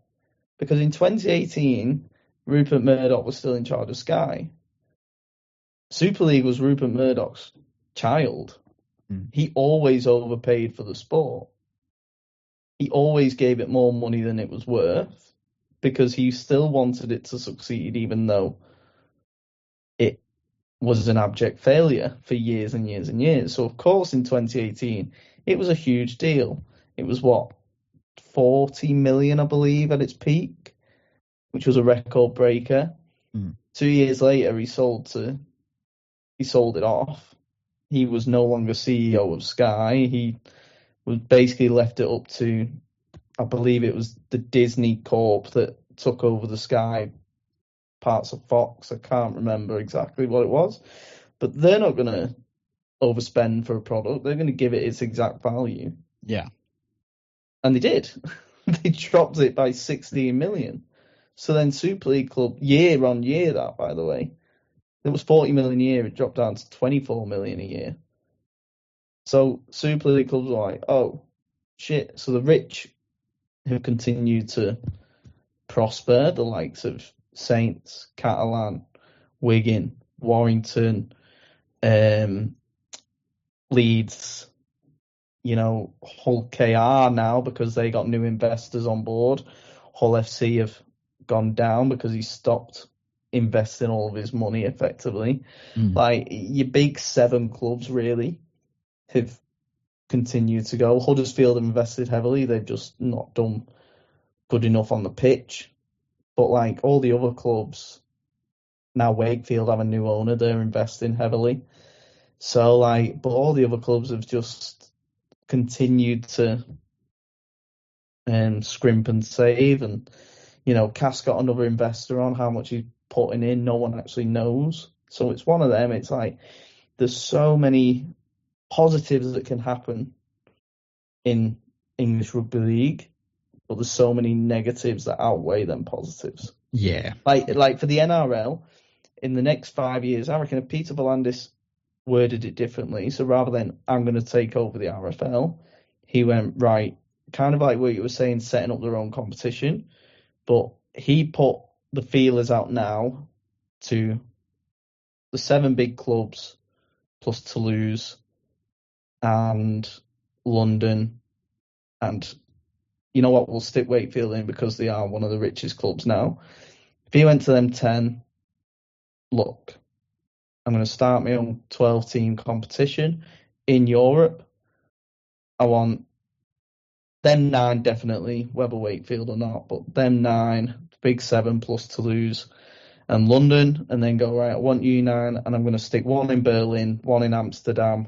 Because in 2018, Rupert Murdoch was still in charge of Sky. Super League was Rupert Murdoch's child. He always overpaid for the sport. He always gave it more money than it was worth because he still wanted it to succeed, even though it was an abject failure for years and years and years. So, of course, in 2018, it was a huge deal. It was what? 40 million, I believe, at its peak, which was a record breaker. 2 years later, he sold it off. He was no longer CEO of Sky. He was basically left it up to, I believe it was the Disney Corp that took over the Sky parts of Fox. I can't remember exactly what it was, but they're not going to overspend for a product. They're going to give it its exact value. Yeah. And they did. They dropped it by 16 million. So then Super League Club, year on year, that, by the way, it was 40 million a year. It dropped down to 24 million a year. So Super League clubs were like, oh, shit. So the rich have continued to prosper, the likes of Saints, Catalan, Wigan, Warrington, Leeds, you know, Hull KR now because they got new investors on board. Hull FC have gone down because he stopped investing all of his money effectively. Mm. Like your big 7 clubs really have continued to go. Huddersfield have invested heavily. They've just not done good enough on the pitch. But like all the other clubs, now Wakefield have a new owner, they're investing heavily. So like, but all the other clubs have just continued to scrimp and save. And, you know, Cass got another investor on. How much he's putting in, no one actually knows. So it's one of them. It's like, there's so many positives that can happen in English Rugby League, but there's so many negatives that outweigh them positives. Yeah. Like for the NRL, in the next 5 years, I reckon if Peter Volandis worded it differently, so rather than I'm going to take over the RFL, he went, right, kind of like what you were saying, setting up their own competition, but he put the feelers out now to the 7 big clubs plus Toulouse and London, and you know what, we'll stick Wakefield in because they are one of the richest clubs now. If he went to them 10, look, I'm going to start my own 12-team competition in Europe. I want them 9 definitely, whether Wakefield or not, but them 9, big 7 plus Toulouse and London, and then go, right, I want you 9, and I'm going to stick 1 in Berlin, 1 in Amsterdam,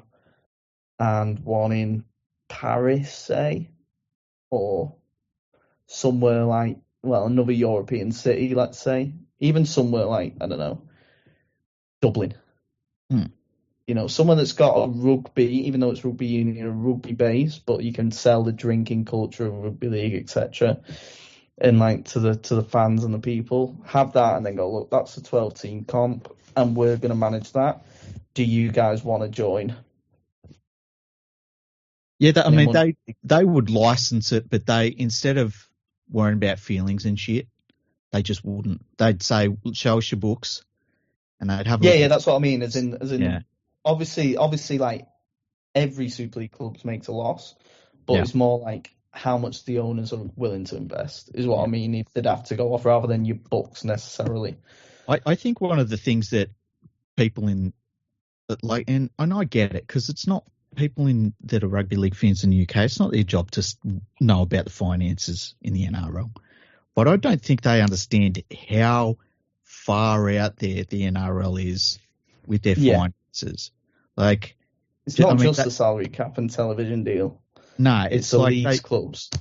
and 1 in Paris, say, or somewhere like, well, another European city, let's say, even somewhere like, I don't know, Dublin. You know, someone that's got a rugby, even though it's rugby union, a rugby base, but you can sell the drinking culture of rugby league, etc. And like to the fans and the people, have that, and then go, look, that's a 12-team comp, and we're going to manage that. Do you guys want to join? Yeah, they would license it, but they, instead of worrying about feelings and shit, they just wouldn't. They'd say, show us your books, and they'd have. Yeah, that's what I mean. As in, yeah. Obviously, like every Super League club makes a loss, but it's more like how much the owners are willing to invest is what I mean. If they'd have to go off rather than your books necessarily. I think one of the things that people in like, and I get it, because it's not people in that are rugby league fans in the UK. It's not their job to know about the finances in the NRL, but I don't think they understand how far out there the NRL is with their finances. Like, it's not just the salary cap and television deal. No, it's the like leagues clubs.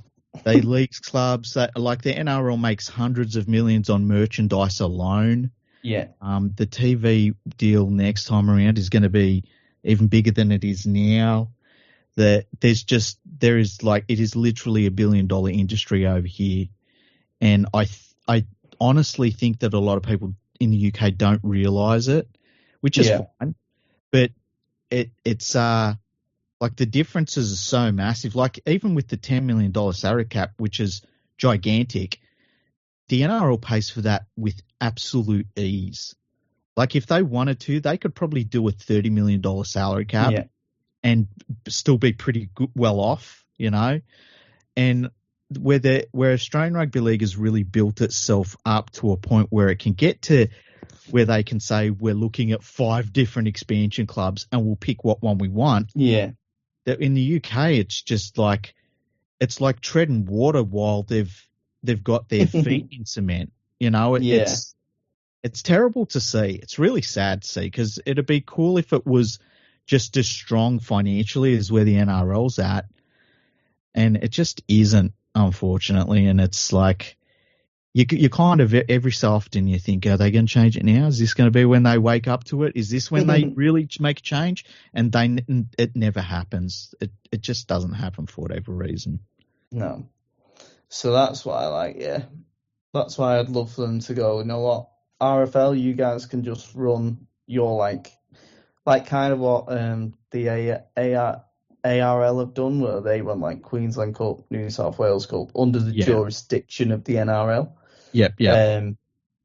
They leagues clubs that, like, the NRL makes hundreds of millions on merchandise alone. Yeah. The TV deal next time around is going to be even bigger than it is now. It is literally $1 billion industry over here, and I honestly think that a lot of people in the UK don't realise it, which is fine. But it's like the differences are so massive. Like, even with the $10 million salary cap, which is gigantic, the NRL pays for that with absolute ease. Like, if they wanted to, they could probably do a $30 million salary cap and still be pretty well off, you know. And where Australian Rugby League has really built itself up to a point where it can get to where they can say, we're looking at 5 different expansion clubs and we'll pick what one we want. Yeah. That in the UK, it's just like, it's like treading water while they've got their feet in cement. You know, it's terrible to see. It's really sad to see, because it'd be cool if it was just as strong financially as where the NRL's at, and it just isn't, unfortunately. And it's like, you kind of, every so often you think, are they going to change it now? Is this going to be when they wake up to it? Is this when they really make a change? And it never happens. It just doesn't happen for whatever reason. No. So that's what I like, yeah. That's why I'd love for them to go, you know what, RFL, you guys can just run your, like kind of what the ARL have done, where they run like Queensland Cup, New South Wales Cup, under the jurisdiction of the NRL. Yep.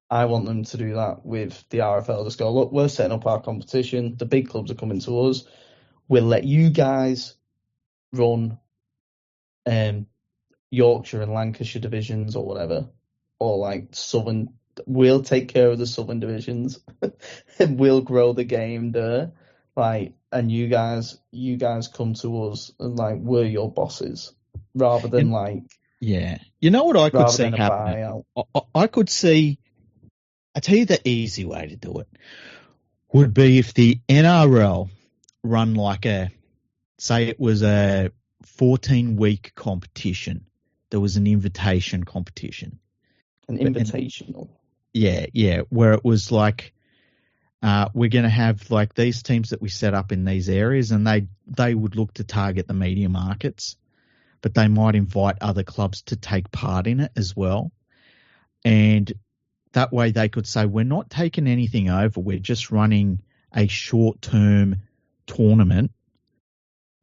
I want them to do that with the RFL. Just go, look, we're setting up our competition. The big clubs are coming to us. We'll let you guys run Yorkshire and Lancashire divisions or whatever, or like Southern we'll take care of the southern divisions and we'll grow the game there. Like, and you guys come to us and like we're your bosses rather than yeah. You know what I could see happening? I could see. I tell you the easy way to do it would be if the NRL run say it was a 14-week competition. There was an invitation competition. An invitational. Yeah, where it was like we're going to have like these teams that we set up in these areas, and they would look to target the media markets, but they might invite other clubs to take part in it as well. And that way they could say, we're not taking anything over, we're just running a short-term tournament.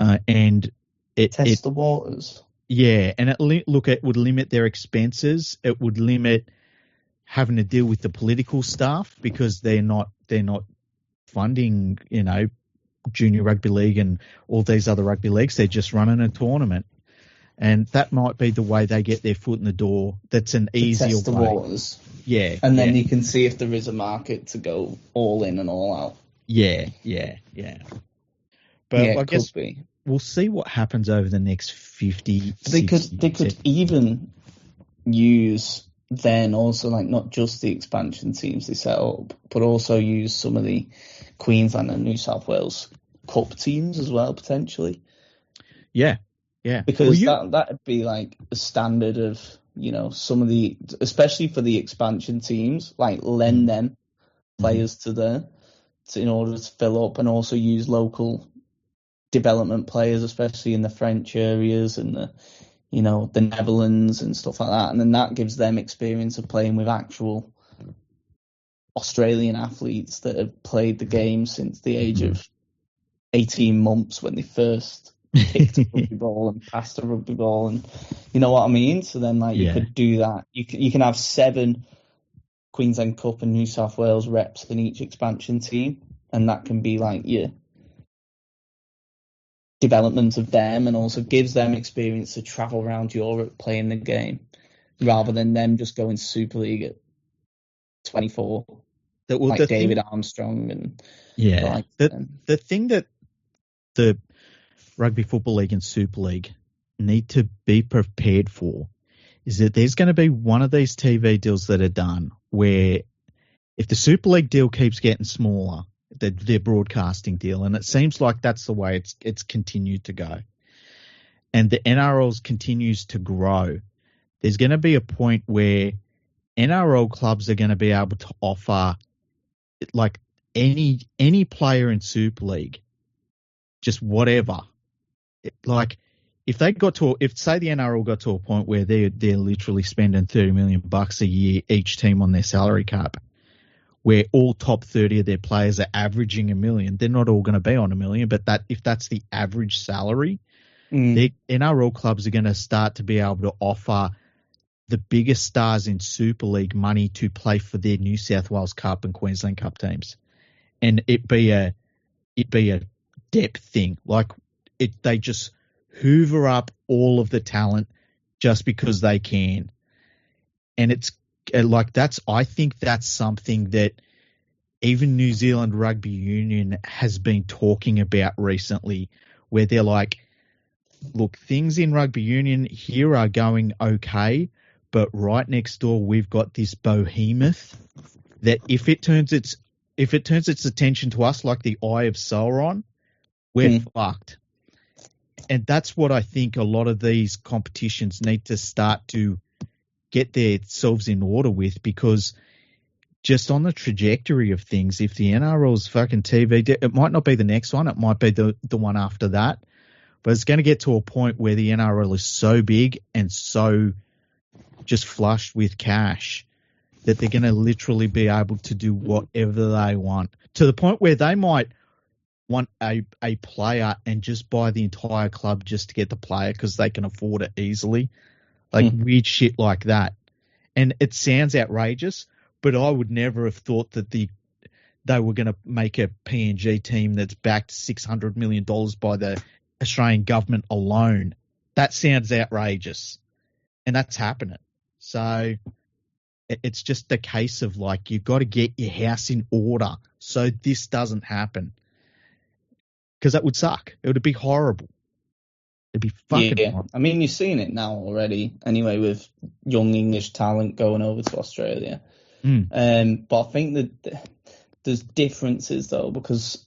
And test the waters. Yeah, and it would limit their expenses. It would limit having to deal with the political staff because they're not funding, Junior Rugby League and all these other rugby leagues. They're just running a tournament, and that might be the way they get their foot in the door. That's an easier test the way. Waters. Yeah, and then you can see if there is a market to go all in and all out. Yeah. But yeah, I guess we'll see what happens over the next 50. They could even use then also like not just the expansion teams they set up, but also use some of the Queensland and New South Wales Cup teams as well potentially. Yeah. Because that'd be like a standard of some of the, especially for the expansion teams, like lend them players to in order to fill up, and also use local development players, especially in the French areas and the Netherlands and stuff like that. And then that gives them experience of playing with actual Australian athletes that have played the game since the age of 18 months when they first kicked a rugby ball and passed a rugby ball, and you know what I mean? So then you could do that. You can have 7 Queensland Cup and New South Wales reps in each expansion team, and that can be like your development of them, and also gives them experience to travel around Europe playing the game rather than them just going Super League at 24 like David Armstrong and the thing that the Rugby Football League and Super League need to be prepared for is that there's going to be one of these TV deals that are done where if the Super League deal keeps getting smaller, their broadcasting deal, and it seems like that's the way it's continued to go, and the NRLs continues to grow, there's going to be a point where NRL clubs are going to be able to offer like any player in Super League, just whatever. Like if say the NRL got to a point where they're literally spending $30 million a year each team on their salary cap, where all top 30 of their players are averaging $1 million. They're not all going to be on $1 million, but if that's the average salary, the NRL clubs are going to start to be able to offer the biggest stars in Super League money to play for their New South Wales Cup and Queensland Cup teams, and it be a depth thing. Like they just hoover up all of the talent just because they can, and it's like I think that's something that even New Zealand Rugby Union has been talking about recently, where they're like, look, things in Rugby Union here are going okay, but right next door we've got this behemoth that if it turns its attention to us like the Eye of Sauron, we're fucked. And that's what I think a lot of these competitions need to start to get themselves in order with, because just on the trajectory of things, if the NRL's fucking TV, it might not be the next one, it might be the one after that, but it's going to get to a point where the NRL is so big and so just flushed with cash that they're going to literally be able to do whatever they want, to the point where they might want a player and just buy the entire club just to get the player because they can afford it easily. Like weird shit like that. And it sounds outrageous, but I would never have thought that they were going to make a PNG team that's backed $600 million by the Australian government alone. That sounds outrageous. And that's happening. So it's just the case of like, you've got to get your house in order so this doesn't happen. Because that would suck. It would be horrible. It'd be fucking horrible. I mean, you've seen it now already, anyway, with young English talent going over to Australia. But I think that there's differences, though, because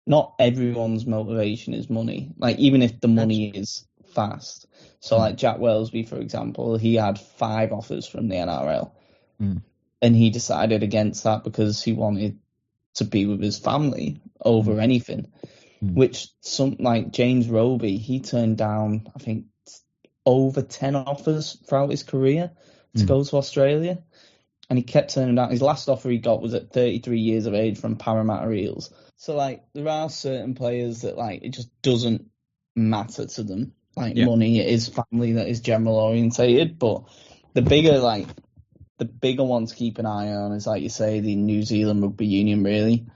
not everyone's motivation is money. Like, even if the money is fast. So, like, Jack Wellesby, for example, he had 5 offers from the NRL. And he decided against that because he wanted to be with his family over anything. Which some like James Roby, he turned down, I think, over 10 offers throughout his career to go to Australia. And he kept turning down. His last offer he got was at 33 years of age from Parramatta Eels. So, like, there are certain players that, like, it just doesn't matter to them. Like, money, it is family that is general orientated. But the bigger one to keep an eye on is, like you say, the New Zealand Rugby Union, really.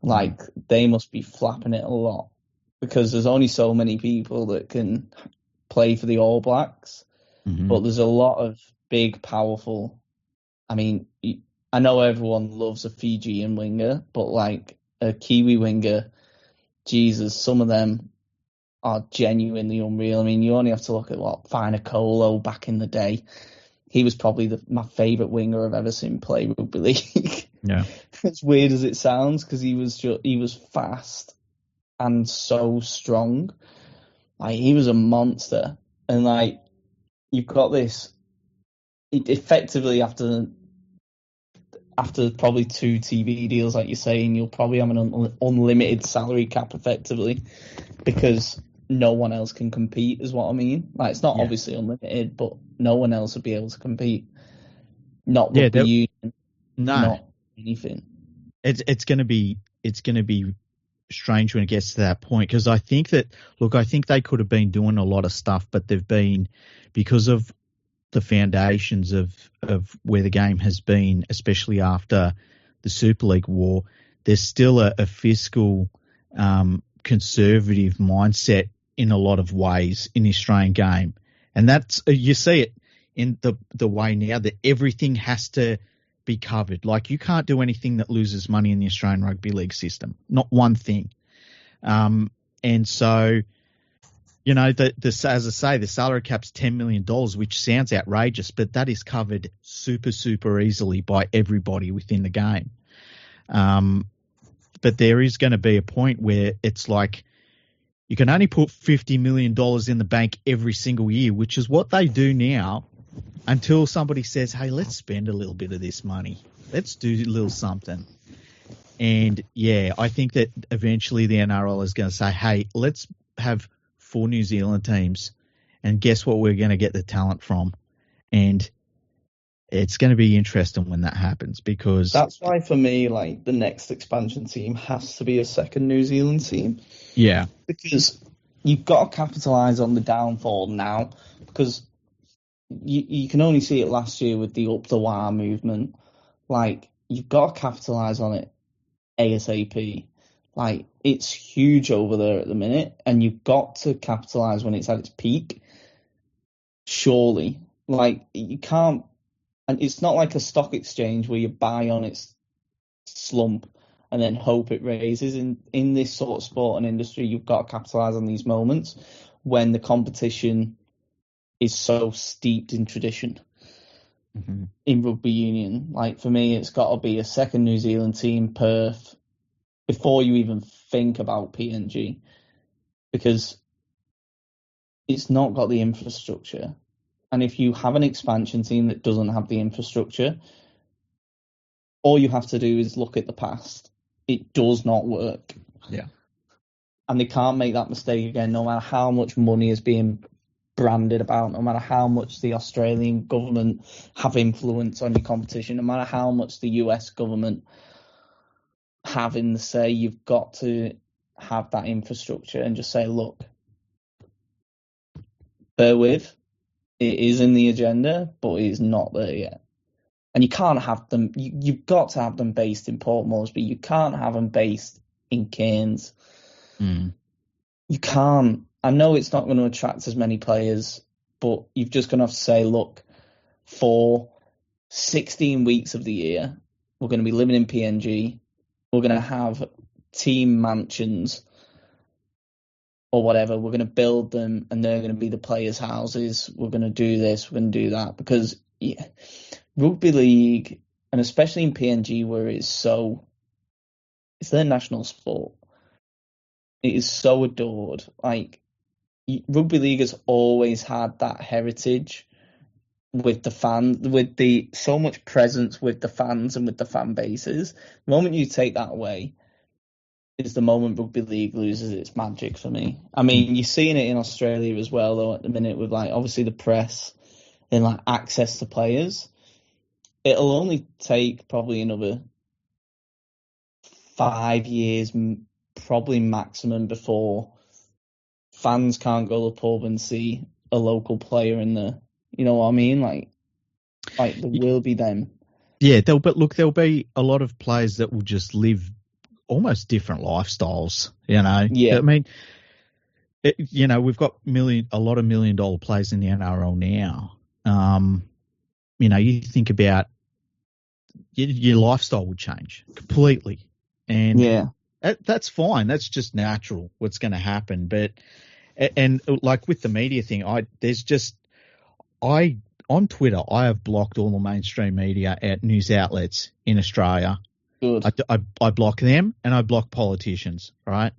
Like, they must be flapping it a lot because there's only so many people that can play for the All Blacks. But there's a lot of big, powerful... I mean, I know everyone loves a Fijian winger, but, like, a Kiwi winger, Jesus, some of them are genuinely unreal. I mean, you only have to look at, Finakl back in the day. He was probably my favourite winger I've ever seen play rugby league. Yeah. As weird as it sounds, because he was fast and so strong. Like, he was a monster. And, like, you've got this effectively after probably 2 TV deals, like you're saying, you'll probably have an unlimited salary cap effectively because no one else can compete, is what I mean. Like, it's not obviously unlimited, but no one else would be able to compete. Not rugby union, not anything. It's going to be strange when it gets to that point, because I think they could have been doing a lot of stuff, but they've been, because of the foundations of where the game has been, especially after the Super League war, there's still a fiscal conservative mindset in a lot of ways in the Australian game. And that's, you see it in the way now that everything has to be covered. Like, you can't do anything that loses money in the Australian Rugby League system. Not one thing. And so, you know, as I say, the salary cap's $10 million, which sounds outrageous, but that is covered super, super easily by everybody within the game. But there is going to be a point where it's like, you can only put $50 million in the bank every single year, which is what they do now, until somebody says, hey, let's spend a little bit of this money. Let's do a little something. And, yeah, I think that eventually the NRL is going to say, hey, let's have 4 New Zealand teams, and guess what we're going to get the talent from? And it's going to be interesting when that happens, because... That's why, for me, like, the next expansion team has to be a second New Zealand team. Yeah. Because you've got to capitalise on the downfall now, because you can only see it last year with the Up the Wire movement. Like, you've got to capitalise on it ASAP. Like, it's huge over there at the minute, and you've got to capitalise when it's at its peak. Surely. Like, you can't... And it's not like a stock exchange where you buy on its slump and then hope it raises. In this sort of sport and industry, you've got to capitalise on these moments when the competition is so steeped in tradition. In rugby union. Like, for me, it's got to be a second New Zealand team, Perth, before you even think about PNG, because it's not got the infrastructure. And if you have an expansion team that doesn't have the infrastructure, all you have to do is look at the past. It does not work. Yeah. And they can't make that mistake again, no matter how much money is being branded about, no matter how much the Australian government have influence on your competition, no matter how much the US government have in the say. You've got to have that infrastructure and just say, look, bear with, it is in the agenda, but it is not there yet. And you can't have them, you've got to have them based in Port Moresby. You can't have them based in Cairns. You can't. I know it's not going to attract as many players, but you've just going to have to say, look, 4 16 weeks of the year, we're going to be living in PNG. We're going to have team mansions or whatever. We're going to build them, and they're going to be the players' houses. We're going to do this. We're going to do that because rugby league, and especially in PNG, where it's their national sport. It is so adored. Like, rugby league has always had that heritage with the fans, with so much presence with the fans and with the fan bases. The moment you take that away is the moment rugby league loses its magic for me. I mean, you're seeing it in Australia as well, though, at the minute, with like obviously the press and like access to players. It'll only take probably another 5 years, probably maximum, before fans can't go to the pub and see a local player in the, you know what I mean? Like there will be them. Yeah, there'll be a lot of players that will just live almost different lifestyles, you know? Yeah. I mean, we've got a lot of $1 million players in the NRL now. You think about your lifestyle would change completely. And yeah, that's fine. That's just natural what's going to happen. But, and like with the media thing, on Twitter, I have blocked all the mainstream media at news outlets in Australia. Good. I block them and I block politicians, right?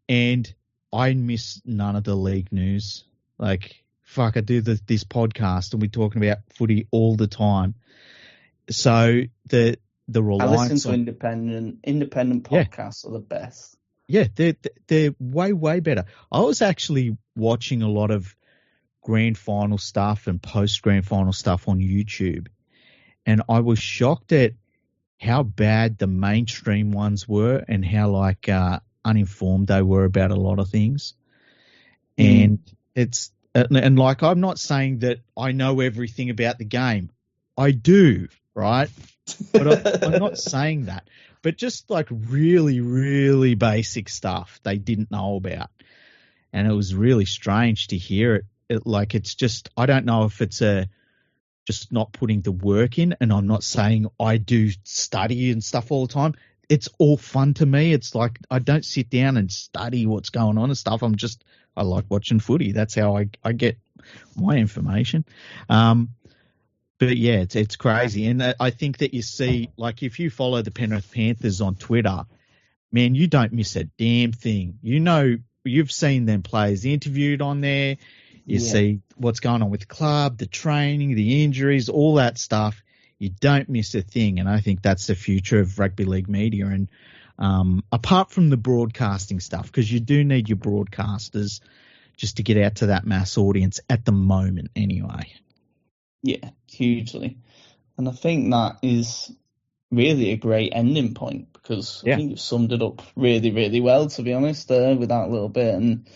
And I miss none of the league news. Like, fuck, I do this podcast and we're talking about footy all the time. So the reliance I listen to independent podcasts are the best. Yeah, they're way, way better. I was actually watching a lot of grand final stuff and post grand final stuff on YouTube, and I was shocked at how bad the mainstream ones were and how uninformed they were about a lot of things. And and I'm not saying that I know everything about the game. I do, right? But I'm not saying that. But just like really, really basic stuff they didn't know about. And it was really strange to hear it. It's just, I don't know if it's just not putting the work in. And I'm not saying I do study and stuff all the time. It's all fun to me. It's like I don't sit down and study what's going on and stuff. I like watching footy. That's how I get my information. But yeah, it's crazy. And I think that you see, like, if you follow the Penrith Panthers on Twitter, man, you don't miss a damn thing. You've seen them players interviewed on there. You see what's going on with the club, the training, the injuries, all that stuff. You don't miss a thing. And I think that's the future of rugby league media. And apart from the broadcasting stuff, because you do need your broadcasters just to get out to that mass audience at the moment anyway. Yeah, hugely. And I think that is really a great ending point because I think you've summed it up really, really well, to be honest, with that little bit. And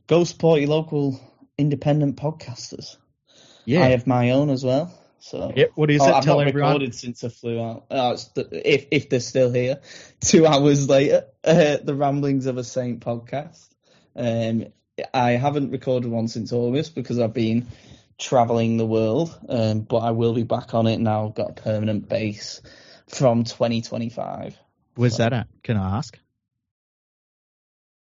go support your local independent podcasters. Yeah. I have my own as well. So what is it? I've Tell not everyone. Recorded since I flew out. If they're still here, 2 hours later, the Ramblings of a Saint podcast. I haven't recorded one since August because I've been traveling the world, but I will be back on it now. I've got a permanent base from 2025. Where's that at? Can I ask?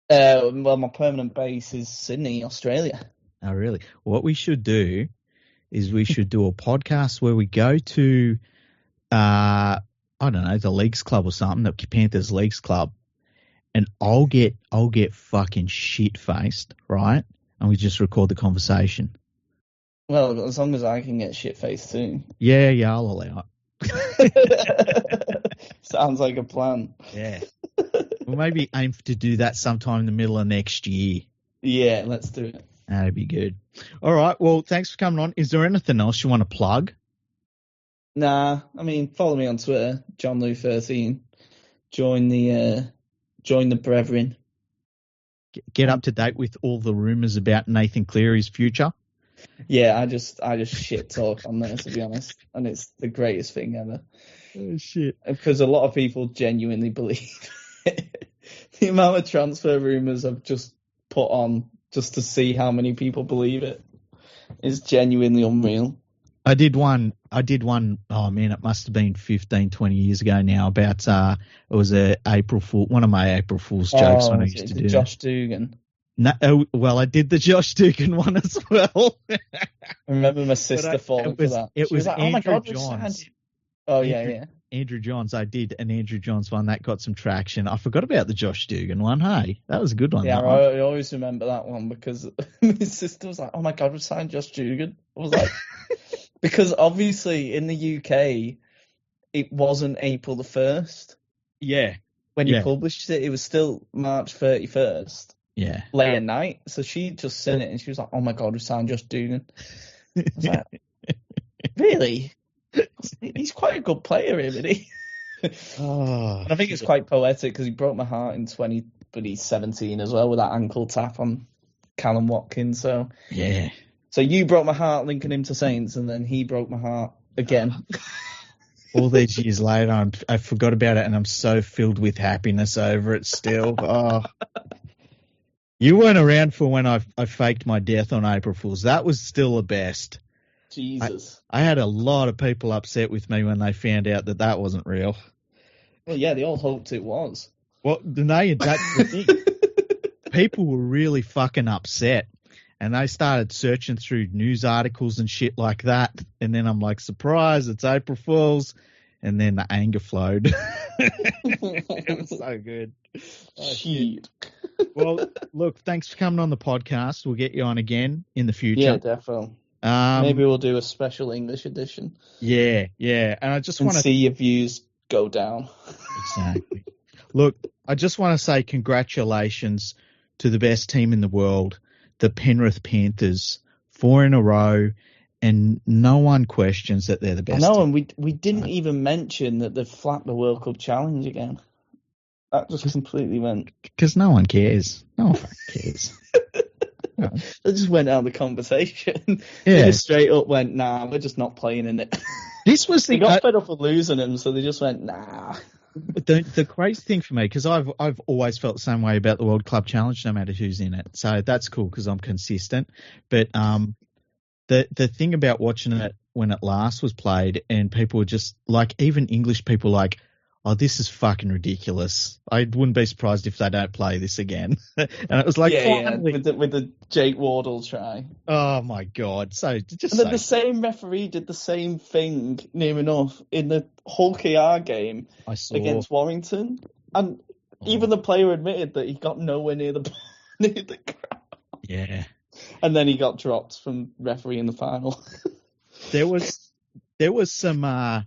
Well, my permanent base is Sydney, Australia. Oh, really? What we should do is we should do a podcast where we go to, I don't know, the Leagues Club or something, the Panthers Leagues Club, and I'll get fucking shit faced, right? And we just record the conversation. Well, as long as I can get shit faced too. Yeah, I'll allow it. Sounds like a plan. Yeah. We'll maybe aim to do that sometime in the middle of next year. Yeah, let's do it. That'd be good. All right. Well, thanks for coming on. Is there anything else you want to plug? Nah. I mean, follow me on Twitter, Johnny Lew 13. Join the brethren. Get up to date with all the rumours about Nathan Cleary's future. Yeah, I just shit talk on there, to be honest, and it's the greatest thing ever. Oh shit! Because a lot of people genuinely believe the amount of transfer rumours I've just put on just to see how many people believe it is genuinely unreal. I did one. Oh man, it must have been 15, 20 years ago now. About it was one of my April Fool's jokes when I used to do Josh Dugan. No, well, I did the Josh Dugan one as well. I remember my sister falling for that. It was like, Andrew oh my God, Johns. Oh yeah. Andrew Johns. I did an Andrew Johns one that got some traction. I forgot about the Josh Dugan one. Hey, that was a good one. Yeah, I always remember that one because my sister was like, "Oh my God, we signed Josh Dugan." I was like, because obviously in the UK it wasn't April the 1st. Yeah. When you published it, it was still March 31st. Yeah. Late at night. So she just seen it and she was like, "Oh my God, we signed Josh Dugan." I was like, really? He's quite a good player, isn't he? And I think it's quite poetic because he broke my heart in 20, but he's 17 as well with that ankle tap on Callum Watkins. So yeah. So you broke my heart linking him to Saints, and then he broke my heart again. All these years later, I forgot about it, and I'm so filled with happiness over it still. Oh. You weren't around for when I faked my death on April Fool's. That was still the best. Jesus. I had a lot of people upset with me when they found out that wasn't real. Well, yeah, they all hoped it was. Well, that's the thing. People were really fucking upset. And they started searching through news articles and shit like that. And then I'm like, surprise, it's April Fool's. And then the anger flowed. It was so good. Shit. Well, look, thanks for coming on the podcast. We'll get you on again in the future. Yeah, definitely. Maybe we'll do a special English edition. Yeah. And I just want to see your views go down. Exactly. Look, I just want to say congratulations to the best team in the world, the Penrith Panthers, 4 in a row, and no one questions that they're the best. I know, and we didn't even mention that they've flapped the World Cup challenge again. That just completely went... Because no one cares. No one cares. No. They just went out of the conversation. Yeah. They just straight up went, nah, we're just not playing in it. This was they got fed up with losing them, so they just went, nah. The crazy thing for me, because I've always felt the same way about the World Club Challenge, no matter who's in it. So that's cool because I'm consistent. But the thing about watching it when it last was played, and people were just like, even English people like, oh, this is fucking ridiculous. I wouldn't be surprised if they don't play this again. And it was like, with the Jake Wardle try. Oh my God! So just and then the same referee did the same thing near enough in the Hull KR game against Warrington, and even the player admitted that he got nowhere near the crowd. Yeah. And then he got dropped from referee in the final. There was some.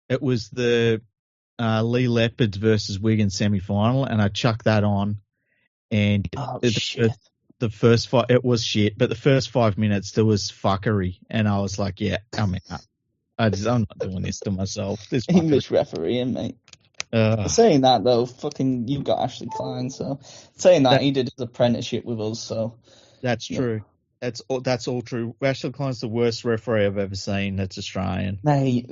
It was the Lee Leopards versus Wigan semi-final, and I chucked that on. And the first five, it was shit, but the first 5 minutes there was fuckery, and I was like, yeah, I'm out. I'm not doing this to myself. This English refereeing, mate. Saying that though, fucking, you've got Ashley Klein, so saying that he did his apprenticeship with us, so that's true. That's all true. Ashley Klein's the worst referee I've ever seen. That's Australian. Mate,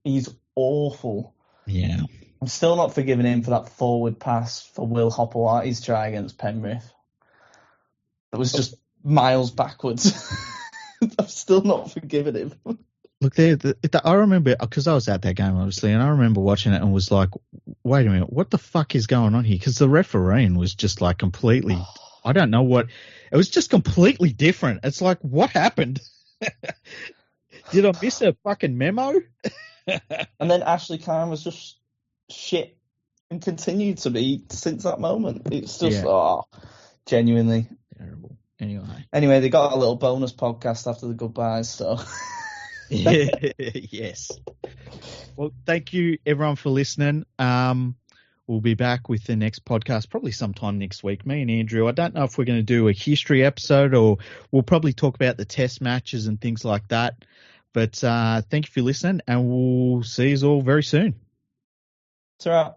he's awful. Yeah. I'm still not forgiving him for that forward pass for Will Hopewelati's try against Penrith. It was just miles backwards. I'm still not forgiving him. Look, I remember, because I was at that game, obviously, and I remember watching it and was like, wait a minute, what the fuck is going on here? Because the refereeing was just like completely, I don't know what, it was just completely different. It's like, what happened? Did I miss a fucking memo? And then Ashley Klein was just shit and continued to be since that moment. It's just, genuinely. Terrible. Anyway, they got a little bonus podcast after the goodbyes, so. Yes. Well, thank you everyone for listening. We'll be back with the next podcast probably sometime next week. Me and Andrew, I don't know if we're going to do a history episode or we'll probably talk about the test matches and things like that. But thank you for listening, and we'll see you all very soon. Ta-ra.